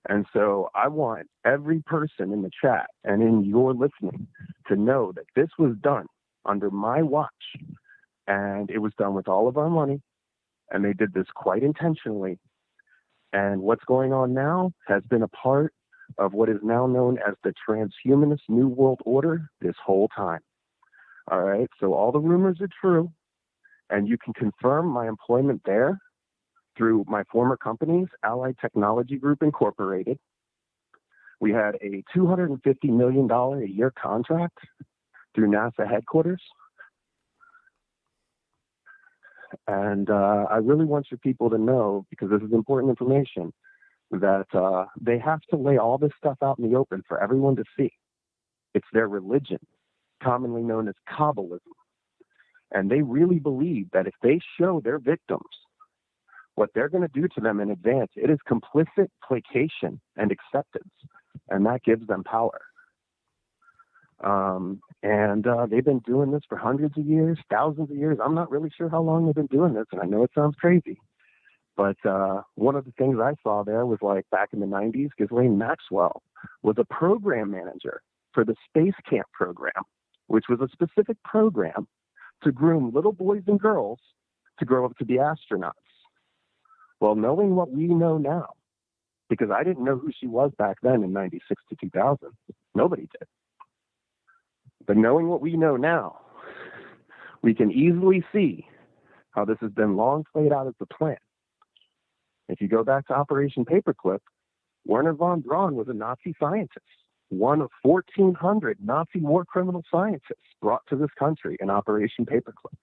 And so I want every person in the chat and in your listening to know that this was done under my watch, and it was done with all of our money, and they did this quite intentionally. And what's going on now has been a part of what is now known as the transhumanist New World Order this whole time. All right, so all the rumors are true, and you can confirm my employment there through my former companies, Allied Technology Group Incorporated. We had a $250 million a year contract through NASA headquarters. And I really want your people to know, because this is important information, that they have to lay all this stuff out in the open for everyone to see. It's their religion, commonly known as Kabbalism. And they really believe that if they show their victims what they're going to do to them in advance, it is complicit placation and acceptance, and that gives them power. And they've been doing this for hundreds of years, thousands of years. I'm not really sure how long they've been doing this, and I know it sounds crazy. But one of the things I saw there was, like, back in the 90s, Ghislaine Maxwell was a program manager for the Space Camp program, which was a specific program to groom little boys and girls to grow up to be astronauts. Well, knowing what we know now, because I didn't know who she was back then in 96 to 2000. Nobody did. But knowing what we know now, we can easily see how this has been long played out as a plan. If you go back to Operation Paperclip, Werner von Braun was a Nazi scientist, one of 1,400 Nazi war criminal scientists brought to this country in Operation Paperclip.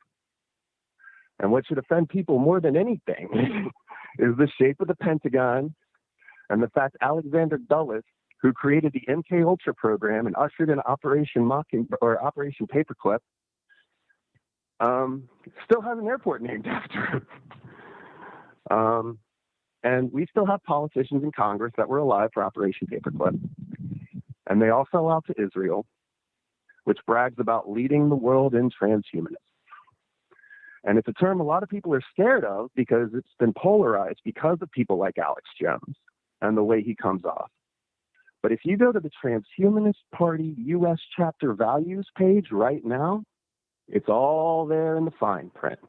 And what should offend people more than anything is the shape of the Pentagon and the fact Alexander Dulles, who created the MK Ultra program and ushered in Operation Paperclip, still has an airport named after him. And we still have politicians in Congress that were alive for Operation Paperclip. And they all sell out to Israel, which brags about leading the world in transhumanism. And it's a term a lot of people are scared of because it's been polarized because of people like Alex Jones and the way he comes off. But if you go to the Transhumanist Party U.S. chapter values page right now, it's all there in the fine print.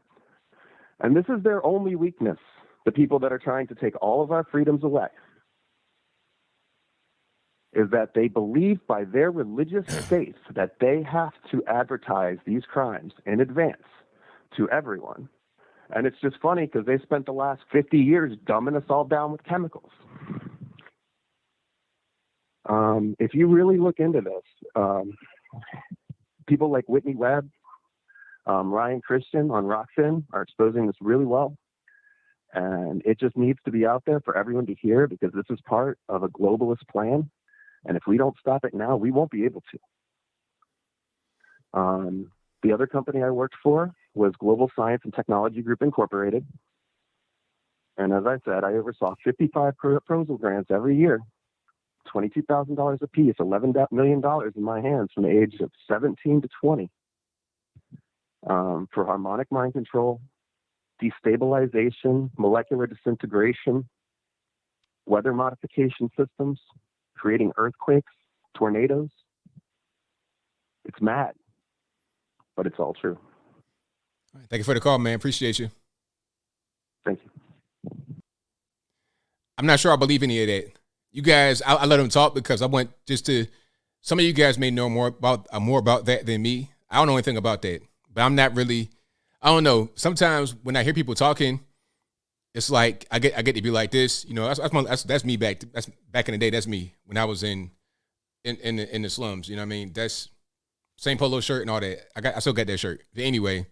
And this is their only weakness, the people that are trying to take all of our freedoms away, is that they believe by their religious faith that they have to advertise these crimes in advance to everyone. And it's just funny because they spent the last 50 years dumbing us all down with chemicals. If you really look into this, people like Whitney Webb, Ryan Christian on Rockfin are exposing this really well. And it just needs to be out there for everyone to hear, because this is part of a globalist plan. And if we don't stop it now, we won't be able to. The other company I worked for was Global Science and Technology Group Incorporated. And as I said, I oversaw 55 proposal grants every year, $22,000 a piece, $11 million in my hands from the age of 17 to 20, for harmonic mind control, destabilization, molecular disintegration, weather modification systems, creating earthquakes, tornadoes. It's mad, but it's all true. Thank you for the call, man. Appreciate you. Thank you. I'm not sure I believe any of that. You guys, I let them talk because I want just to. Some of you guys may know more about that than me. I don't know anything about that, but I'm not really. I don't know. Sometimes when I hear people talking, it's like I get to be like this. You know, that's me back. That's back in the day. That's me when I was in the slums. You know what I mean? That's same polo shirt and all that. I still got that shirt. But anyway,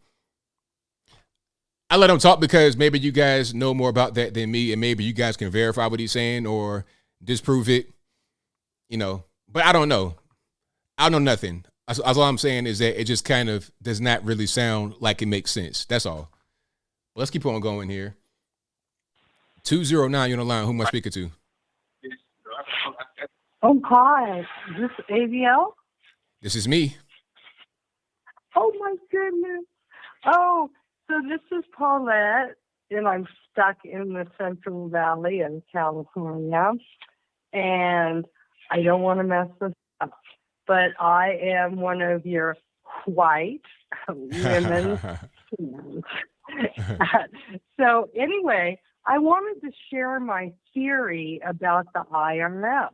I let him talk because maybe you guys know more about that than me, and maybe you guys can verify what he's saying or disprove it, But I don't know. I know nothing. All I'm saying is that it just kind of does not really sound like it makes sense. That's all. Let's keep on going here. 209, you're on the line. Who am I speaking to? Oh, hi. Is this ABL? This is me. Oh, my goodness. Oh, so this is Paulette, and I'm stuck in the Central Valley in California, and I don't want to mess this up, but I am one of your white women. So anyway, I wanted to share my theory about the IRS.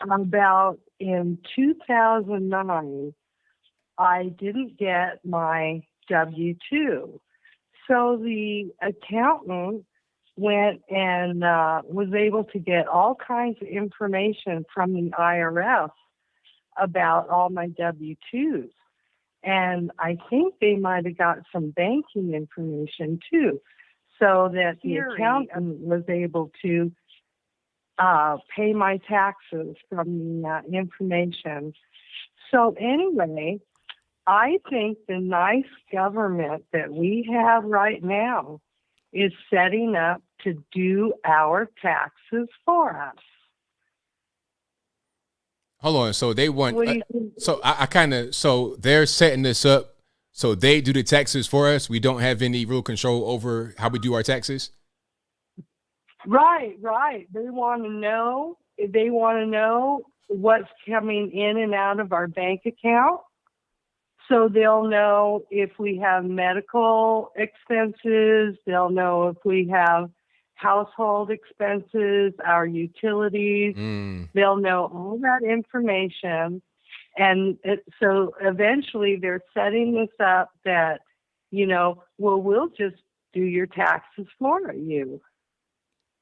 About in 2009, I didn't get my W-2. So the accountant went and was able to get all kinds of information from the IRS about all my W-2s. And I think they might have got some banking information too, so that the accountant was able to pay my taxes from the information. So anyway, I think the nice government that we have right now is setting up to do our taxes for us. Hold on. So they want. So they're setting this up so they do the taxes for us. We don't have any real control over how we do our taxes. Right. They want to know. They want to know what's coming in and out of our bank account. So they'll know if we have medical expenses. They'll know if we have household expenses, our utilities. They'll know all that information. And so eventually they're setting this up that, we'll just do your taxes for you.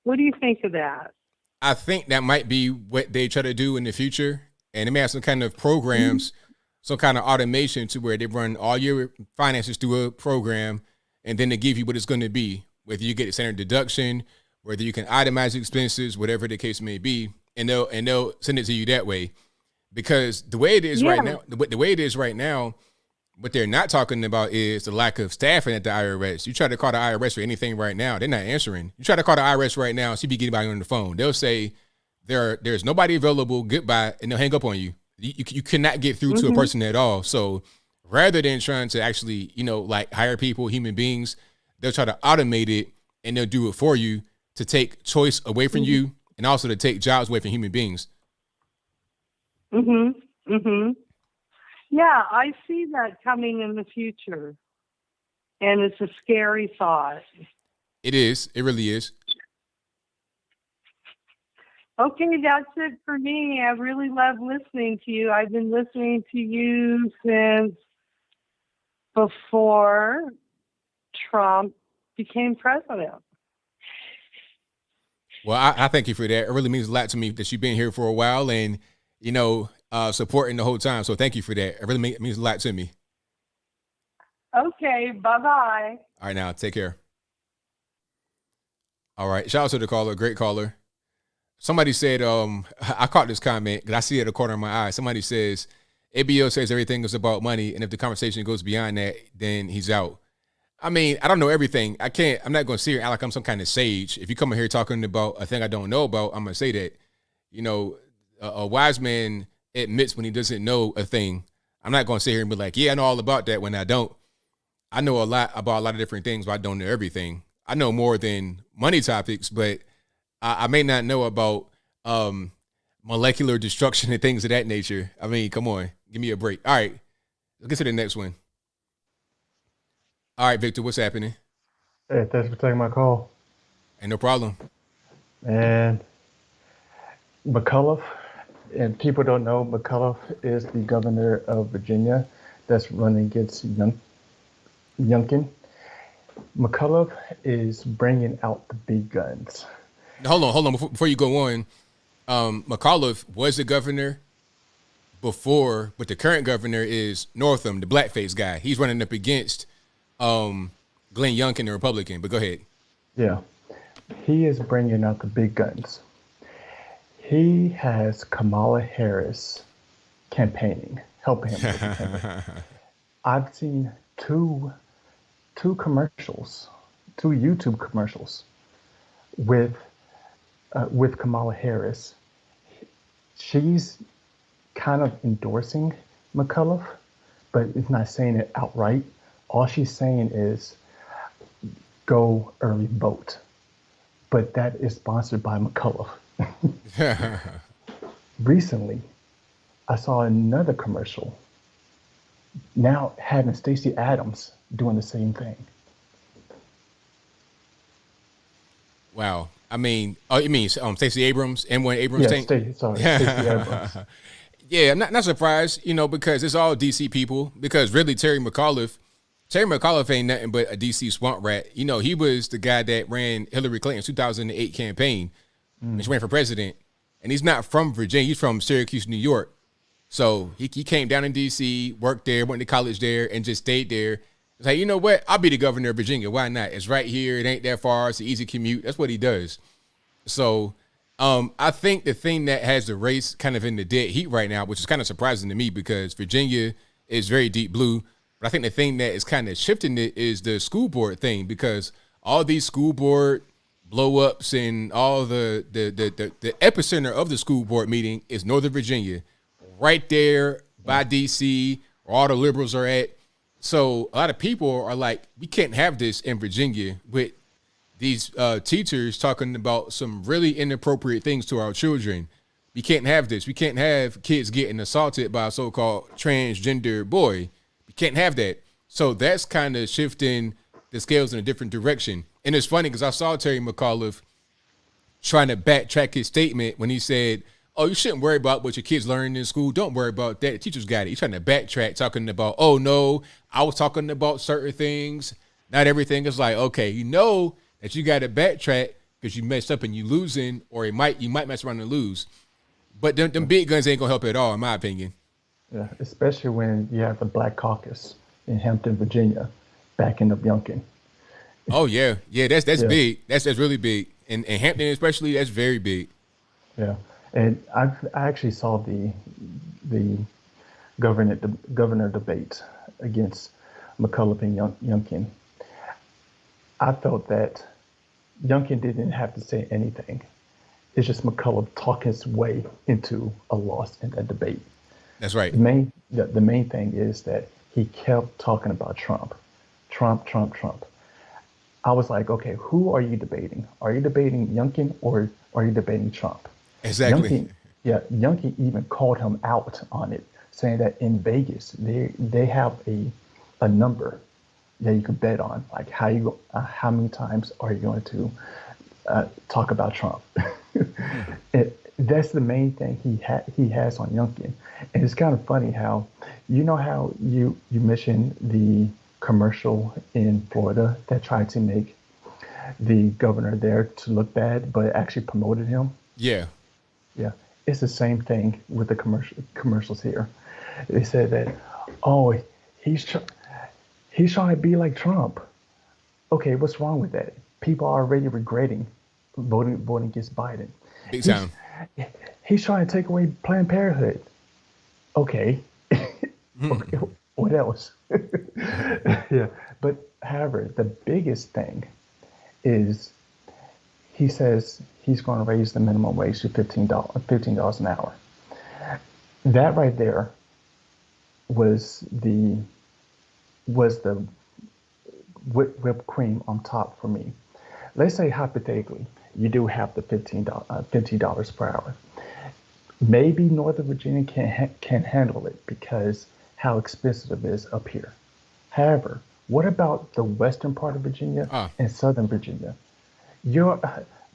What do you think of that? I think that might be what they try to do in the future. And they may have some kind of programs, some kind of automation to where they run all your finances through a program, and then they give you what it's going to be, whether you get a standard deduction, whether you can itemize expenses, whatever the case may be, and they'll send it to you that way. Because the way it is right now, what they're not talking about is the lack of staffing at the IRS. You try to call the IRS for anything right now, they're not answering. You try to call the IRS right now, see if you get anybody on the phone. They'll say there's nobody available, goodbye, and they'll hang up on you. You cannot get through to a person at all. So rather than trying to actually, hire people, human beings, they'll try to automate it, and they'll do it for you to take choice away from you, and also to take jobs away from human beings. Yeah, I see that coming in the future, and it's a scary thought. It is. It really is. Okay, that's it for me. I really love listening to you. I've been listening to you since before Trump became president. Well, I thank you for that. It really means a lot to me that you've been here for a while and, supporting the whole time. So thank you for that. It really means a lot to me. Okay, bye-bye. All right, now, take care. All right, shout out to the caller, great caller. Somebody said, I caught this comment because I see it at the corner of my eye. Somebody says, ABL says everything is about money, and if the conversation goes beyond that, then he's out. I mean, I don't know everything. I'm not going to sit here and act like I'm some kind of sage. If you come in here talking about a thing I don't know about, I'm going to say that. A wise man admits when he doesn't know a thing. I'm not going to sit here and be like, yeah, I know all about that when I don't. I know a lot about a lot of different things, but I don't know everything. I know more than money topics, but I may not know about molecular destruction and things of that nature. I mean, come on, give me a break. All right, let's get to the next one. All right, Victor, what's happening? Hey, thanks for taking my call. Ain't no problem. And McAuliffe, and people don't know, McAuliffe is the governor of Virginia that's running against Youngkin. McAuliffe is bringing out the big guns. Hold on. Before you go on, McAuliffe was the governor before, but the current governor is Northam, the blackface guy. He's running up against Glenn Youngkin, the Republican. But go ahead. Yeah. He is bringing out the big guns. He has Kamala Harris campaigning, helping him with the campaign. I've seen two commercials, 2 YouTube commercials with Kamala Harris. She's kind of endorsing McCullough, but it's not saying it outright. All she's saying is go early vote. But that is sponsored by McCullough. Recently, I saw another commercial now having Stacey Adams doing the same thing. Wow. I mean, oh, you mean Stacey Abrams, M1 Abrams Yeah, thing? Stacey Abrams. Yeah, I'm not surprised, because it's all DC people. Because really, Terry McAuliffe ain't nothing but a DC swamp rat. He was the guy that ran Hillary Clinton's 2008 campaign. And she ran for president. And he's not from Virginia. He's from Syracuse, New York. So he came down in DC, worked there, went to college there, and just stayed there. It's like, you know what? I'll be the governor of Virginia. Why not? It's right here. It ain't that far. It's an easy commute. That's what he does. So I think the thing that has the race kind of in the dead heat right now, which is kind of surprising to me because Virginia is very deep blue. But I think the thing that is kind of shifting it is the school board thing, because all these school board blow-ups and all the epicenter of the school board meeting is Northern Virginia, right there by D.C., where all the liberals are at. So a lot of people are like, we can't have this in Virginia with these teachers talking about some really inappropriate things to our children. We can't have this. We can't have kids getting assaulted by a so-called transgender boy. We can't have that. So that's kind of shifting the scales in a different direction. And it's funny because I saw Terry McAuliffe trying to backtrack his statement when he said, oh, you shouldn't worry about what your kids learn in school. Don't worry about that. The teachers got it. He's trying to backtrack, talking about, oh, no, I was talking about certain things. Not everything. Is like, okay, you know that you got to backtrack because you messed up and you losing, or you might mess around and lose. But them big guns ain't going to help at all, in my opinion. Yeah, especially when you have the Black Caucus in Hampton, Virginia, backing up Youngkin. Oh, yeah. Yeah, that's big. That's really big. And Hampton especially, that's very big. Yeah. And I actually saw the governor debate against McCullough and Youngkin. I felt that Youngkin didn't have to say anything. It's just McCullough talking his way into a loss in that debate. That's right. The main thing is that he kept talking about Trump. I was like, okay, who are you debating? Are you debating Youngkin or are you debating Trump? Exactly. Youngkin even called him out on it, saying that in Vegas they have a number that you could bet on, like how many times are you going to talk about Trump? That's the main thing he has on Youngkin. And it's kind of funny how you mentioned the commercial in Florida that tried to make the governor there to look bad, but actually promoted him. Yeah. Yeah. It's the same thing with the commercials here. They said that, oh, he's trying to be like Trump. Okay, what's wrong with that? People are already regretting voting against Biden. Big time. He's trying to take away Planned Parenthood. Okay. Okay. What else? Yeah. But however, the biggest thing is he says he's going to raise the minimum wage to $15 an hour. That right there was the whipped cream on top for me. Let's say hypothetically you do have the $15 per hour. Maybe Northern Virginia can handle it because how expensive it is up here. However, what about the western part of Virginia and southern Virginia?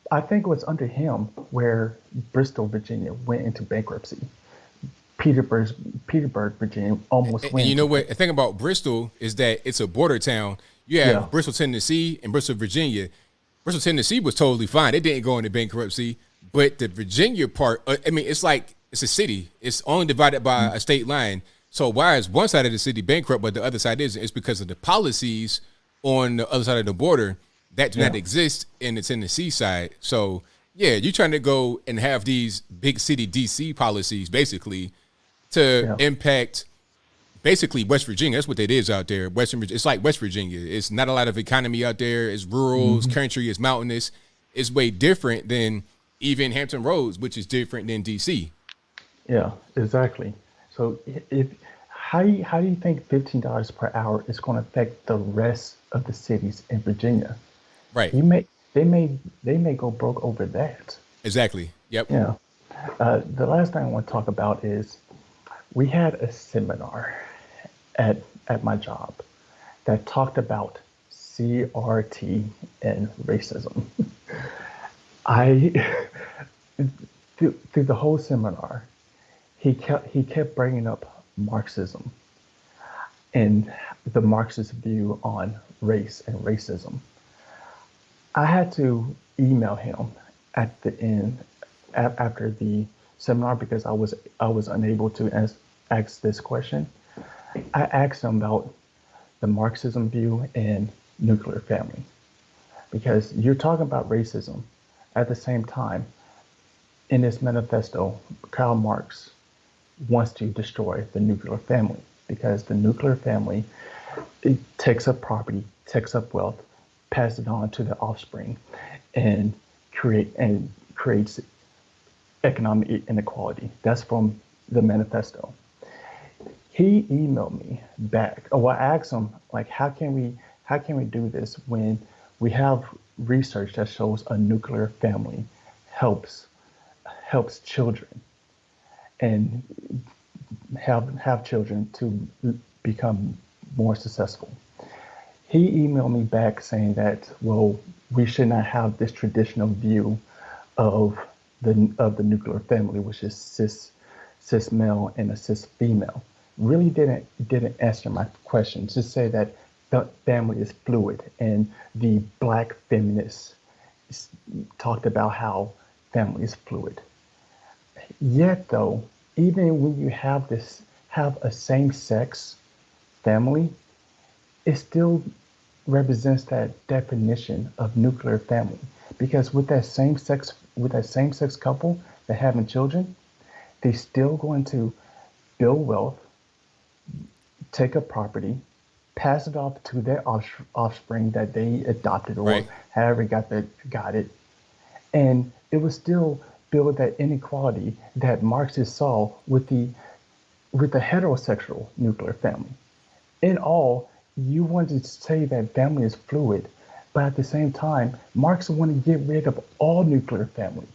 I think it was under him where Bristol, Virginia went into bankruptcy. Petersburg, Virginia almost went. And you know what? The thing about Bristol is that it's a border town. You have Bristol, Tennessee and Bristol, Virginia. Bristol, Tennessee was totally fine. It didn't go into bankruptcy. But the Virginia part, it's like it's a city. It's only divided by a state line. So why is one side of the city bankrupt but the other side isn't? It's because of the policies on the other side of the border that do not exist in the Tennessee side. So yeah, you're trying to go and have these big city DC policies basically to impact basically West Virginia. That's what it is out there. Western Virginia. It's like West Virginia. It's not a lot of economy out there. It's rural, it's country, it's mountainous. It's way different than even Hampton Roads, which is different than DC. Yeah, exactly. So how do you think $15 per hour is going to affect the rest of the cities in Virginia? Right. They may go broke over that. Exactly. Yep. Yeah. The last thing I want to talk about is we had a seminar at my job that talked about CRT and racism. Through the whole seminar, he kept bringing up Marxism and the Marxist view on race and racism. I had to email him at the end after the seminar because I was unable to ask this question. I asked him about the Marxism view and nuclear family because you're talking about racism. At the same time, in his manifesto, Karl Marx wants to destroy the nuclear family because the nuclear family, it takes up property, takes up wealth, passes it on to the offspring, and creates economic inequality. That's from the manifesto. He emailed me back. I asked him, like, how can we do this when we have research that shows a nuclear family helps children and have children to become more successful. He emailed me back saying that, well, we should not have this traditional view of the nuclear family, which is cis male and a cis female. Really didn't answer my question. Just say that the family is fluid, and the Black feminists talked about how family is fluid. Yet, though, even when you have a same-sex family, it still represents that definition of nuclear family. Because with that same-sex couple that having children, they're still going to build wealth, take a property, pass it off to their offspring that they adopted or however got it. And it will still build that inequality that Marxists saw with the heterosexual nuclear family. In all, you want to say that family is fluid, but at the same time, Marx wanted to get rid of all nuclear family,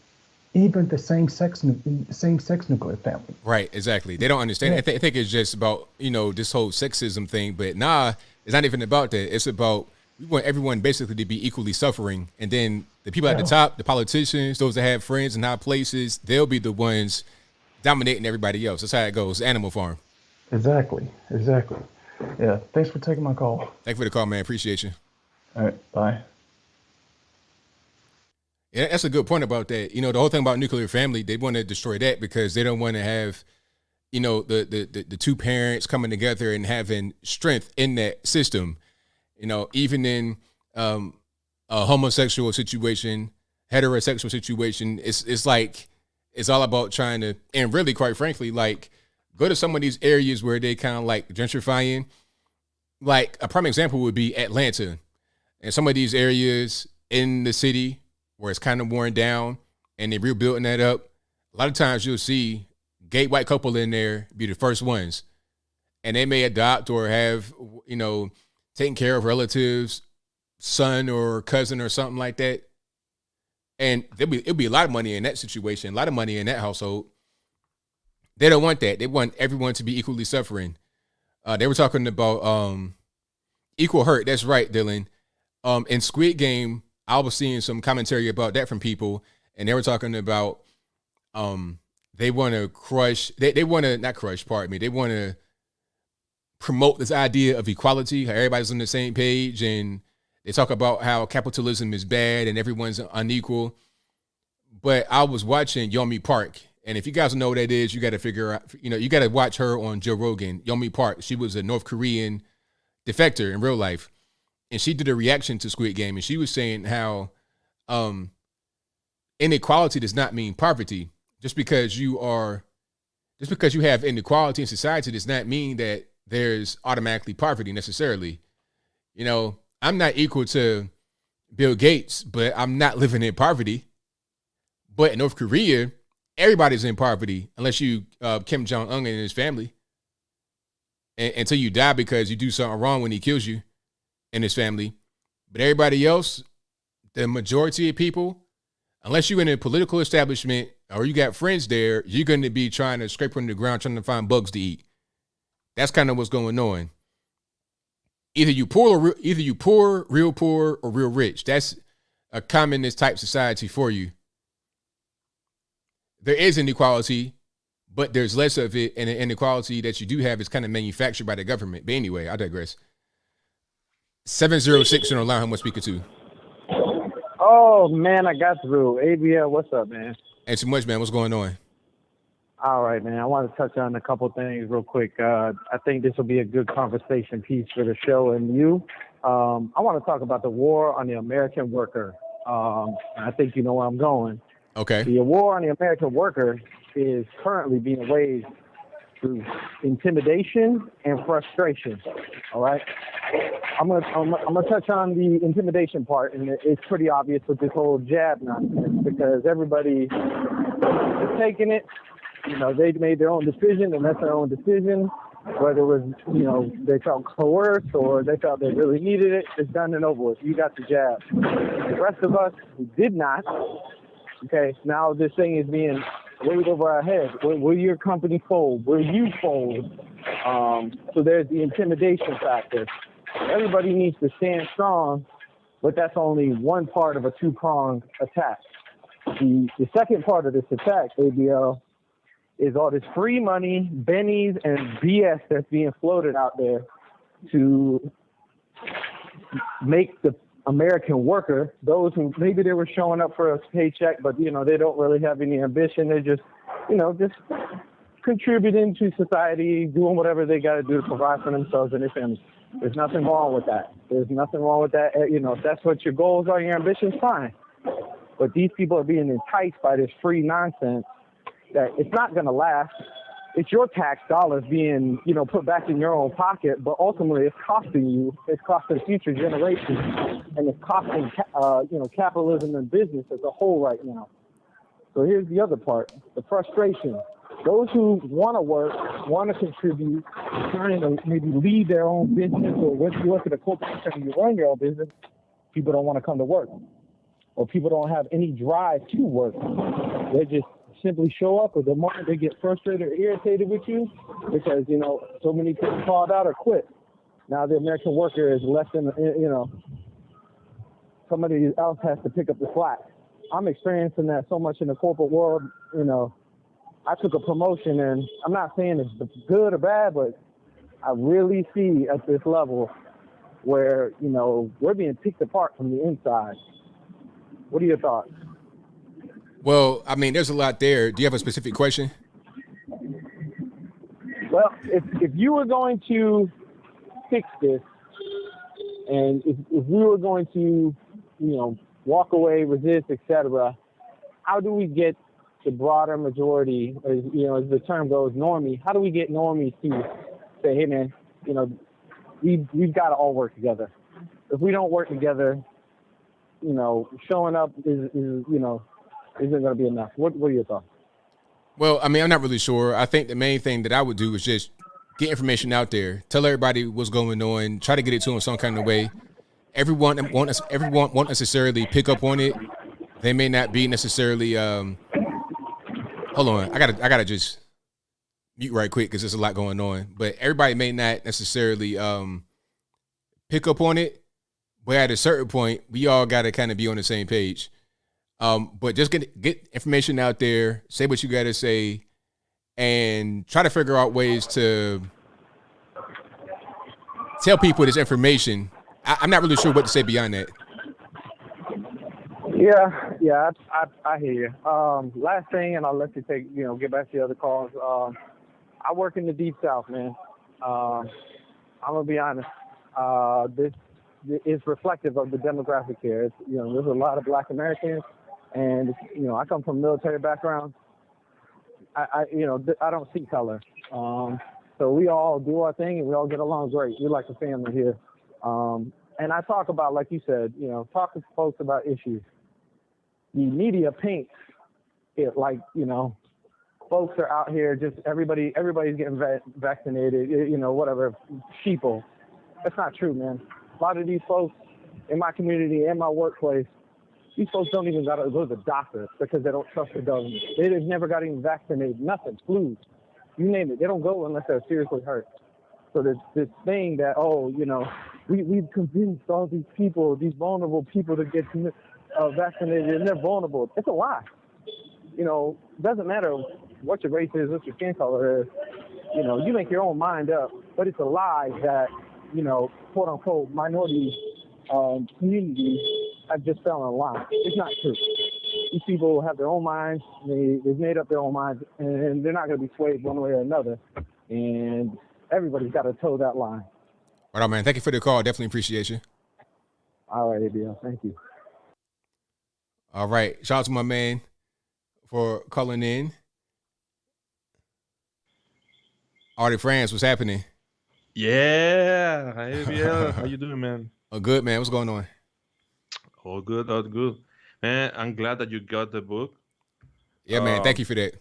even the same-sex nuclear family. Right, exactly. They don't understand. Yeah. I think it's just about, this whole sexism thing, but it's not even about that. It's about we want everyone basically to be equally suffering, and then the people at the top, the politicians, those that have friends in high places, they'll be the ones dominating everybody else. That's how it goes. Animal Farm. Exactly. Yeah, thanks for taking my call. Thanks for the call, man. Appreciate you. All right, bye. Yeah, that's a good point about that. The whole thing about nuclear family, they want to destroy that because they don't want to have, the two parents coming together and having strength in that system. Even in a homosexual situation, heterosexual situation, it's like it's all about trying to, and really, quite frankly, like go to some of these areas where they kind of like gentrifying. Like a prime example would be Atlanta, and some of these areas in the city where it's kind of worn down and they're rebuilding that up. A lot of times you'll see gay white couple in there be the first ones, and they may adopt or have, taking care of relatives, son or cousin or something like that. And it'll be a lot of money in that situation, a lot of money in that household. They don't want that. They want everyone to be equally suffering. They were talking about equal hurt. That's right, Dylan. In Squid Game, I was seeing some commentary about that from people, and they were talking about they want to crush. They want to not crush. Pardon me. They want to promote this idea of equality, how everybody's on the same page, and they talk about how capitalism is bad and everyone's unequal. But I was watching Yomi Park, and if you guys know what that is, you got to figure out, you got to watch her on Joe Rogan. Yomi Park, she was a North Korean defector in real life, and she did a reaction to Squid Game, and she was saying how inequality does not mean poverty. Just because you have inequality in society does not mean that there's automatically poverty necessarily. You know, I'm not equal to Bill Gates, but I'm not living in poverty. But in North Korea, everybody's in poverty unless you Kim Jong-un and his family. And until you die because you do something wrong when he kills you and his family. But everybody else, the majority of people, unless you're in a political establishment or you got friends there, you're going to be trying to scrape on the ground, trying to find bugs to eat. That's kind of what's going on. Either you poor, real poor, or real rich. That's a communist type society for you. There is inequality, but there's less of it, and the inequality that you do have is kind of manufactured by the government. But anyway, I digress. 706 on the line, who am I speaking to? Oh, man, I got through. ABL, what's up, man? Ain't too much, man. What's going on? All right, man. I want to touch on a couple things real quick. I think this will be a good conversation piece for the show and you. I want to talk about the war on the American worker. I think you know where I'm going. Okay. The war on the American worker is currently being waged through intimidation and frustration. All right. I'm gonna touch on the intimidation part, and it's pretty obvious with this whole jab nonsense because everybody is taking it. You know, they made their own decision, and that's their own decision. Whether it was, you know, they felt coerced or they felt they really needed it, it's done and over with. You got the jab. The rest of us who did not, okay, now this thing is being waved over our heads. Will your company fold? Will you fold? So there's the intimidation factor. Everybody needs to stand strong, but that's only one part of a two-pronged attack. The second part of this attack, ABL, is all this free money, bennies, and BS that's being floated out there to make the American worker, those who maybe they were showing up for a paycheck, but, you know, they don't really have any ambition. They're just, you know, just contributing to society, doing whatever they got to do to provide for themselves and their families. There's nothing wrong with that. There's nothing wrong with that. You know, if that's what your goals are, your ambitions, fine. But these people are being enticed by this free nonsense that it's not going to last. It's your tax dollars being, you know, put back in your own pocket, but ultimately it's costing you. It's costing future generations, and it's costing, you know, capitalism and business as a whole right now. So here's the other part, the frustration. Those who want to work, want to contribute, trying to maybe lead their own business, or when you work at a corporation and you run your own business, people don't want to come to work, or people don't have any drive to work. They just simply show up, or the moment they get frustrated or irritated with you because, you know, so many people called out or quit. Now the American worker is less than, you know, somebody else has to pick up the slack. I'm experiencing that so much in the corporate world. You know, I took a promotion, and I'm not saying it's good or bad, but I really see at this level where, you know, we're being picked apart from the inside. What are your thoughts? Well, I mean, there's a lot there. Do you have a specific question? Well, if you were going to fix this, and if we were going to, you know, walk away, resist, etc., how do we get the broader majority, or, you know, as the term goes, normie, how do we get normies to say, hey, man, you know, we've got to all work together. If we don't work together, you know, showing up is you know, isn't going to be enough. What are your thoughts? Well, I mean, I'm not really sure. I think the main thing that I would do is just get information out there, tell everybody what's going on, try to get it to them some kind of way. Everyone won't necessarily pick up on it. They may not be necessarily. Hold on, I gotta just mute right quick because there's a lot going on. But everybody may not necessarily pick up on it. But at a certain point, we all got to kind of be on the same page. But just get information out there, say what you got to say, and try to figure out ways to tell people this information. I'm not really sure what to say beyond that. Yeah, I hear you. Last thing, and I'll let you get back to the other calls. I work in the Deep South, man. I'm gonna be honest. is reflective of the demographic here. It's, there's a lot of Black Americans, and I come from a military background. I don't see color. So we all do our thing and we all get along great. We're like a family here. And I talk about, like you said, talk to folks about issues. The media paints it like, folks are out here just everybody's getting vaccinated, whatever, sheeple. That's not true, man. A lot of these folks in my community and my workplace, these folks don't even got to go to the doctor because they don't trust the government. They've never got even vaccinated, nothing, flu, you name it. They don't go unless they're seriously hurt. So there's this thing that, we've convinced all these people, these vulnerable people to get vaccinated and they're vulnerable. It's a lie. It doesn't matter what your race is, what your skin color is. You make your own mind up, but it's a lie that, quote unquote, minority communities have just fell in line. It's not true. These people have their own minds. They've made up their own minds, and they're not going to be swayed one way or another. And everybody's got to toe that line. All right, man. Thank you for the call. Definitely appreciate you. All right, ABL. Thank you. All right. Shout out to my man for calling in. Artie France, what's happening? Yeah. Hi, ABL. How you doing, man? Oh, good, man. What's going on? All good, all good. Man, I'm glad that you got the book. Yeah, man. Thank you for that.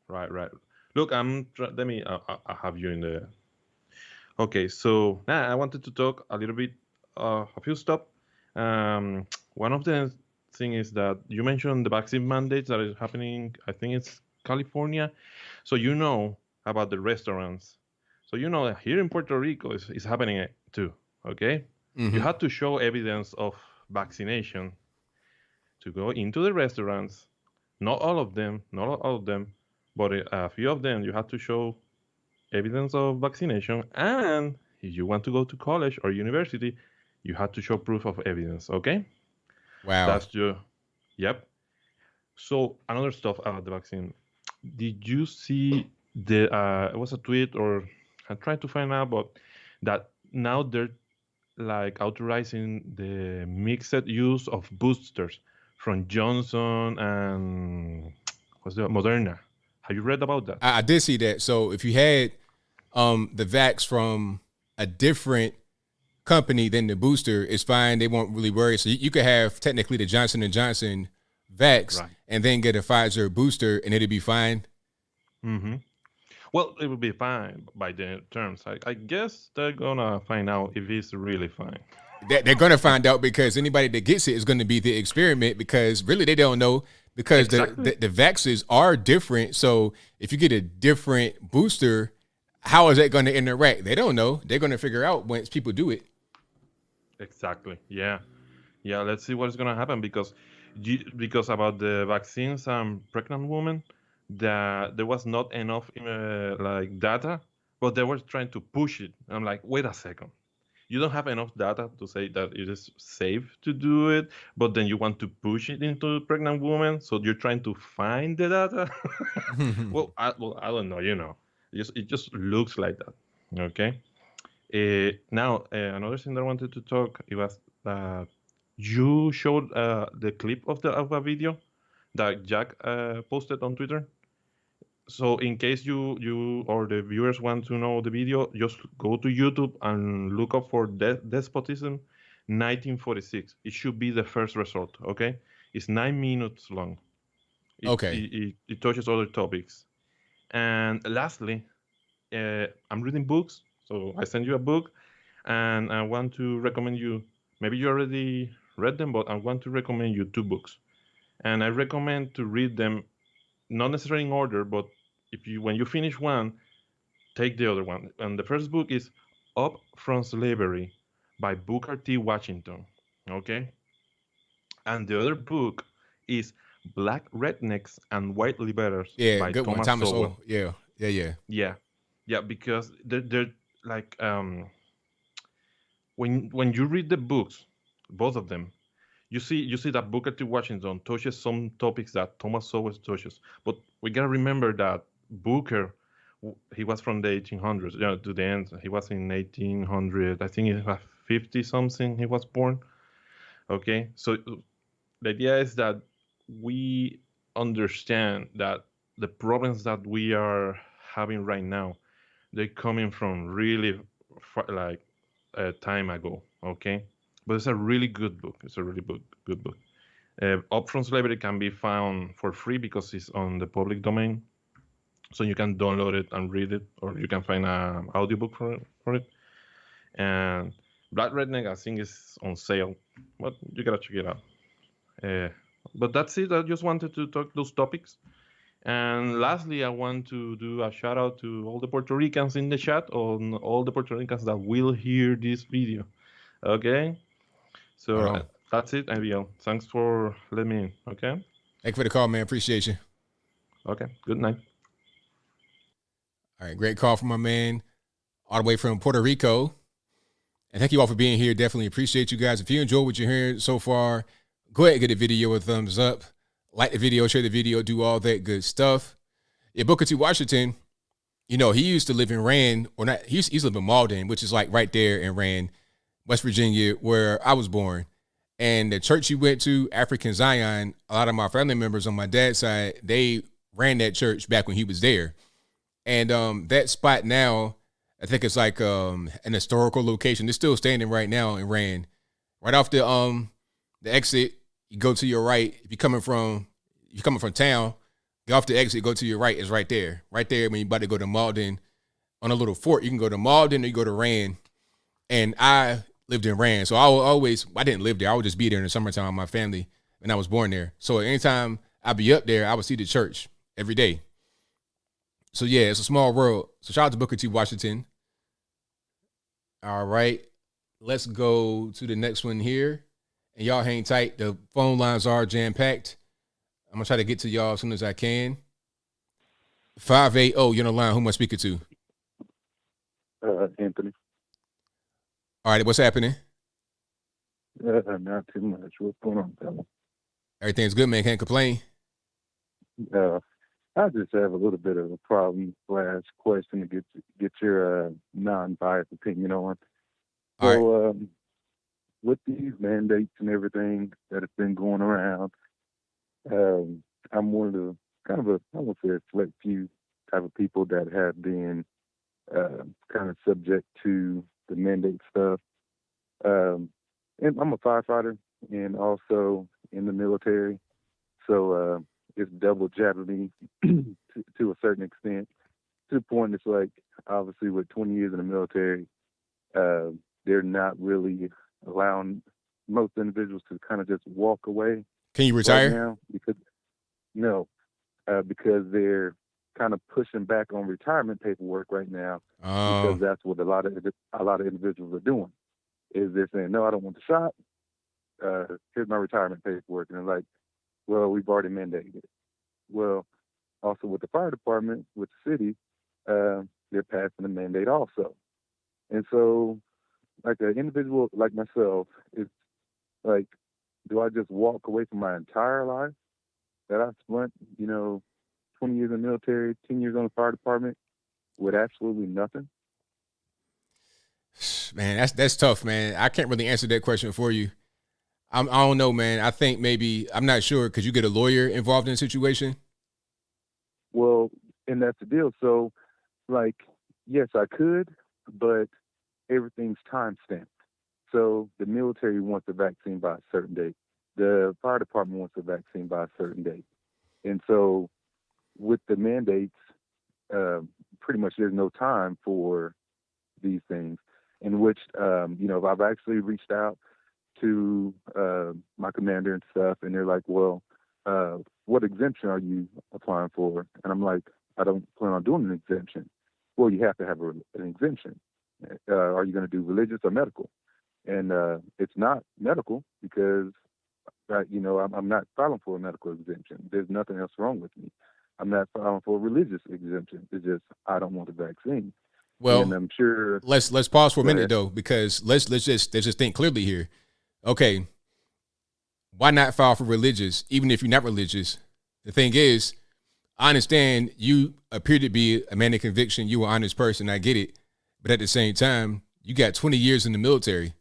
Right. Look, let me, I have you in the... Okay, so now I wanted to talk a little bit, a few stuff. One of the things is that you mentioned the vaccine mandates that is happening, I think it's California. So about the restaurants. So here in Puerto Rico is happening too, okay? Mm-hmm. You have to show evidence of vaccination to go into the restaurants. Not all of them, but a few of them, you have to show evidence of vaccination. And if you want to go to college or university, you have to show proof of evidence, okay? Wow. That's yep. So another stuff about the vaccine. Did you see it was a tweet, or I tried to find out, but that now they're like authorizing the mixed use of boosters from Johnson and Moderna. Have you read about that? I did see that. So if you had the vax from a different company than the booster, it's fine. They won't really worry. So you could have technically the Johnson & Johnson vax, right, and then get a Pfizer booster and it'd be fine. Mm-hmm. Well, it would be fine by the terms. I guess they're going to find out if it's really fine. They're going to find out because anybody that gets it is going to be the experiment, because really they don't know, because exactly. the vaccines are different. So if you get a different booster, how is that going to interact? They don't know. They're going to figure out once people do it. Exactly. Yeah. Let's see what's going to happen, because about the vaccines and pregnant women, that there was not enough data, but they were trying to push it. I'm like, wait a second. You don't have enough data to say that it is safe to do it, but then you want to push it into pregnant women, so you're trying to find the data? Well, I don't know, It just looks like that, okay? Now, another thing that I wanted to talk, it was you showed the clip of a video that Jack posted on Twitter. So in case you or the viewers want to know the video, just go to YouTube and look up for Despotism 1946. It should be the first result, okay? It's 9 minutes long. Okay. It touches other topics. And lastly, I'm reading books, so I send you a book, and I want to recommend you, maybe you already read them, but I want to recommend you 2 books. And I recommend to read them not necessarily in order, but when you finish one, take the other one. And the first book is Up from Slavery by Booker T. Washington, okay? And the other book is Black Rednecks and White Liberals by good Thomas one. Sowell. Yeah, because they're like, when you read the books, both of them, you see that Booker T. Washington touches some topics that Thomas Sowell touches. But we got to remember that Booker, he was from the 1800s to the end. He was in 1800, I think it was 50 something he was born. Okay, so the idea is that we understand that the problems that we are having right now, they're coming from really like a time ago. Okay, but it's a really good book. It's a really good book. Upfront Slavery can be found for free because it's on the public domain, so you can download it and read it, or you can find an audiobook for it. And Black Redneck, I think, is on sale, but you gotta check it out. But that's it. I just wanted to talk those topics. And lastly, I want to do a shout out to all the Puerto Ricans in the chat, on all the Puerto Ricans that will hear this video. Okay, so that's it, ABL. Thanks for letting me in. Okay. Thank you for the call, man. Appreciate you. Okay. Good night. All right, great call from my man, all the way from Puerto Rico. And thank you all for being here. Definitely appreciate you guys. If you enjoy what you're hearing so far, go ahead and give the video a thumbs up. Like the video, share the video, do all that good stuff. Yeah, Booker T. Washington, you know, he used to live in Rand, or not, he used to live in Malden, which is like right there in Rand, West Virginia, where I was born. And the church he went to, African Zion, a lot of my family members on my dad's side, they ran that church back when he was there. And that spot now, I think it's like an historical location. It's still standing right now in Rand. Right off the exit, you go to your right. If you're coming from town, go off the exit, go to your right. It's right there. Right there when you're about to go to Malden on a little fort. You can go to Malden or you go to Rand. And I lived in Rand. So I didn't live there. I would just be there in the summertime with my family, and I was born there. So anytime I'd be up there, I would see the church every day. So yeah, it's a small world. So shout out to Booker T. Washington. All right, let's go to the next one here. And y'all hang tight. The phone lines are jam-packed. I'm going to try to get to y'all as soon as I can. 580, you're on the line. Who am I speaking to? Anthony. All right, what's happening? Not too much. What's going on, fella? Everything's good, man. Can't complain. I just have a little bit of a problem / question to get your non-biased opinion on. So, with these mandates and everything that has been going around, I'm one of the I won't say a select few type of people that have been kind of subject to the mandate stuff. And I'm a firefighter and also in the military. So it's double jeopardy to a certain extent. To the point it's like, obviously with 20 years in the military, they're not really allowing most individuals to kind of just walk away. Can you retire? Right now because they're kind of pushing back on retirement paperwork right now, because that's what a lot of individuals are doing. Is they're saying, no, I don't want the shot. Here's my retirement paperwork, and they're like, well, we've already mandated it. Well, also with the fire department, with the city, they're passing a mandate also. And so, like an individual like myself, it's like, do I just walk away from my entire life that I spent, 20 years in the military, 10 years on the fire department with absolutely nothing? Man, that's tough, man. I can't really answer that question for you. I don't know, man. I think maybe, I'm not sure. Could you get a lawyer involved in the situation? Well, and that's the deal. So, like, yes, I could, but everything's time stamped. So the military wants the vaccine by a certain date. The fire department wants the vaccine by a certain date. And so with the mandates, pretty much there's no time for these things, in which, I've actually reached out to my commander and stuff, and they're like, well, what exemption are you applying for? And I'm like, I don't plan on doing an exemption. Well, you have to have an exemption. Are you going to do religious or medical? And it's not medical because, I'm not filing for a medical exemption. There's nothing else wrong with me. I'm not filing for a religious exemption. It's just I don't want the vaccine. Well, and I'm sure. Let's pause for a minute though, because let's just think clearly here. Okay, why not file for religious, even if you're not religious? The thing is, I understand you appear to be a man of conviction. You're an honest person. I get it. But at the same time, you got 20 years in the military.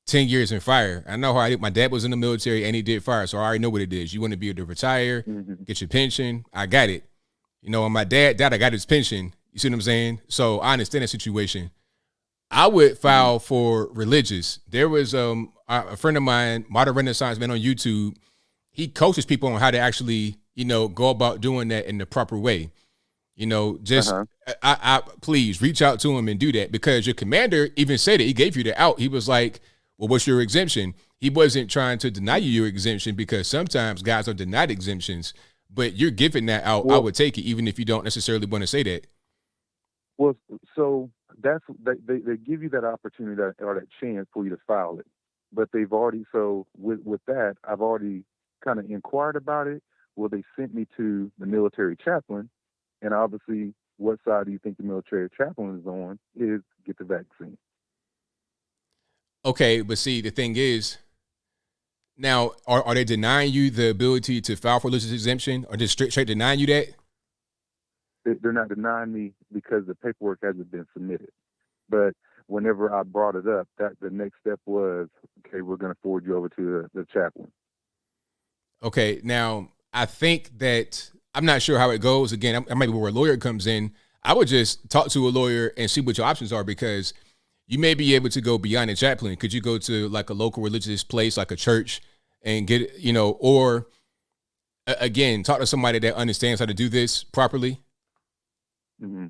10 years in fire. I know how I did. My dad was in the military and he did fire, so I already know what it is. You want to be able to retire, get your pension. I got it. You know, when my dad died, I got his pension. You see what I'm saying? So I understand the situation. I would file for religious. There was a friend of mine, Modern Renaissance Man on YouTube. He coaches people on how to actually, you know, go about doing that in the proper way. You know, just I please reach out to him and do that, because your commander even said it. He gave you the out. He was like, well, what's your exemption? He wasn't trying to deny you your exemption, because sometimes guys are denied exemptions, but you're giving that out. Well, I would take it, even if you don't necessarily want to say that. Well, so that's they give you that opportunity or that chance for you to file it, but they've already, so with that, I've already kind of inquired about it. Well, they sent me to the military chaplain, and obviously, what side do you think the military chaplain is on? Is get the vaccine. Okay, but see, the thing is, now, are they denying you the ability to file for religious exemption, or just straight denying you that? They're not denying me because the paperwork hasn't been submitted. But whenever I brought it up, that the next step was, okay, we're going to forward you over to the chaplain. Okay, now, I think that, I'm not sure how it goes. Again, that might be where a lawyer comes in. I would just talk to a lawyer and see what your options are, because you may be able to go beyond a chaplain. Could you go to like a local religious place, like a church, and get, you know, or again, talk to somebody that understands how to do this properly? Mm-hmm.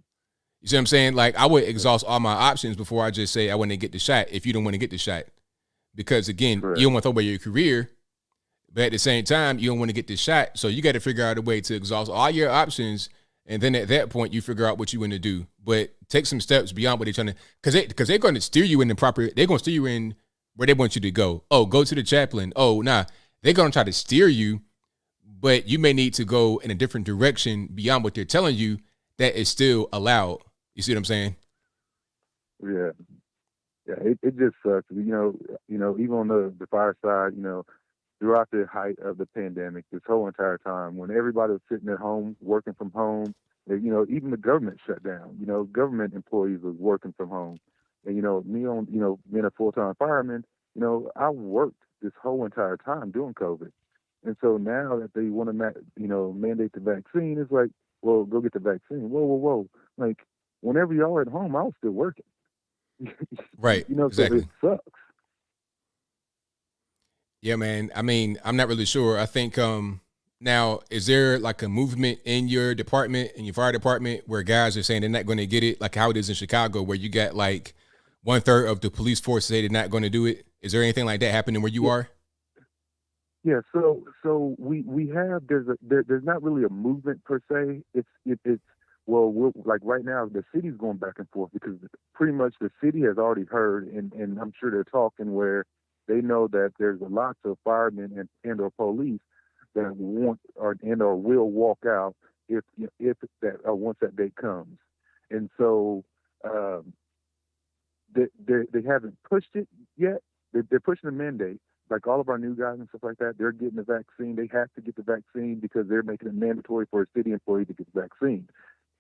You see what I'm saying? Like, I would exhaust all my options before I just say I want to get the shot, if you don't want to get the shot. Because again, you don't want to throw away your career, but at the same time, you don't want to get the shot. So you got to figure out a way to exhaust all your options. And then at that point, you figure out what you want to do. But take some steps beyond what they're trying to, because they're going to steer you in the proper, they're going to steer you in where they want you to go. Oh, go to the chaplain. Oh, nah. They're going to try to steer you, but you may need to go in a different direction beyond what they're telling you that is still allowed. You see what I'm saying? Yeah. Yeah, it just sucks. You know, even on the fire side, you know, throughout the height of the pandemic, this whole entire time, when everybody was sitting at home, working from home, and, you know, even the government shut down. You know, government employees was working from home. And, you know, me on, you know, being a full-time fireman, you know, I worked this whole entire time during COVID. And so now that they want to, you know, mandate the vaccine, it's like, well, go get the vaccine. Whoa. Like, whenever y'all are at home, I was still working. Right. You know, exactly. So it sucks. Yeah, man. I mean, I'm not really sure. I think now, is there like a movement in your department, in your fire department, where guys are saying they're not going to get it, like how it is in Chicago, where you got like 1/3 of the police force say they're not going to do it? Is there anything like that happening where you are? Yeah. So we have there's not really a movement per se. It's well, we're, like right now the city's going back and forth, because pretty much the city has already heard, and I'm sure they're talking where they know that there's a lot of firemen and or police that want or will walk out if that once that day comes. And so they haven't pushed it yet. They're pushing the mandate. Like all of our new guys and stuff like that, they're getting the vaccine. They have to get the vaccine because they're making it mandatory for a city employee to get the vaccine.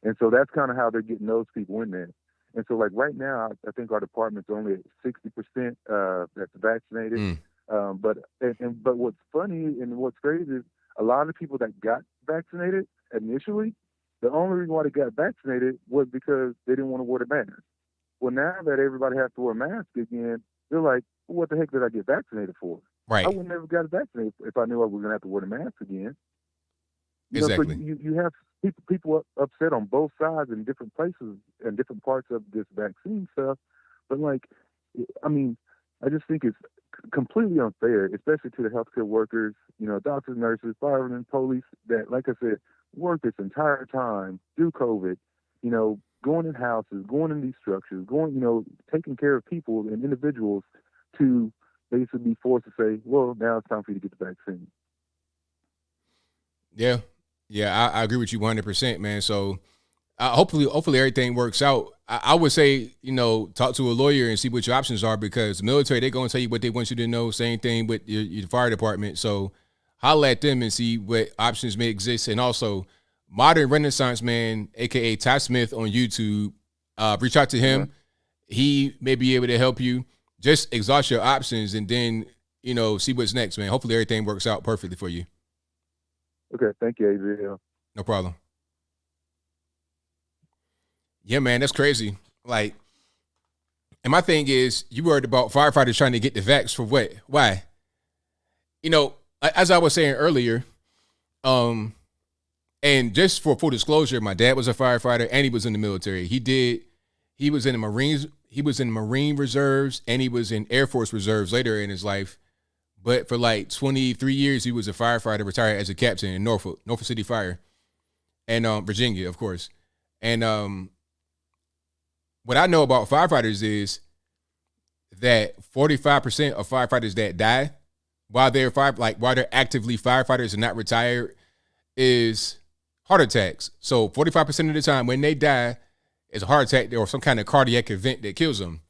And so that's kind of how they're getting those people in there. And so, like right now, I think our department's only at 60% that's vaccinated. But what's funny and what's crazy is a lot of people that got vaccinated initially, the only reason why they got vaccinated was because they didn't want to wear the mask. Well, now that everybody has to wear a mask again, they're like, well, what the heck did I get vaccinated for? Right. I would never got vaccinated if I knew I was going to have to wear the mask again. Exactly. So you have people upset on both sides in different places and different parts of this vaccine stuff. But like, I mean, I just think it's completely unfair, especially to the healthcare workers, you know, doctors, nurses, firemen, police that, like I said, worked this entire time through COVID, you know, going in houses, going in these structures, going, you know, taking care of people and individuals, to basically be forced to say, well, now it's time for you to get the vaccine. Yeah, I agree with you 100%, man. So hopefully everything works out. I would say, you know, talk to a lawyer and see what your options are, because the military, they're going to tell you what they want you to know. Same thing with your fire department. So holler at them and see what options may exist. And also, Modern Renaissance Man, a.k.a. Ty Smith on YouTube, reach out to him. He may be able to help you. just exhaust your options and then, see what's next, man. Hopefully everything works out perfectly for you. Okay, thank you, ABL. No problem. Yeah, man, that's crazy. Like, and my thing is, you worried about firefighters trying to get the vax for what? Why? As I was saying earlier, and just for full disclosure, my dad was a firefighter and he was in the military. He was in the Marines, he was in Marine Reserves, and he was in Air Force Reserves later in his life. But for like 23 years, he was a firefighter, retired as a captain in Norfolk City Fire, and Virginia, of course. And what I know about firefighters is that 45% of firefighters that die while they're actively firefighters and not retired is heart attacks. So 45% of the time when they die is a heart attack or some kind of cardiac event that kills them.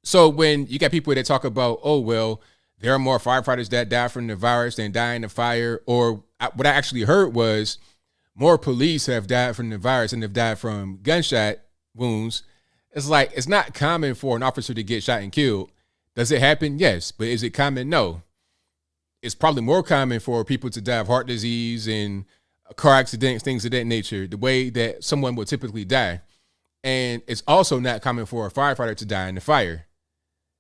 So when you got people that talk about, oh, well, there are more firefighters that die from the virus than die in the fire, or what I actually heard was more police have died from the virus than have died from gunshot wounds. It's like, it's not common for an officer to get shot and killed. Does it happen? Yes. But is it common? No. It's probably more common for people to die of heart disease and car accidents, things of that nature, the way that someone would typically die. And it's also not common for a firefighter to die in the fire,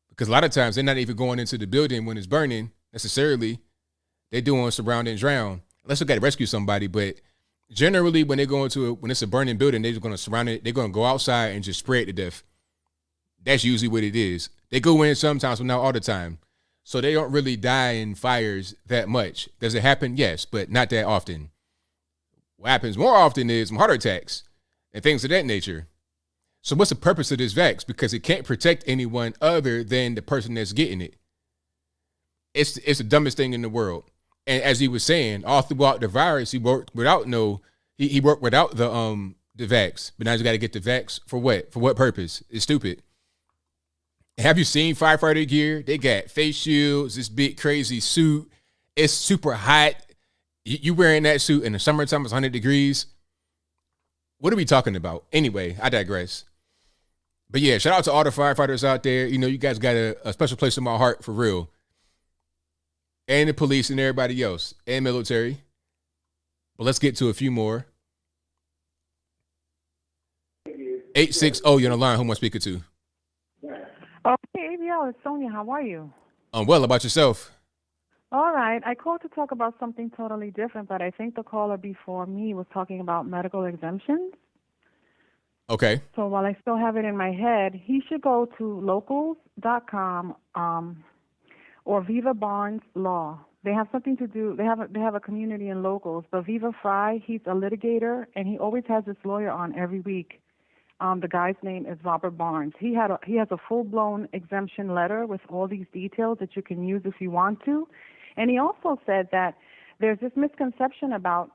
because a lot of times they're not even going into the building when it's burning necessarily. They're doing surround and drown. Unless they got to rescue somebody. But generally, when they go when it's a burning building, they're just going to surround it. They're going to go outside and just spray it to death. That's usually what it is. They go in sometimes, but not all the time. So they don't really die in fires that much. Does it happen? Yes, but not that often. What happens more often is some heart attacks and things of that nature. So what's the purpose of this vax? Because it can't protect anyone other than the person that's getting it. It's the dumbest thing in the world. And as he was saying, all throughout the virus, he worked without he worked without the vax. But now he's got to get the vax for what? For what purpose? It's stupid. Have you seen firefighter gear? They got face shields, this big crazy suit. It's super hot. You wearing that suit in the summertime, it's 100 degrees. What are we talking about? Anyway, I digress. But yeah, shout out to all the firefighters out there. You guys got a special place in my heart for real. And the police and everybody else and military. But let's get to a few more. 860, you're on the line. Who am I speaking to? Okay, ABL, it's Sonia. How are you? I'm well. About yourself? All right. I called to talk about something totally different, but I think the caller before me was talking about medical exemptions. Okay. So while I still have it in my head, he should go to locals.com or Viva Barnes Law. They have something to do. They have a community in Locals. But Viva Fry, he's a litigator, and he always has this lawyer on every week. The guy's name is Robert Barnes. He has a full-blown exemption letter with all these details that you can use if you want to. And he also said that there's this misconception about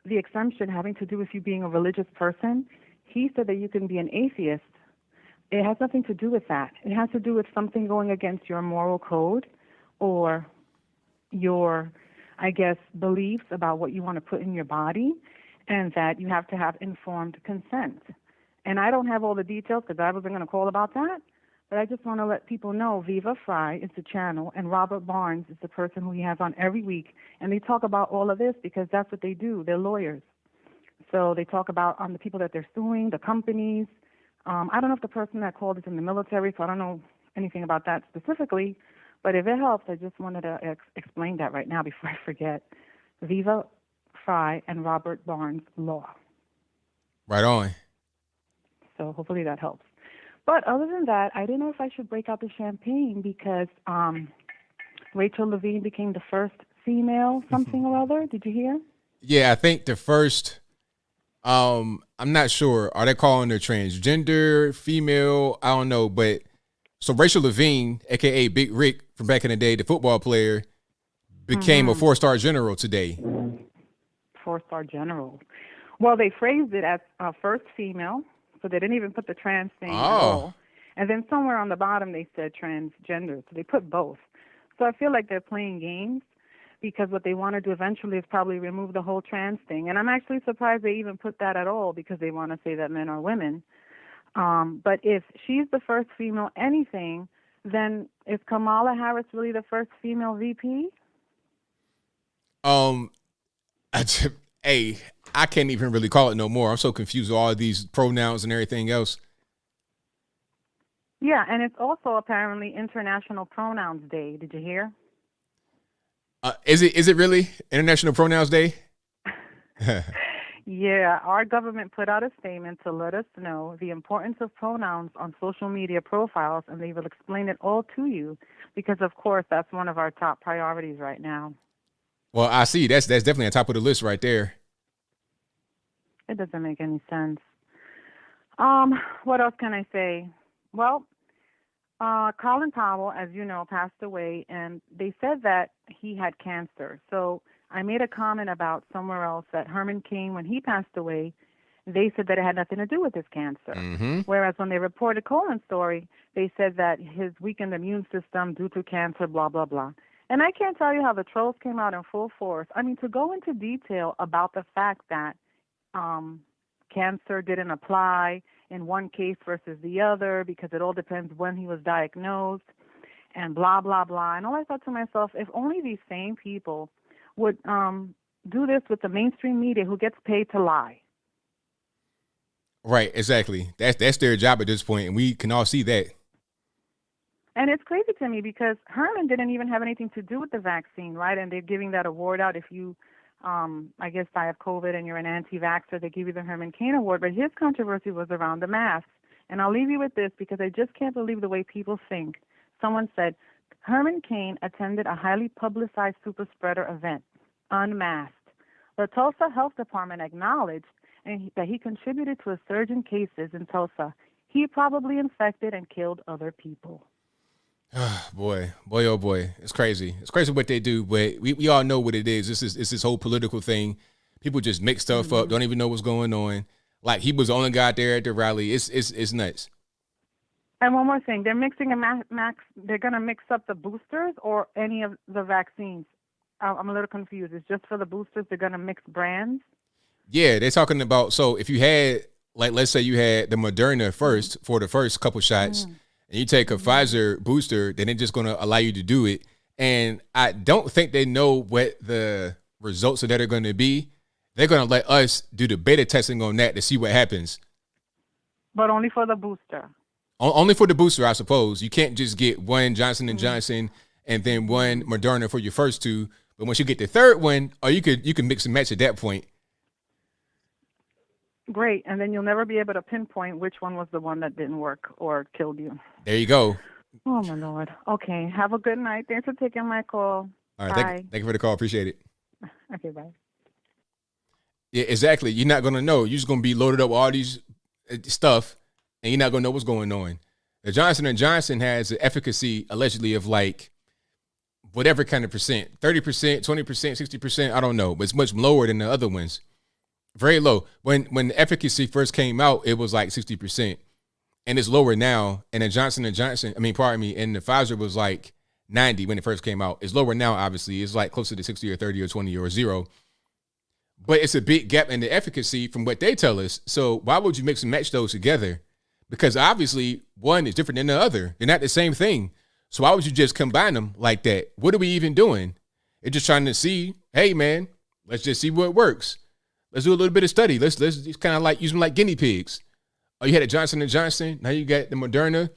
the exemption having to do with you being a religious person. He said that you can be an atheist. It has nothing to do with that. It has to do with something going against your moral code or your, beliefs about what you want to put in your body, and that you have to have informed consent. And I don't have all the details because I wasn't going to call about that, but I just want to let people know Viva Fry is the channel, and Robert Barnes is the person who he has on every week. And they talk about all of this because that's what they do. They're lawyers. So they talk about the people that they're suing, the companies. I don't know if the person that called is in the military, so I don't know anything about that specifically. But if it helps, I just wanted to explain that right now before I forget. Viva Fry and Robert Barnes Law. Right on. So hopefully that helps. But other than that, I didn't know if I should break out the champagne because Rachel Levine became the first female something or other. Did you hear? Yeah, I think the first, I'm not sure. Are they calling her transgender, female? I don't know. But so Rachel Levine, a.k.a. Big Rick from back in the day, the football player, became a 4-star general today. 4-star general. Well, they phrased it as first female. So they didn't even put the trans thing at all. And then somewhere on the bottom they said transgender. So they put both. So I feel like they're playing games because what they want to do eventually is probably remove the whole trans thing. And I'm actually surprised they even put that at all because they want to say that men are women. But if she's the first female anything, then is Kamala Harris really the first female VP? Hey, I can't even really call it no more. I'm so confused with all of these pronouns and everything else. Yeah, and it's also apparently International Pronouns Day. Did you hear? Is it really International Pronouns Day? Yeah, our government put out a statement to let us know the importance of pronouns on social media profiles, and they will explain it all to you because, of course, that's one of our top priorities right now. Well, I see. That's definitely on top of the list right there. It doesn't make any sense. What else can I say? Well, Colin Powell, as you know, passed away, and they said that he had cancer. So I made a comment about somewhere else that Herman Cain, when he passed away, they said that it had nothing to do with his cancer. Mm-hmm. Whereas when they reported Colin's story, they said that his weakened immune system due to cancer, blah, blah, blah. And I can't tell you how the trolls came out in full force. I mean, to go into detail about the fact that cancer didn't apply in one case versus the other because it all depends when he was diagnosed and blah, blah, blah. And all I thought to myself, if only these same people would do this with the mainstream media who gets paid to lie. Right, exactly. That's their job at this point, and we can all see that. And it's crazy to me because Herman didn't even have anything to do with the vaccine, right? And they're giving that award out if you, I guess, die of COVID and you're an anti-vaxxer, they give you the Herman Cain Award. But his controversy was around the masks. And I'll leave you with this because I just can't believe the way people think. Someone said, Herman Cain attended a highly publicized super spreader event, unmasked. The Tulsa Health Department acknowledged that he contributed to a surge in cases in Tulsa. He probably infected and killed other people. Boy, oh boy, it's crazy. It's crazy what they do, but we all know what it is. It's this whole political thing. People just mix stuff up, don't even know what's going on. Like he was the only guy out there at the rally. It's nuts. And one more thing, they're mixing they're going to mix up the boosters or any of the vaccines. I'm a little confused. It's just for the boosters. They're going to mix brands. Yeah, they're talking about. So if you had, like, let's say you had the Moderna first for the first couple shots, and you take a Pfizer booster, then it's just going to allow you to do it. And I don't think they know what the results of that are going to be. They're going to let us do the beta testing on that to see what happens. But only for the booster. Only for the booster, I suppose. You can't just get one Johnson & Johnson and then one Moderna for your first two. But once you get the third one, you can mix and match at that point. Great. And then you'll never be able to pinpoint which one was the one that didn't work or killed you. There you go. Oh, my Lord. Okay. Have a good night. Thanks for taking my call. All right. Bye. Thank you for the call. Appreciate it. Okay, bye. Yeah, exactly. You're not going to know. You're just going to be loaded up with all these stuff, and you're not going to know what's going on. The Johnson & Johnson has an efficacy, allegedly, of like whatever kind of percent, 30%, 20%, 60%, I don't know, but it's much lower than the other ones. Very low. When the efficacy first came out, it was like 60%, and it's lower now. And the Johnson & Johnson, and the Pfizer was like 90 when it first came out. It's lower now, obviously. It's like closer to 60 or 30 or 20 or 0. But it's a big gap in the efficacy from what they tell us. So why would you mix and match those together? Because obviously one is different than the other. They're not the same thing. So why would you just combine them like that? What are we even doing? They're just trying to see, hey, man, let's just see what works. Let's do a little bit of study. Let's just kind of like use them like guinea pigs. Oh, you had a Johnson & Johnson. Now you got the Moderna.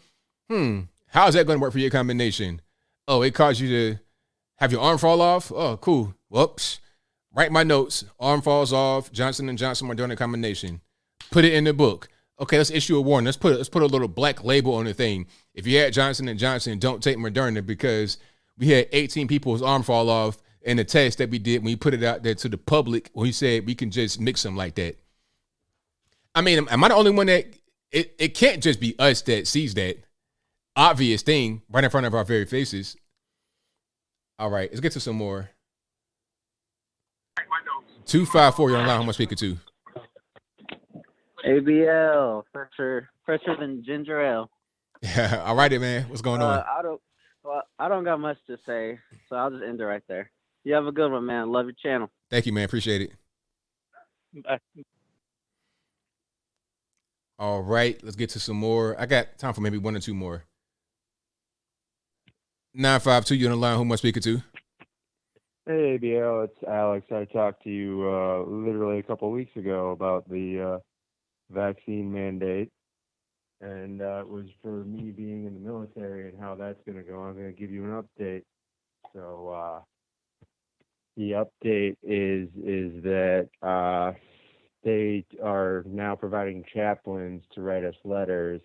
How is that going to work for your combination? Oh, it caused you to have your arm fall off? Oh, cool. Whoops. Write my notes. Arm falls off. Johnson & Johnson Moderna combination. Put it in the book. Okay, let's issue a warning. Let's put a little black label on the thing. If you had Johnson & Johnson, don't take Moderna because we had 18 people's arm fall off in the test that we did when we put it out there to the public when we said we can just mix them like that. I mean, am I the only one that it can't just be us that sees that obvious thing right in front of our very faces? All right, let's get to some more. 254, you're online. Who am I speaking to? ABL, fresher than ginger ale. Yeah, all righty, man. What's going on? I don't got much to say, so I'll just end it right there. You have a good one, man. Love your channel. Thank you, man. Appreciate it. Bye. All right, let's get to some more. I got time for maybe one or two more. 952, you on the line. Who am I speaking to? Hey, ABL, it's Alex. I talked to you literally a couple of weeks ago about the vaccine mandate, and it was for me being in the military and how that's going to go. I'm going to give you an update. So the update is that they are now providing chaplains to write us letters,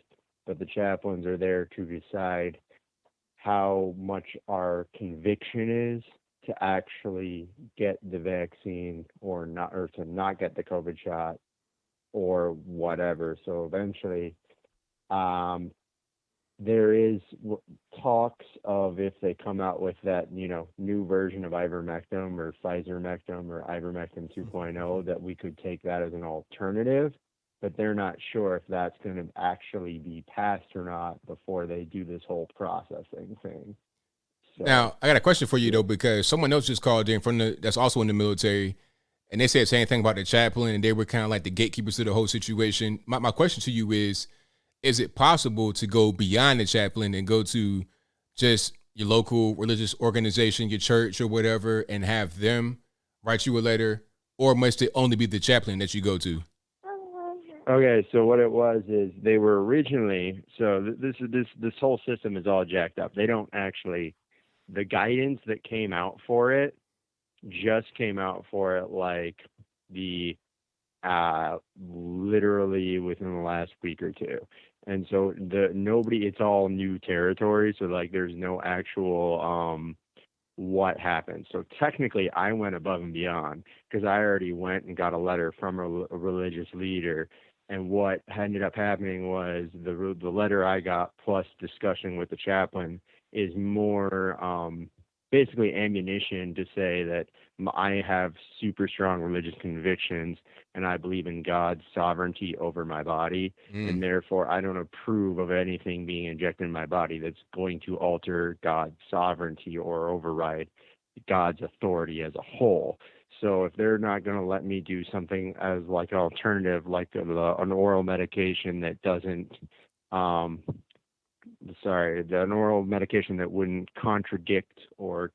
but the chaplains are there to decide how much our conviction is to actually get the vaccine or not, or to not get the COVID shot or whatever. So eventually, there is talks of, if they come out with that, new version of ivermectin or Pfizermectin or ivermectin 2.0, that we could take that as an alternative, but they're not sure if that's going to actually be passed or not before they do this whole processing thing. So, now, I got a question for you, though, because someone else just called in that's also in the military, and they said the same thing about the chaplain, and they were kind of like the gatekeepers to the whole situation. My question to you is it possible to go beyond the chaplain and go to just your local religious organization, your church or whatever, and have them write you a letter, or must it only be the chaplain that you go to? okay, so what it was is they were originally, so this whole system is all jacked up. They don't actually, the guidance that came out for it just came out for it like literally within the last week or two. And so it's all new territory. So like there's no actual what happened. So technically I went above and beyond, because I already went and got a letter from a religious leader. And what ended up happening was the letter I got plus discussion with the chaplain is more basically ammunition to say that I have super strong religious convictions and I believe in God's sovereignty over my body, and therefore I don't approve of anything being injected in my body that's going to alter God's sovereignty or override God's authority as a whole. So if they're not going to let me do something as like an alternative, like an oral medication that doesn't an oral medication that wouldn't contradict or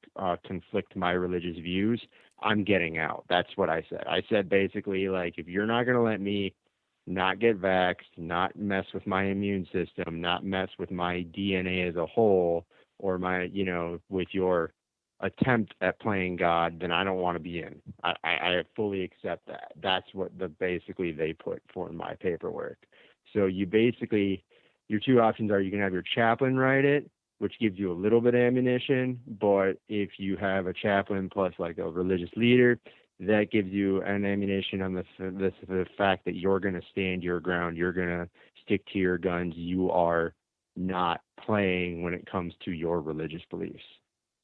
conflict my religious views, I'm getting out. That's what I said. I said basically, like, if you're not going to let me not get vaxxed, not mess with my immune system, not mess with my DNA as a whole, or my, with your attempt at playing God, then I don't want to be in. I fully accept that. That's what basically they put for my paperwork. So you basically, your two options are you can have your chaplain write it, which gives you a little bit of ammunition, but if you have a chaplain plus like a religious leader, that gives you an ammunition on the fact that you're going to stand your ground, you're going to stick to your guns, you are not playing when it comes to your religious beliefs.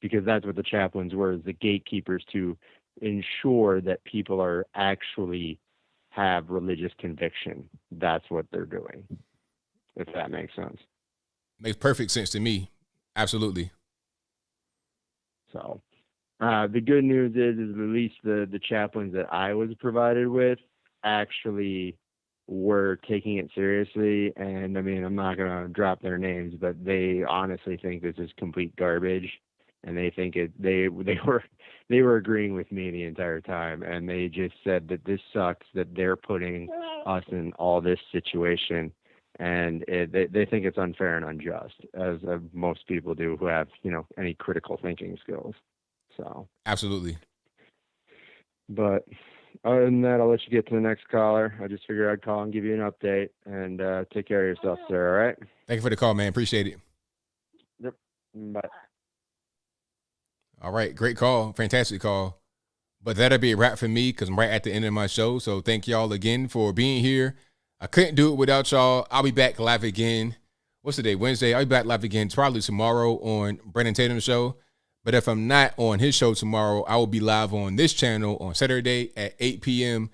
Because that's what the chaplains were, is the gatekeepers to ensure that people are actually have religious conviction. That's what they're doing, if that makes sense. Makes perfect sense to me. Absolutely. So the good news is at least the chaplains that I was provided with actually were taking it seriously. And I mean, I'm not going to drop their names, but they honestly think this is complete garbage. And they think they were agreeing with me the entire time. And they just said that this sucks, that they're putting us in all this situation. And they think it's unfair and unjust, as most people do who have, any critical thinking skills. So absolutely. But other than that, I'll let you get to the next caller. I just figured I'd call and give you an update, and take care of yourself, sir. All right. Thank you for the call, man. Appreciate it. Yep. Bye. All right. Great call. Fantastic call. But that'll be a wrap for me, because I'm right at the end of my show. So thank y'all again for being here. I couldn't do it without y'all. I'll be back live again. What's the day? Wednesday. I'll be back live again probably tomorrow on Brandon Tatum's show. But if I'm not on his show tomorrow, I will be live on this channel on Saturday at 8 p.m.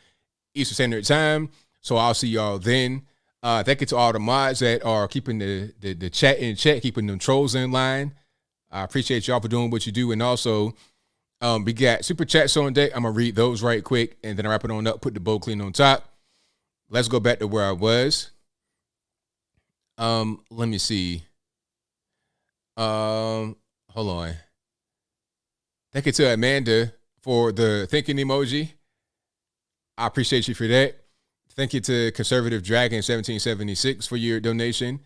Eastern Standard Time. So I'll see y'all then. Thank you to all the mods that are keeping the chat in check, keeping them trolls in line. I appreciate y'all for doing what you do. And also, we got super chats on deck. I'm going to read those right quick, and then I wrap it on up, put the bow clean on top. Let's go back to where I was. Let me see. Hold hold on. Thank you to Amanda for the thinking emoji. I appreciate you for that. Thank you to Conservative Dragon 1776 for your donation.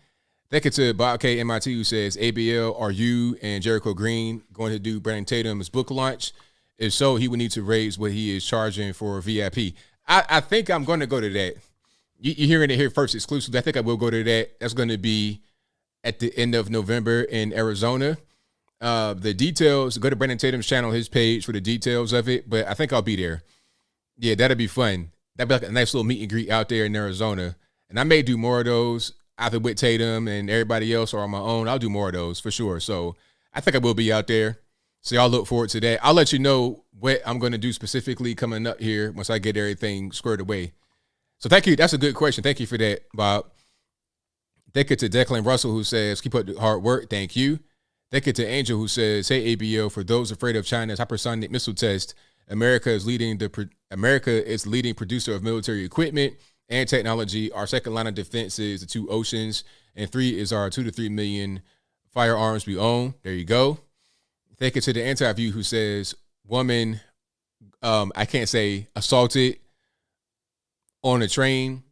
Thank you to Bob K. MIT who says, ABL, are you and Jericho Green going to do Brandon Tatum's book launch? If so, he would need to raise what he is charging for VIP. I think I'm going to go to that. You're hearing it here first exclusively. I think I will go to that. That's going to be at the end of November in Arizona. The details, go to Brandon Tatum's channel, his page for the details of it, but I think I'll be there. Yeah, that'll be fun. That'd be like a nice little meet and greet out there in Arizona. And I may do more of those, either with Tatum and everybody else or on my own. I'll do more of those for sure. So I think I will be out there. So y'all look forward to that. I'll let you know what I'm going to do specifically coming up here once I get everything squared away. So thank you. That's a good question. Thank you for that, Bob. Thank you to Declan Russell who says, keep up the hard work. Thank you. Thank you to Angel who says, hey, ABL, for those afraid of China's hypersonic missile test, America is leading producer of military equipment and technology. Our second line of defense is the two oceans, and 3 is our 2 to 3 million firearms we own. There you go. Thank you to the anti-view who says, woman, I can't say assaulted on a train.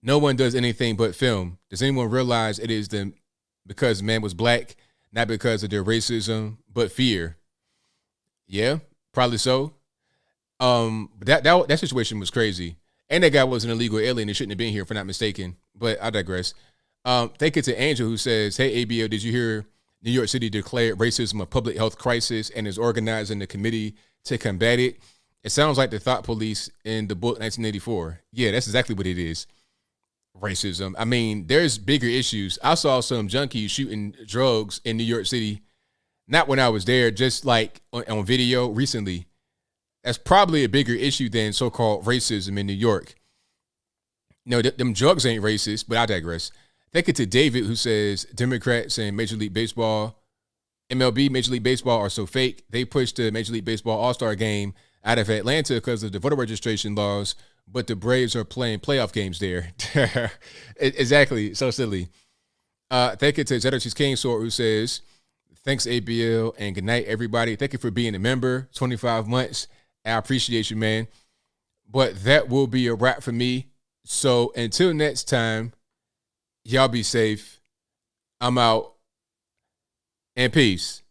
No one does anything but film. Does anyone realize it is because man was black, not because of their racism, but fear? Yeah, probably so. That situation was crazy. And that guy was an illegal alien. He shouldn't have been here, if I'm not mistaken. But I digress. Thank you to Angel who says, hey, ABL, did you hear New York City declared racism a public health crisis and is organizing the committee to combat it? It sounds like the thought police in the book 1984. Yeah, that's exactly what it is. Racism. I mean, there's bigger issues. I saw some junkies shooting drugs in New York City, not when I was there, just like on video recently. That's probably a bigger issue than so-called racism in New York. No, them drugs ain't racist, but I digress. Thank you to David who says Democrats and Major League Baseball, MLB, Major League Baseball are so fake. They pushed the Major League Baseball All-Star game out of Atlanta because of the voter registration laws, but the Braves are playing playoff games there. Exactly. So silly. Thank you to Zedder's King Sword who says, thanks, ABL, and good night, everybody. Thank you for being a member, 25 months. I appreciate you, man. But that will be a wrap for me. So until next time, y'all be safe. I'm out. And peace.